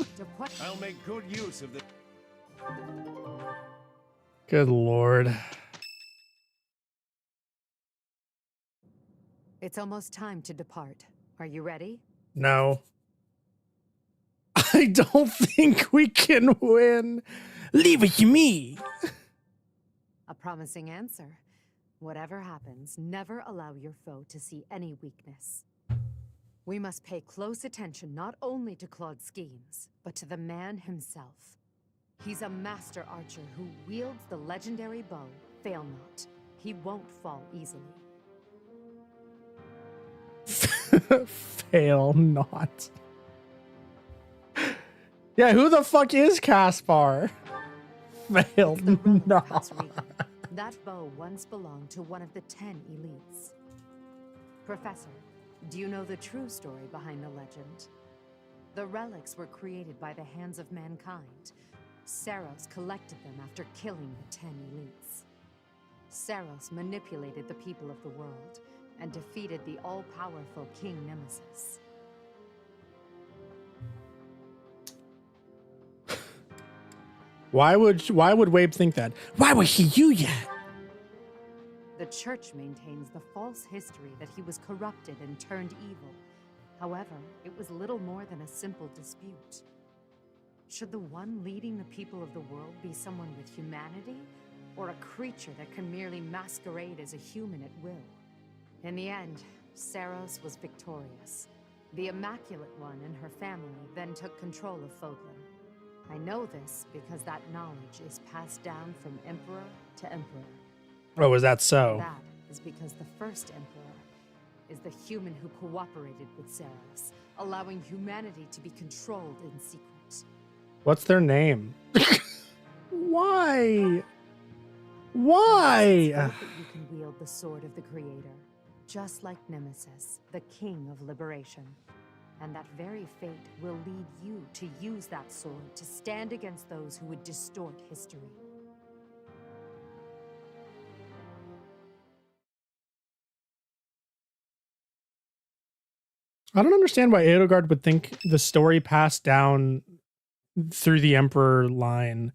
I'll make good use of this. Good Lord. It's almost time to depart. Are you ready? No. I don't think we can win. Leave it to me. A promising answer. Whatever happens, never allow your foe to see any weakness. We must pay close attention not only to Claude's schemes, but to the man himself. He's a master archer who wields the legendary bow, Fail Not. He won't fall easily. Fail not. Yeah, who the fuck is Caspar? Fail not. That bow once belonged to one of the 10 elites. Professor, do you know the true story behind the legend? The relics were created by the hands of mankind. Saros collected them after killing the 10 elites. Saros manipulated the people of the world and defeated the all-powerful King Nemesis. Why would Wabe think that? Why was he you yet? The church maintains the false history that he was corrupted and turned evil. However, it was little more than a simple dispute. Should the one leading the people of the world be someone with humanity, or a creature that can merely masquerade as a human at will? In the end, Saros was victorious. The Immaculate One and her family then took control of Foglin. I know this because that knowledge is passed down from emperor to emperor. Oh, is that so? That is because the first emperor is the human who cooperated with Saros, allowing humanity to be controlled in secret. What's their name? Why? Why? That you can wield the sword of the Creator, just like Nemesis, the King of Liberation. And that very fate will lead you to use that sword to stand against those who would distort history. I don't understand why Edelgard would think the story passed down through the Emperor line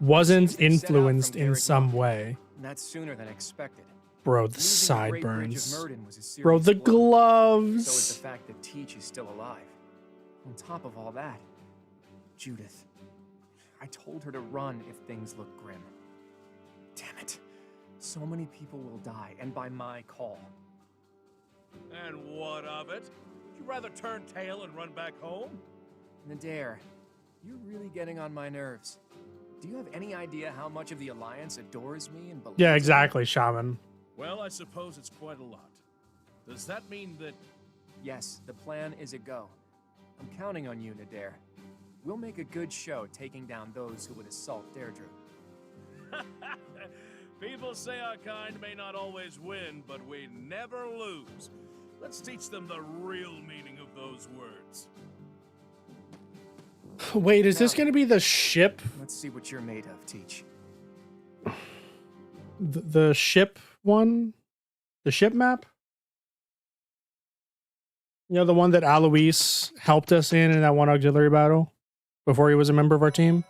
wasn't influenced in some way. That's sooner than expected. Bro, the Losing sideburns. Great Bridge of Myrddin was a serious Bro, the blow. So gloves. is the fact that Teach is still alive. On top of all that, Judith. I told her to run if things look grim. Damn it. So many people will die, and by my call. And what of it? Would you rather turn tail and run back home? Nadir, you're really getting on my nerves. Do you have any idea how much of the Alliance adores me and believes Yeah, in me? exactly, Shaman. Well, I suppose it's quite a lot. Does that mean that... Yes, the plan is a go. I'm counting on you, Nadir. We'll make a good show taking down those who would assault Deirdre. People say our kind may not always win, but we never lose. Let's teach them the real meaning of those words. Wait, is this going to be the ship? Let's see what you're made of, Teach. The ship one? The ship map? You know, the one that Alois helped us in that one auxiliary battle before he was a member of our team?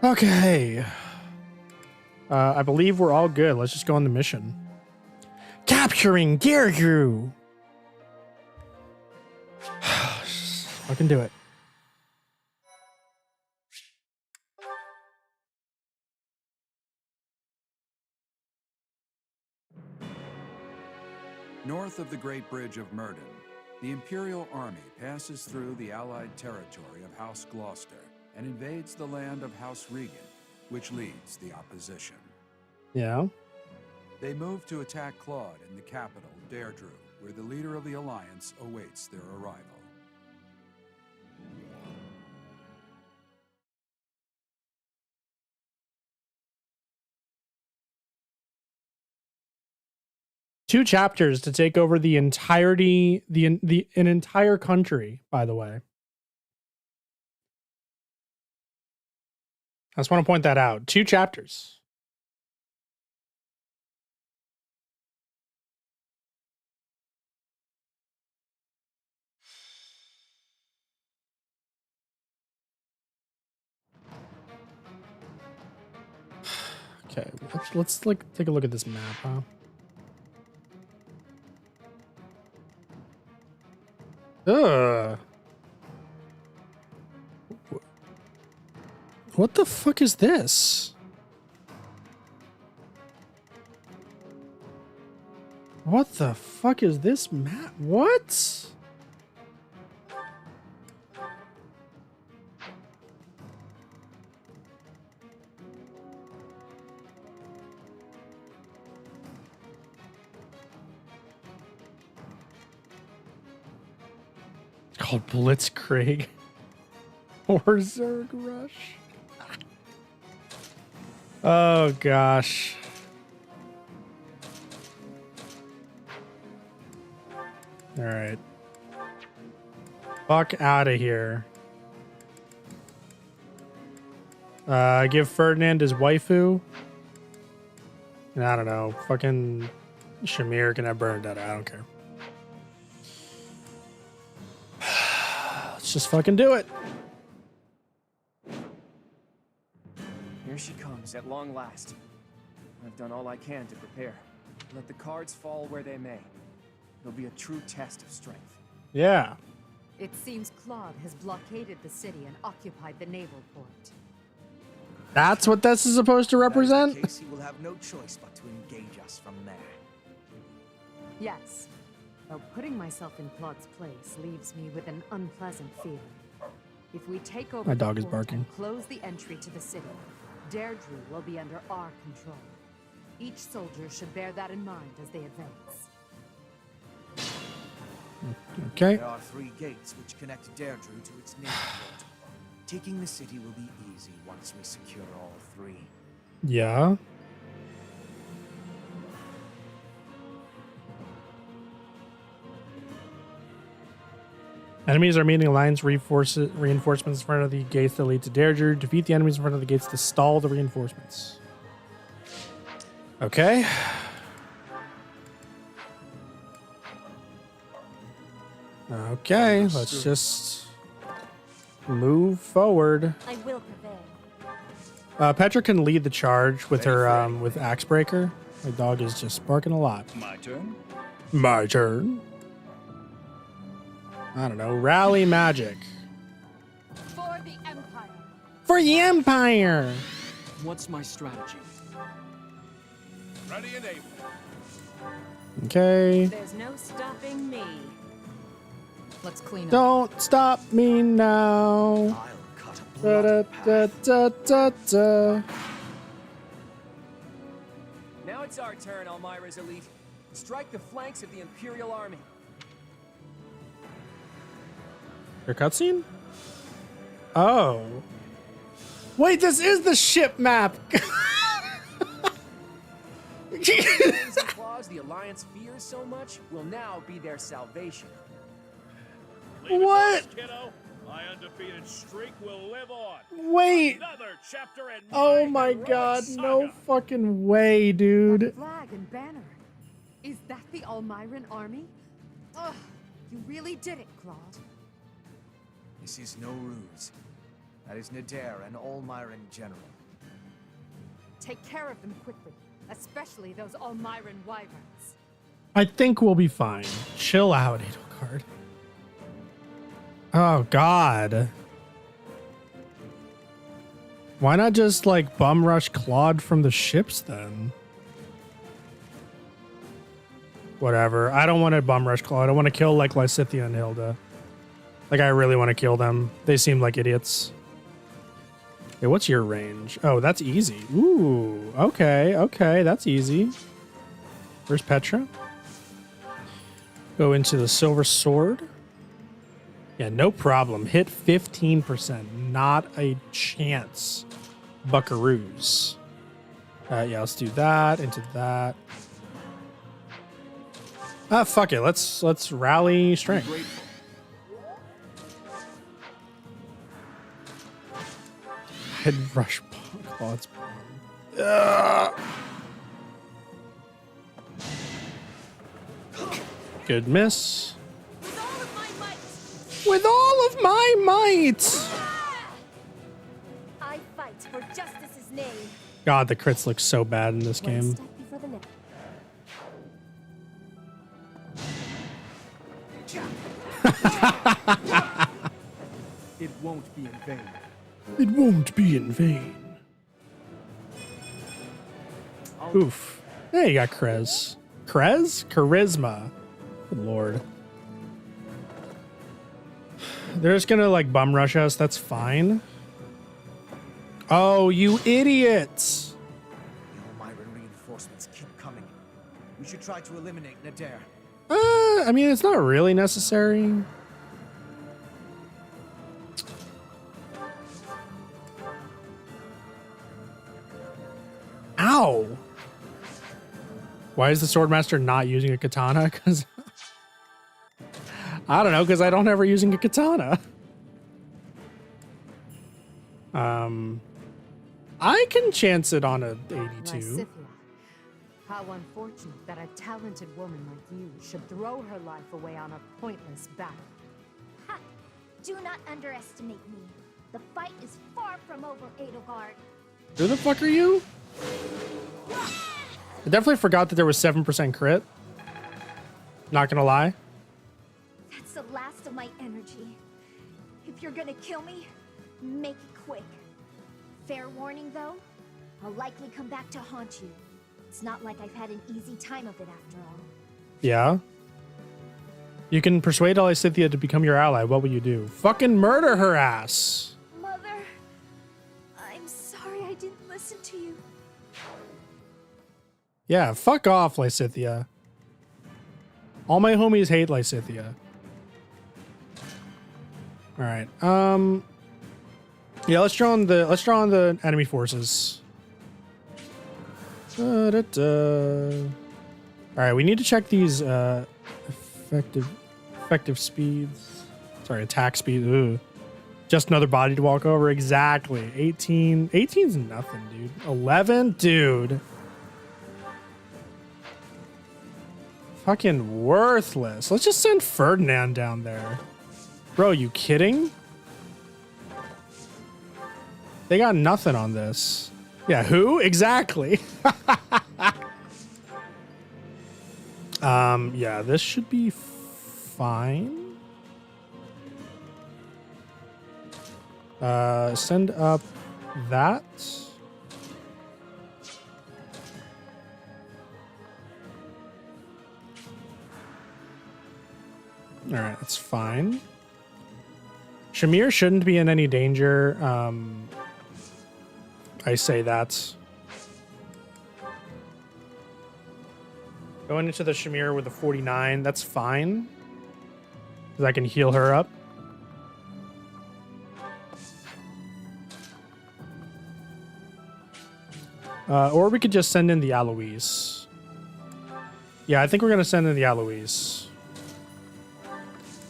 Okay. I believe we're all good. Let's just go on the mission. Capturing Deirdre! I can do it. North of the Great Bridge of Myrddin, the Imperial Army passes through the Allied territory of House Gloucester and invades the land of House Regan, which leads the opposition. Yeah. They move to attack Claude in the capital, Deirdre, where the leader of the Alliance awaits their arrival. 2 chapters to take over the entirety, an entire country, by the way. I just want to point that out. 2 chapters. Okay, let's like take a look at this map, huh? Ugh. What the fuck is this? What the fuck is this map? What? It's called Blitzkrieg or Zerg Rush. Oh gosh. All right. Fuck out of here. Give Ferdinand his waifu. And I don't know. Fucking Shamir can have Bernadette. I don't care. Let's just fucking do it. Here she comes, at long last. I've done all I can to prepare. Let the cards fall where they may. It'll be a true test of strength. Yeah. It seems Claude has blockaded the city and occupied the naval port. That's what this is supposed to represent? In case he will have no choice but to engage us from there. Yes. Though putting myself in Claude's place leaves me with an unpleasant feeling. If we take over My dog the is port barking. and close the entry to the city, Deirdre will be under our control. Each soldier should bear that in mind as they advance. Okay. There are 3 gates which connect Deirdre to its naval port. Taking the city will be easy once we secure all 3. Yeah. Enemies are meeting alliance reinforcements in front of the gates that lead to Deirdre. Defeat the enemies in front of the gates to stall the reinforcements. Okay. Okay, let's just move forward. I will prevail. Petra can lead the charge with her with Axebreaker. My dog is just barking a lot. My turn. My turn. I don't know. Rally magic. For the Empire. For the Empire. What's my strategy? Ready and able. Okay. There's no stopping me. Let's clean up. Don't stop me now. I'll cut a Da, bloody da, path. da, da, da. Now it's our turn, Elmira's elite. Strike the flanks of the Imperial Army. Your cutscene? Oh. Wait, this is the ship map. These claws the Alliance fears so much will now be their salvation. Leave it to What? us, kiddo. My undefeated streak will live on. Wait. Another chapter in Oh my heroic god, saga. no fucking way, dude. Flag and banner. Is that the Almiran army? Ugh, you really did it, Claude. This is no ruse. That is Nadir, an All-Myran general. Take care of them quickly, especially those Almiran wyverns. I think we'll be fine. Chill out, Edelgard. Oh god. Why not just like bum rush Claude from the ships then? Whatever. I don't want to bum rush Claude. I want to kill like Lysithea and Hilda. Like I really want to kill them. They seem like idiots. Hey, what's your range? Oh, that's easy. Ooh, okay, okay, that's easy. Where's Petra? Go into the Silver Sword. Yeah, no problem. Hit 15%. Not a chance. Buckaroos. Yeah, let's do that. Into that. Ah, fuck it. Let's rally strength. Head rush claws. Good miss. With all of my might. I fight for justice's name. God, the crits look so bad in this One game. step before the next. It won't be in vain. It won't be in vain. Oof. Hey, you got Krez. Krez? Charisma. Good lord. They're just gonna like bum rush us. That's fine. Oh, you idiots. The Elmyran reinforcements keep coming. We should try to eliminate Nadir. I mean, it's not really necessary. Ow. Why is the Swordmaster not using a katana? Because I don't know, because I don't ever using a katana. I can chance it on a 82. Lysithia, how unfortunate that a talented woman like you should throw her life away on a pointless battle. Ha! Do not underestimate me. The fight is far from over, Edelgard. Who the fuck are you? I definitely forgot that there was 7% crit. Not gonna lie. That's the last of my energy. If you're gonna kill me, make it quick. Fair warning, though, I'll likely come back to haunt you. It's not like I've had an easy time of it after all. Yeah. You can persuade Lysithia to become your ally. What will you do? Fucking murder her ass. Mother, I'm sorry I didn't listen to you. Yeah, fuck off, Lysithia. All my homies hate Lysithia. All right. Yeah, let's draw on the enemy forces. All right, we need to check these effective speeds. Sorry, attack speed. Ooh. Just another body to walk over. Exactly. 18. 18's nothing, dude. 11, dude. Fucking worthless. Let's just send Ferdinand down there. Bro, you kidding? They got nothing on this. Yeah, who? Exactly. Yeah, this should be fine. Send up that. All right, that's fine. Shamir shouldn't be in any danger. I say that. Going into the Shamir with a 49, that's fine. Because I can heal her up. Or we could just send in the Alois. Yeah, I think we're going to send in the Alois.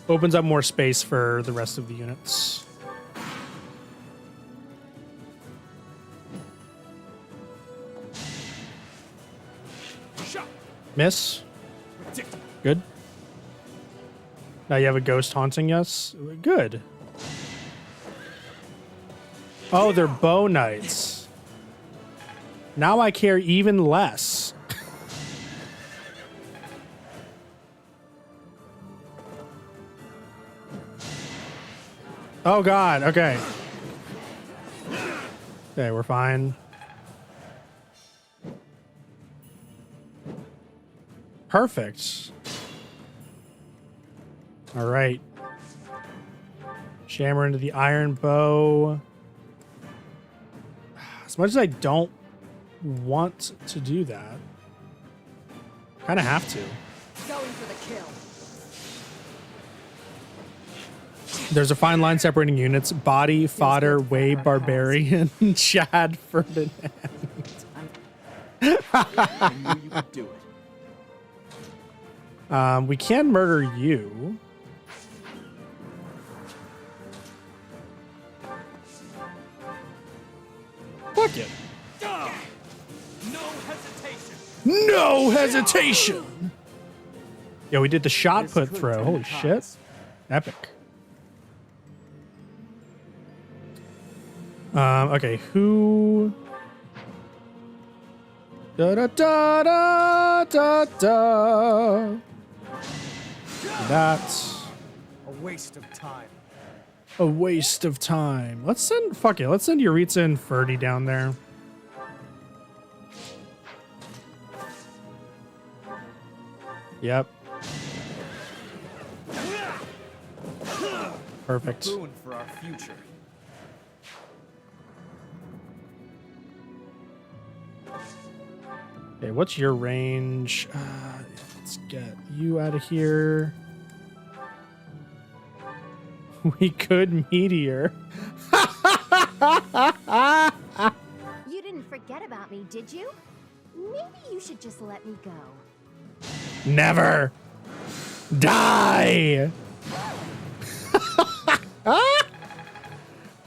Opens up more space for the rest of the units. Miss. Good. Now you have a ghost haunting us. Good. Oh, they're bow knights. Now I care even less. Oh God. Okay. Okay, we're fine. Perfect. All right. Jammer into the iron bow. As much as I don't want to do that, kind of have to. Going for the kill. There's a fine line separating units. Body, fodder, way, barbarian, Chad, Ferdinand. I knew you could do it. We can murder you. Fuck it. No hesitation. No hesitation. Yeah, we did the shot put throw. Holy shit. Epic. Okay, who? Da da da da da da. That's A waste of time. a waste of time. Let's send. Fuck it. Let's send Yuritsa and Ferdy down there. Yep. Perfect. Boon for our future. Okay, what's your range? Let's get you out of here. We could meteor. You didn't forget about me, did you? Maybe you should just let me go. Never die.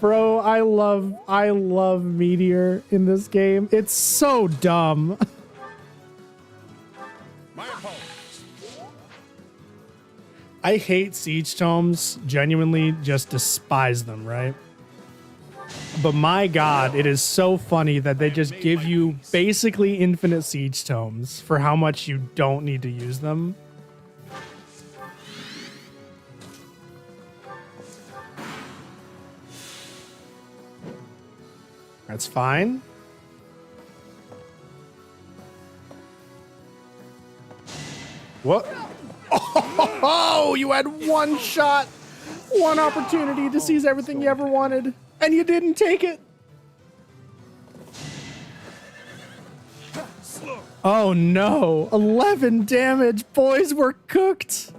Bro, I love meteor in this game. It's so dumb. My apologies. I hate siege tomes, genuinely just despise them, right? But my god, it is so funny that they just give you basically infinite siege tomes for how much you don't need to use them. That's fine. What? Oh, you had one shot, one opportunity to seize everything you ever wanted, and you didn't take it. Oh no, 11 damage. Boys, we're cooked.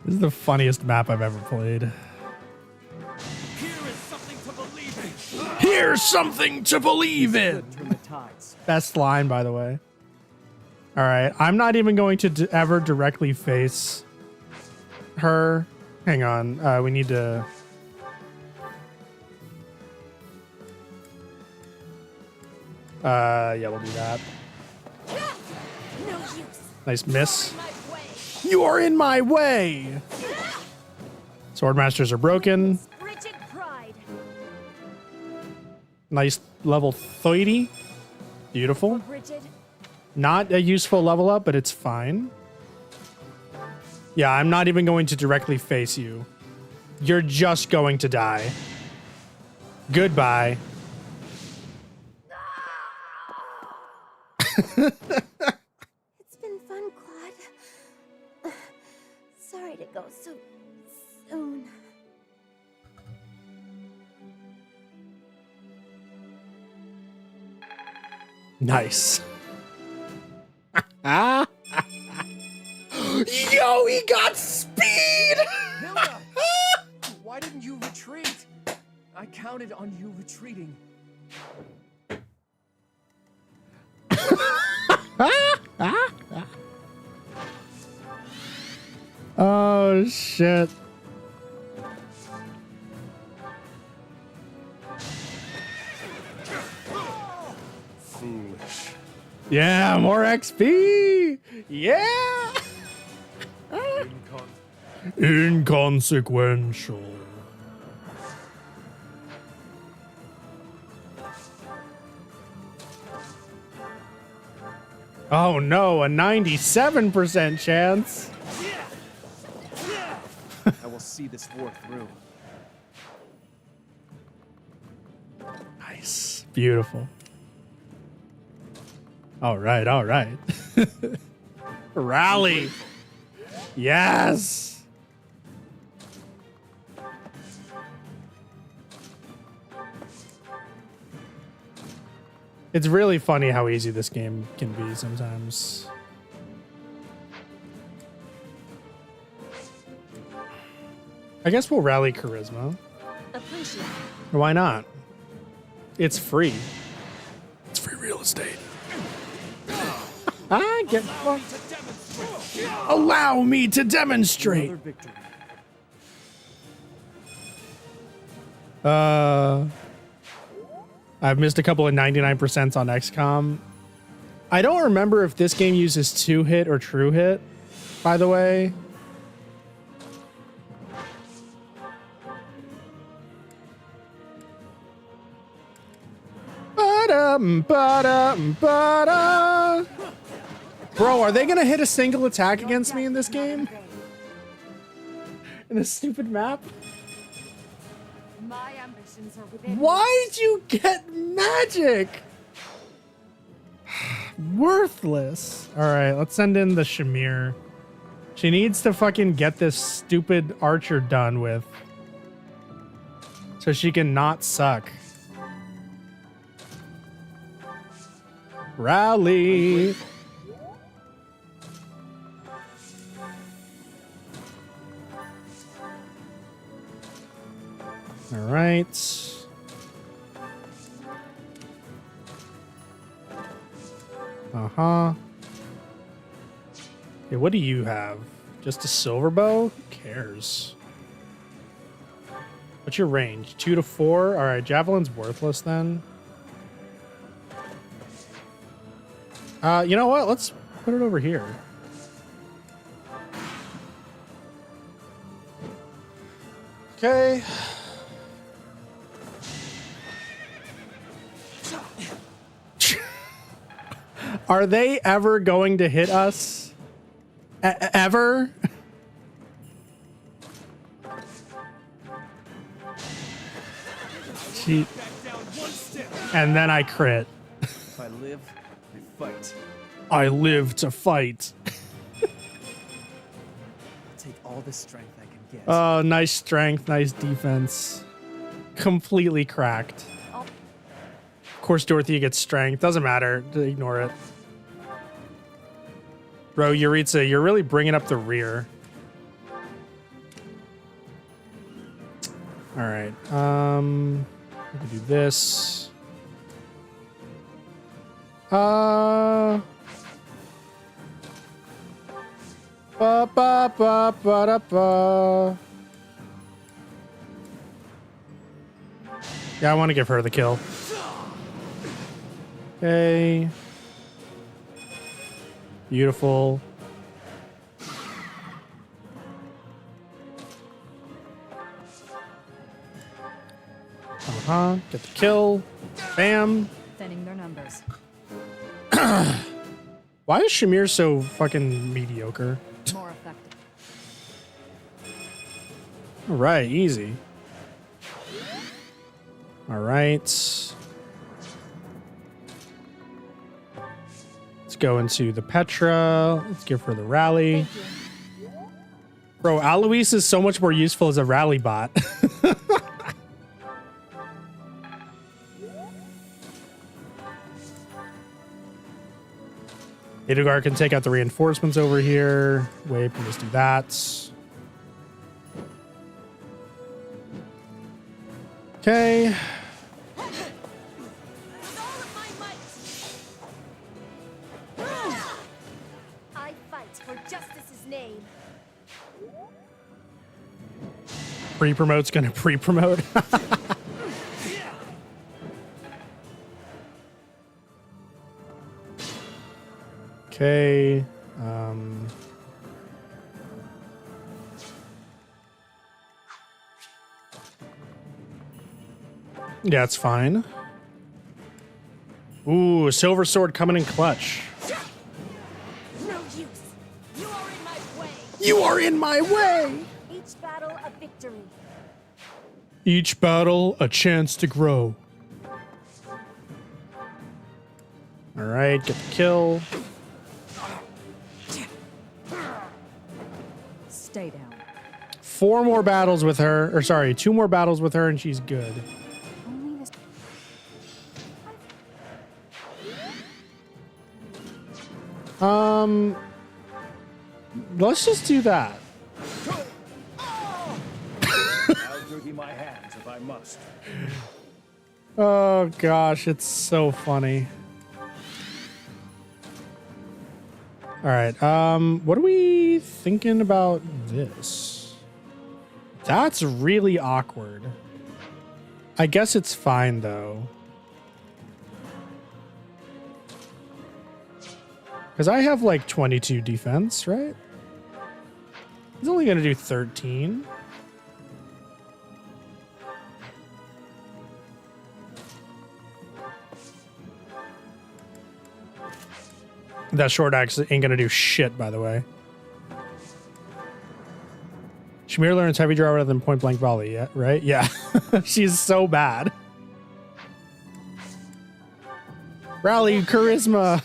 This is the funniest map I've ever played. Here's something to believe in. Best line, by the way. All right, I'm not even going to ever directly face her. Hang on, we need to. Yeah, we'll do that. Nice miss. You are in my way. Swordmasters are broken. Nice level 30. Beautiful. Not a useful level up, but it's fine. Yeah, I'm not even going to directly face you. You're just going to die. Goodbye. It's been fun, Claude. Sorry to go so soon. Nice. Yo, he got speed! Hilda! Why didn't you retreat? I counted on you retreating. Oh, shit. Foolish. Yeah, more XP! Yeah! Inconsequential. Oh no, a 97% chance. I will see this war through. Nice. Beautiful. All right, all right. Rally. Yes. It's really funny how easy this game can be sometimes. I guess we'll rally charisma. Appreciate it. Why not? It's free. It's free real estate. Get fucked. Allow me to demonstrate. I've missed a couple of 99% on XCOM. I don't remember if this game uses 2-hit or true hit, by the way. Bro, are they gonna hit a single attack against me in this game? In this stupid map? My ambitions are within. Why'd you get magic? Worthless. All right, let's send in the Shamir. She needs to fucking get this stupid archer done with, so she can not suck. Rally. All right. Uh-huh. Okay, what do you have? Just a silver bow? Who cares? What's your range? 2 to 4? All right, javelin's worthless then. You know what? Let's put it over here. Okay. Are they ever going to hit us? Ever? She... And then I crit. If I live, I fight. I live to fight. Take all the strength I can get. Oh, nice strength, nice defense. Completely cracked. Of course, Dorothea gets strength. Doesn't matter. Ignore it. Bro, Yuritsa, you're really bringing up the rear. All right. We can do this. Ba ba ba ba da ba. Yeah, I want to give her the kill. Okay. Beautiful. Uh-huh. Get the kill. Bam. Thinning their numbers. Why is Shamir so fucking mediocre? More effective. All right, easy. All right. Let's go into the Petra. Let's give her the rally. Bro, Alois is so much more useful as a rally bot. Edelgard can take out the reinforcements over here. Wait, can just do that. Okay. I fight for justice's name. Pre-promote's gonna pre-promote. Okay. Yeah, it's fine. Ooh, a silver sword coming in clutch. No use. You are in my way. You are in my way. Each battle a victory. Each battle a chance to grow. All right, get the kill. Stay down. 4 more battles with her, or sorry, 2 more battles with her and she's good. Only this. Let's just do that. I'll dirty my hands if I must. Oh gosh, it's so funny. All right, what are we thinking about this? That's really awkward. I guess it's fine though. Because I have like 22 defense, right? He's only gonna do 13. That short axe ain't gonna do shit, by the way. Shamir learns heavy draw rather than point blank volley, yeah, right? Yeah. She's so bad. Rally charisma.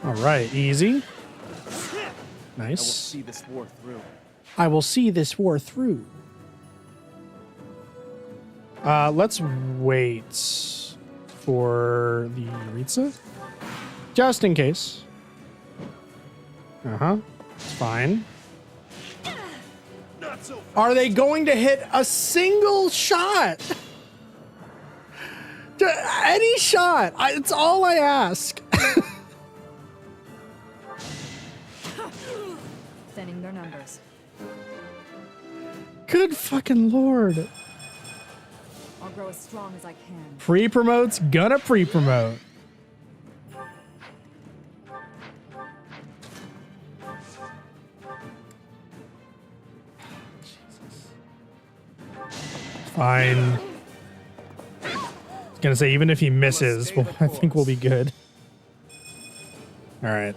All right, easy. Nice. I will see this war through. I will see this war through. Let's wait for the Ritza. Just in case. Uh-huh. It's fine. Are they going to hit a single shot? Any shot. It's all I ask. Thinning their numbers. Good fucking lord. I'll grow as strong as I can. Pre-promote's gonna pre-promote. Fine. I was gonna say, even if he misses, well, I think we'll be good. All right.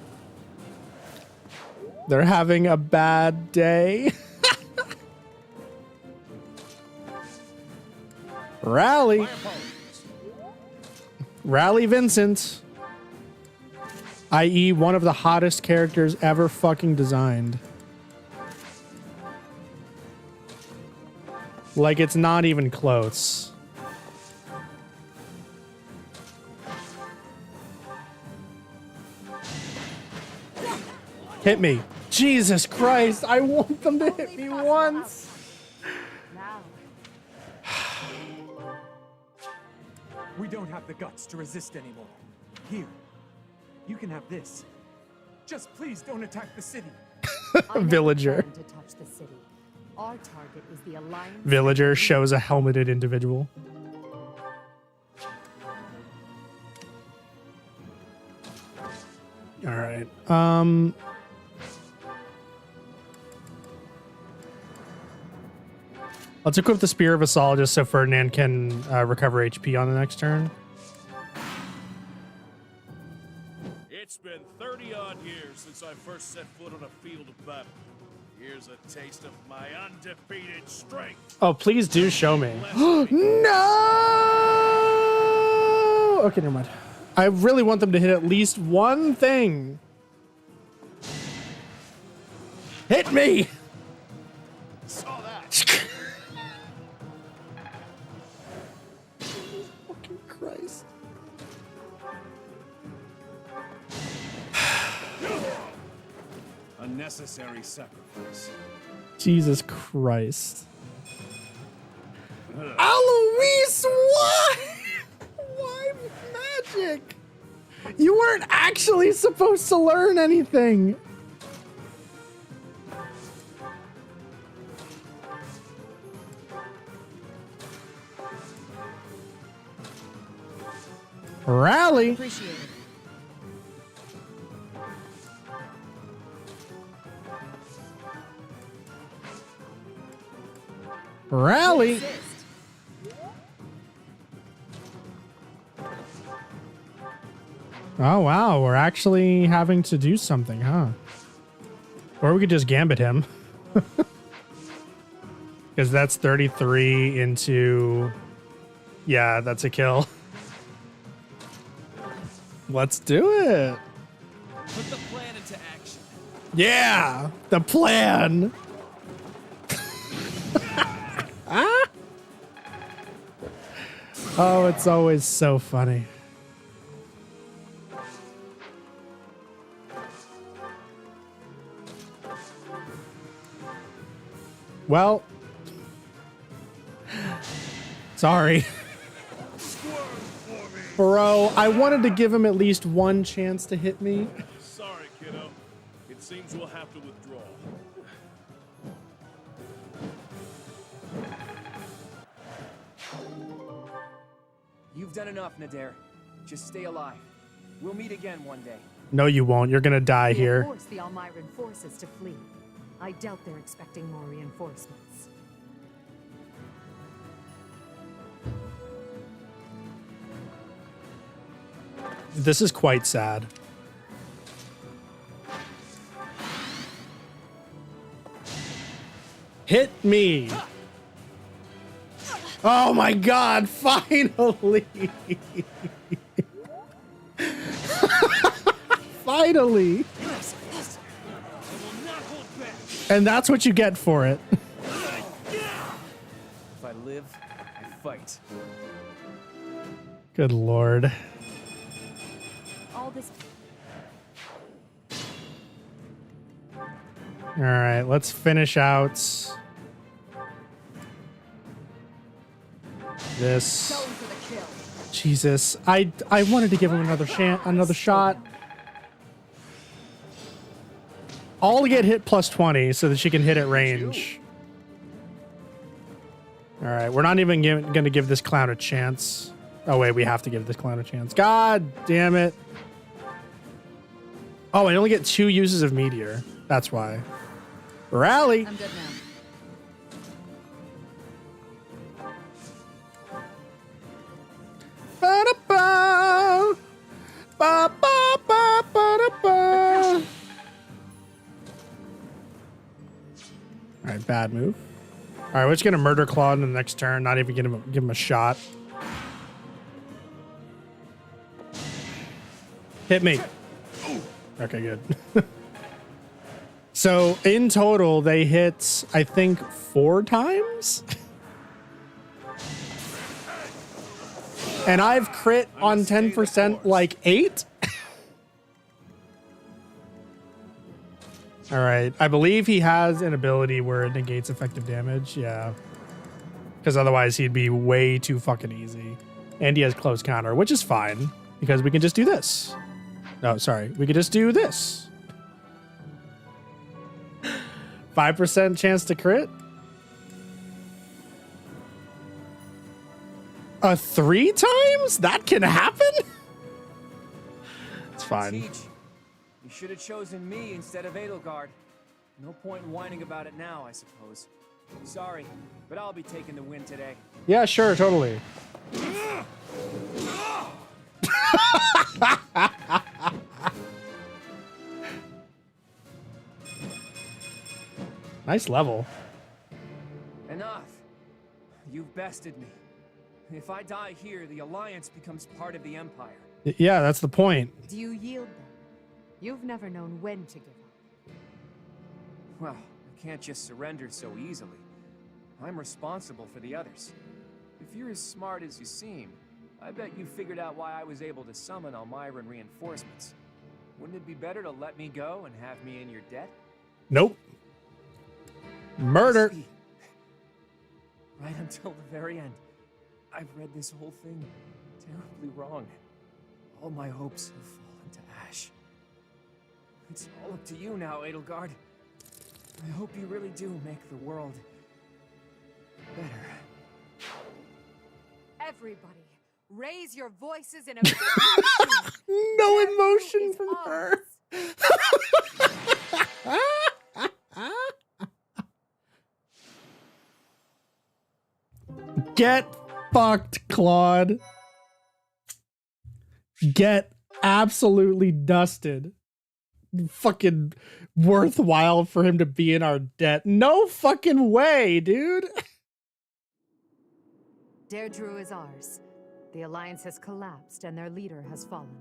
They're having a bad day. Rally. Rally Vincent. I.e. one of the hottest characters ever fucking designed. Like, it's not even close. Hit me. Jesus Christ, I want them to hit me once. We don't have the guts to resist anymore. Here, you can have this. Just please don't attack the city. Villager. To touch the city. Our target is the Alliance. Villager shows a helmeted individual. All right. Let's equip the Spear of Assault just so Ferdinand can recover HP on the next turn. It's been 30-odd years since I first set foot on a field of battle. Here's a taste of my undefeated strength. Oh, please do show me. No! Okay, never mind. I really want them to hit at least one thing. Hit me! Saw that. Fucking Christ. Unnecessary sacrifice. Jesus Christ. Alois, why? Why magic? You weren't actually supposed to learn anything. Rally. Appreciate it. Rally. Oh, wow. We're actually having to do something, huh? Or we could just gambit him. Because that's 33 into... Yeah, that's a kill. Let's do it. Put the plan into action. Yeah, the plan. Ah? Oh, it's always so funny. Well, sorry. Bro, I wanted to give him at least one chance to hit me. Sorry, kiddo. It seems we'll have to withdraw. You've done enough, Nadir. Just stay alive. We'll meet again one day. No, you won't. You're gonna die We'll here. force the Almyran forces to flee. I doubt they're expecting more reinforcements. This is quite sad. Hit me. Oh my god, finally. Finally. And that's what you get for it. If I live, I fight. Good lord. All this. All right, let's finish out this. Jesus, I wanted to give him another shot. I'll get hit plus 20 so that she can hit at range. All right, we're not even going to give this clown a chance. Oh wait, we have to give this clown a chance. God damn it. Oh, I only get 2 uses of meteor. That's why. Rally. I'm good now. Ba-da-ba. Ba-ba-ba-ba-da-ba. All right, bad move. All right, we're just gonna murder Claude in the next turn. Not even give him a shot. Hit me. Okay, good. So in total, they hit, I think, 4 times. And I've crit on 10% like 8. All right. I believe he has an ability where it negates effective damage. Yeah. Because otherwise he'd be way too fucking easy. And he has close counter, which is fine because we can just do this. No, sorry. We could just do this. 5% chance to crit. 3 times? That can happen? It's fine. Teach. You should have chosen me instead of Edelgard. No point in whining about it now, I suppose. Sorry, but I'll be taking the win today. Yeah, sure, totally. Nice level. Enough. You've bested me. If I die here, the Alliance becomes part of the Empire. Yeah, that's the point. Do you yield then? You've never known when to give up. Well, I can't just surrender so easily. I'm responsible for the others. If you're as smart as you seem, I bet you figured out why I was able to summon Almyran reinforcements. Wouldn't it be better to let me go and have me in your debt? Nope. Murder. Right until the very end. I've read this whole thing terribly wrong. All my hopes have fallen to ash. It's all up to you now, Edelgard. I hope you really do make the world better. Everybody, raise your voices in a no emotion from her. Get fucked, Claude. Get absolutely dusted. Fucking worthwhile for him to be in our debt. No fucking way, dude. Deirdre is ours. The Alliance has collapsed and their leader has fallen.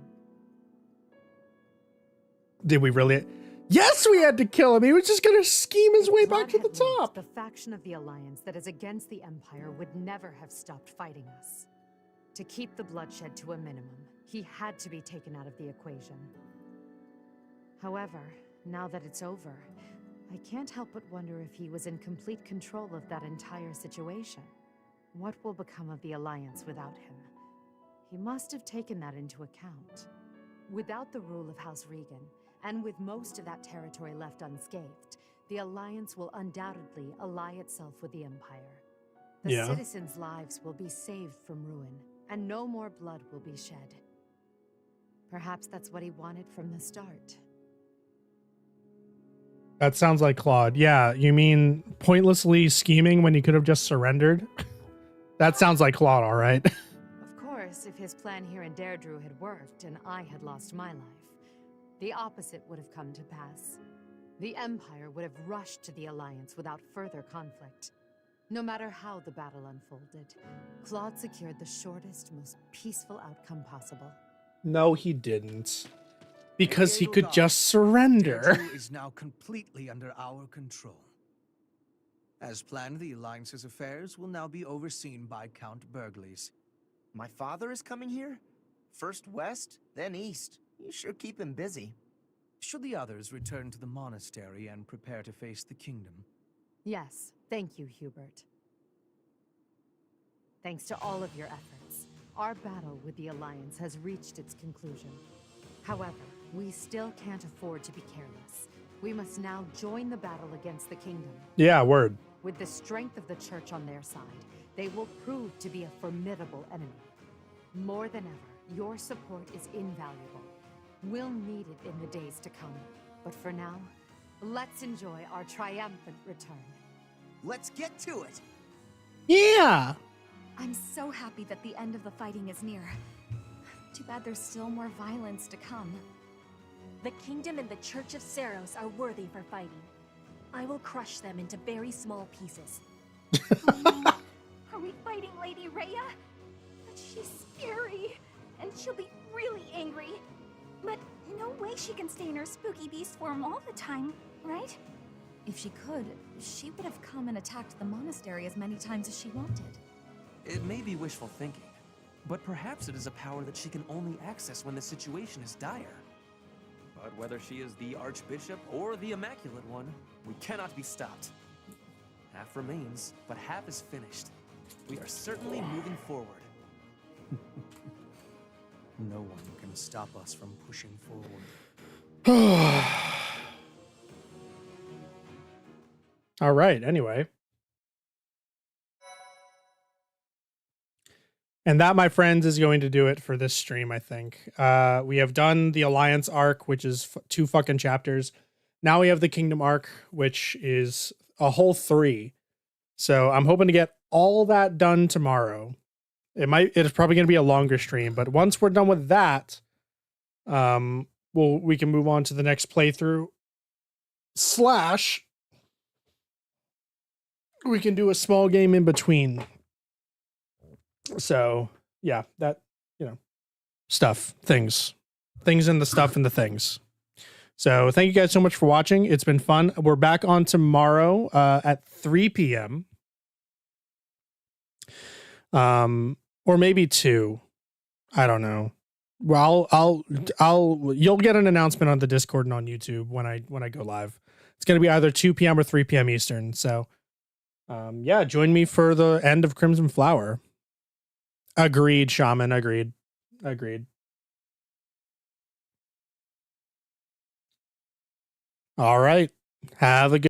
Did we really? Yes, we had to kill him. He was just gonna scheme his way back to the top. The faction of the Alliance that is against the Empire would never have stopped fighting us. To keep the bloodshed to a minimum, he had to be taken out of the equation. However, now that it's over, I can't help but wonder if he was in complete control of that entire situation. What will become of the Alliance without him? He must have taken that into account. Without the rule of House Regan, and with most of that territory left unscathed, the Alliance will undoubtedly ally itself with the Empire. The citizens' lives will be saved from ruin, and no more blood will be shed. Perhaps that's what he wanted from the start. That sounds like Claude. Yeah, you mean pointlessly scheming when he could have just surrendered? That sounds like Claude, all right. Of course, if his plan here in Deirdre had worked and I had lost my life, the opposite would have come to pass. The Empire would have rushed to the Alliance without further conflict. No matter how the battle unfolded, Claude secured the shortest, most peaceful outcome possible. No, he didn't. Because he could just surrender. Deirdre is now completely under our control. As planned, the Alliance's affairs will now be overseen by Count Burgles. My father is coming here? First west, then east. You sure keep him busy. Should the others return to the monastery and prepare to face the kingdom? Yes, thank you, Hubert. Thanks to all of your efforts, our battle with the Alliance has reached its conclusion. However, we still can't afford to be careless. We must now join the battle against the kingdom. Yeah, word. With the strength of the Church on their side, they will prove to be a formidable enemy. More than ever, your support is invaluable. We'll need it in the days to come. But for now, let's enjoy our triumphant return. Let's get to it! Yeah! I'm so happy that the end of the fighting is near. Too bad there's still more violence to come. The Kingdom and the Church of Seros are worthy for fighting. I will crush them into very small pieces. Are we fighting Lady Rhea? But she's scary, and she'll be really angry. But no way she can stay in her spooky beast form all the time, right? If she could, she would have come and attacked the monastery as many times as she wanted. It may be wishful thinking, but perhaps it is a power that she can only access when the situation is dire. But whether she is the Archbishop or the Immaculate One, we cannot be stopped. Half remains, but half is finished. We are certainly moving forward. No one can stop us from pushing forward. All right, anyway. And that, my friends, is going to do it for this stream, I think. We have done the Alliance arc, which is 2 fucking chapters. Now we have the Kingdom arc, which is a whole 3. So I'm hoping to get all that done tomorrow. It's probably going to be a longer stream, but once we're done with that, we can move on to the next playthrough. / we can do a small game in between. So yeah, that, things and the stuff and the things. So thank you guys so much for watching. It's been fun. We're back on tomorrow at 3 p.m. Or maybe 2. I don't know. Well, you'll get an announcement on the Discord and on YouTube when I go live. It's going to be either 2 p.m. or 3 p.m. Eastern. So yeah, join me for the end of Crimson Flower. Agreed, Shaman. Agreed. All right. Have a good